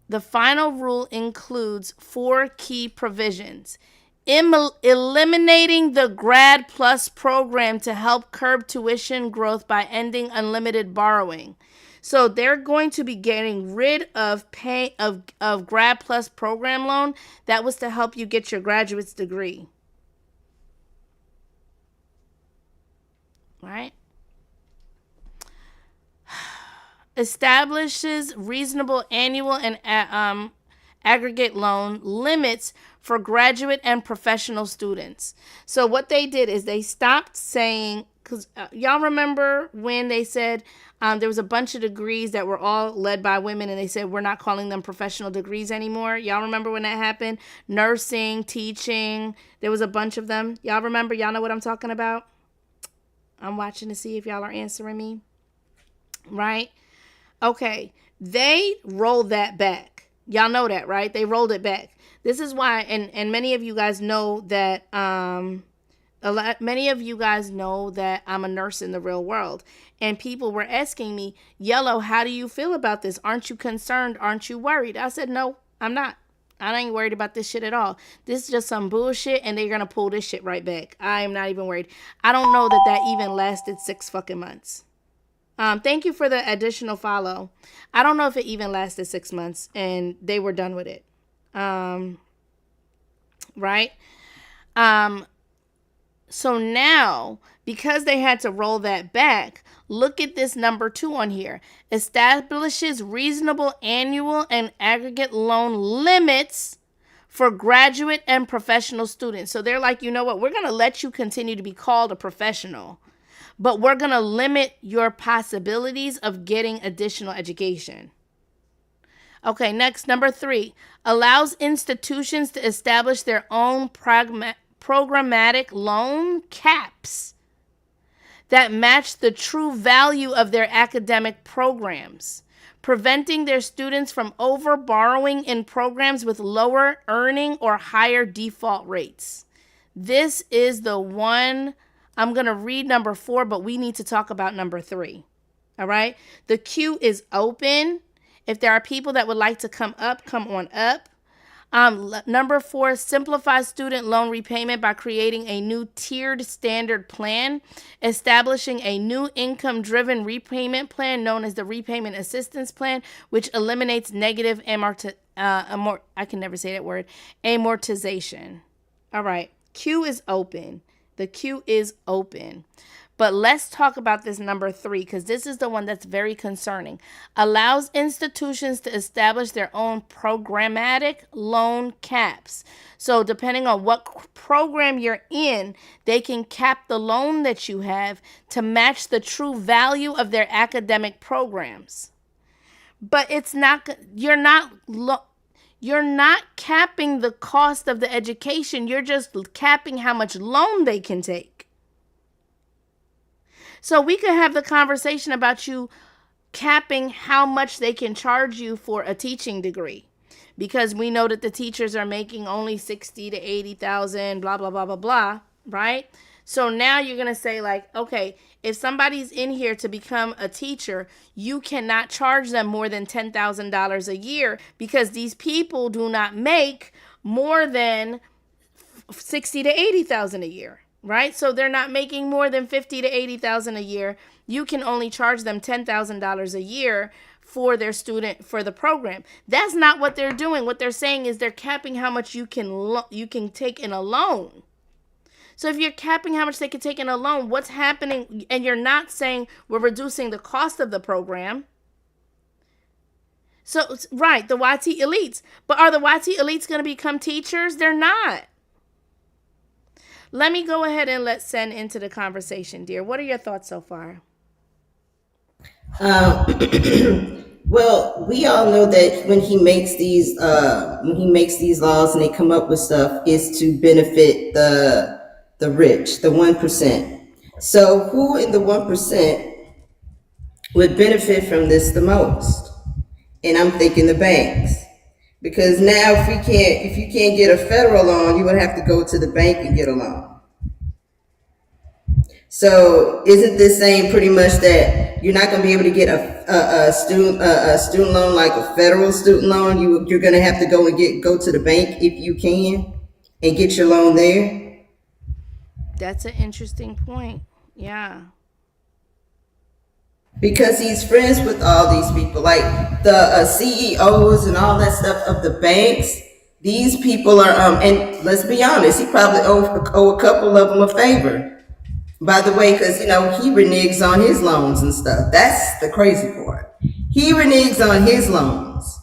The final rule includes 4 key provisions. Eliminating the Grad Plus program to help curb tuition growth by ending unlimited borrowing. So they're going to be getting rid of Grad Plus program loan that was to help you get your graduate's degree. Right? Establishes reasonable annual and aggregate loan limits for graduate and professional students. So what they did is they stopped saying, because y'all remember when they said there was a bunch of degrees that were all led by women, and they said we're not calling them professional degrees anymore. Y'all remember when that happened? Nursing, teaching, there was a bunch of them. Y'all remember? Y'all know what I'm talking about? I'm watching to see if y'all are answering me. Right? Okay, they rolled that back. Y'all know that, right? They rolled it back. This is why, and many of you guys know that, many of you guys know that I'm a nurse in the real world. And people were asking me, Yellow, how do you feel about this? Aren't you concerned? Aren't you worried? I said, no, I'm not. I ain't worried about this shit at all. This is just some bullshit, and they're going to pull this shit right back. I am not even worried. I don't know that even lasted 6 fucking months. Thank you for the additional follow. I don't know if it even lasted 6 months and they were done with it. Right? So now, because they had to roll that back, look at this number 2 on here. Establishes reasonable annual and aggregate loan limits for graduate and professional students. So they're like, you know what? We're going to let you continue to be called a professional, but we're going to limit your possibilities of getting additional education. Okay, next, number 3, allows institutions to establish their own programmatic loan caps that match the true value of their academic programs, preventing their students from over-borrowing in programs with lower earning or higher default rates. This is the one. I'm going to read number 4, but we need to talk about number 3. All right? The queue is open. If there are people that would like to come up, come on up. Number 4, simplify student loan repayment by creating a new tiered standard plan, establishing a new income-driven repayment plan known as the Repayment Assistance Plan, which eliminates negative amortization. All right. Queue is open. The queue is open. But let's talk about this number 3, because this is the one that's very concerning. Allows institutions to establish their own programmatic loan caps. So depending on what program you're in, they can cap the loan that you have to match the true value of their academic programs. But it's not, you're not capping the cost of the education. You're just capping how much loan they can take. So we could have the conversation about you capping how much they can charge you for a teaching degree, because we know that the teachers are making only 60 to 80,000, blah, blah, blah, blah, blah, right? So now you're going to say like, okay, if somebody's in here to become a teacher, you cannot charge them more than $10,000 a year, because these people do not make more than 60 to 80,000 a year. Right? So they're not making more than 50 to 80,000 a year. You can only charge them $10,000 a year for their student, for the program. That's not what they're doing. What they're saying is they're capping how much you can take in a loan. So if you're capping how much they can take in a loan, what's happening? And you're not saying we're reducing the cost of the program. So, right, the YT elites. But are the YT elites going to become teachers? They're not. Let me go ahead and let Sen into the conversation, dear. What are your thoughts so far? Well, we all know that when he makes these laws and they come up with stuff, is to benefit the rich, the 1%. So who in the 1% would benefit from this the most? And I'm thinking the banks. Because now if you can't get a federal loan, you would have to go to the bank and get a loan. So isn't this saying pretty much that you're not going to be able to get a student loan like a federal student loan? You're going to have to go to the bank if you can and get your loan there. That's an interesting point. Yeah. Because he's friends with all these people, like the CEOs and all that stuff of the banks. These people are, and let's be honest, he probably owe a couple of them a favor. By the way, because, he reneges on his loans and stuff. That's the crazy part. He reneges on his loans.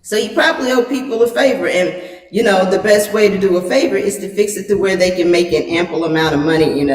So you probably owe people a favor. And, the best way to do a favor is to fix it to where they can make an ample amount of money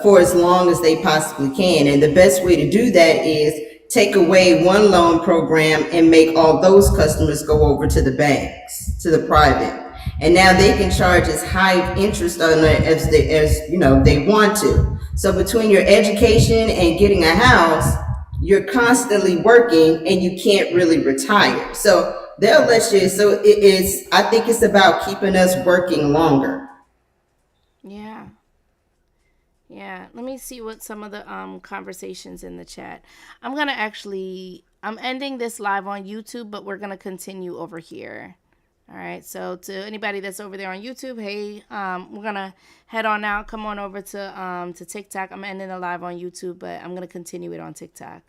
for as long as they possibly can. And the best way to do that is take away one loan program and make all those customers go over to the banks, to the private. And now they can charge as high interest on it as they want to. So between your education and getting a house, you're constantly working and you can't really retire. So they'll let you. So I think it's about keeping us working longer. Yeah. Yeah. Let me see what some of the conversations in the chat. I'm ending this live on YouTube, but we're going to continue over here. All right, so to anybody that's over there on YouTube, hey, we're gonna head on out. Come on over to TikTok. I'm ending the live on YouTube, but I'm gonna continue it on TikTok.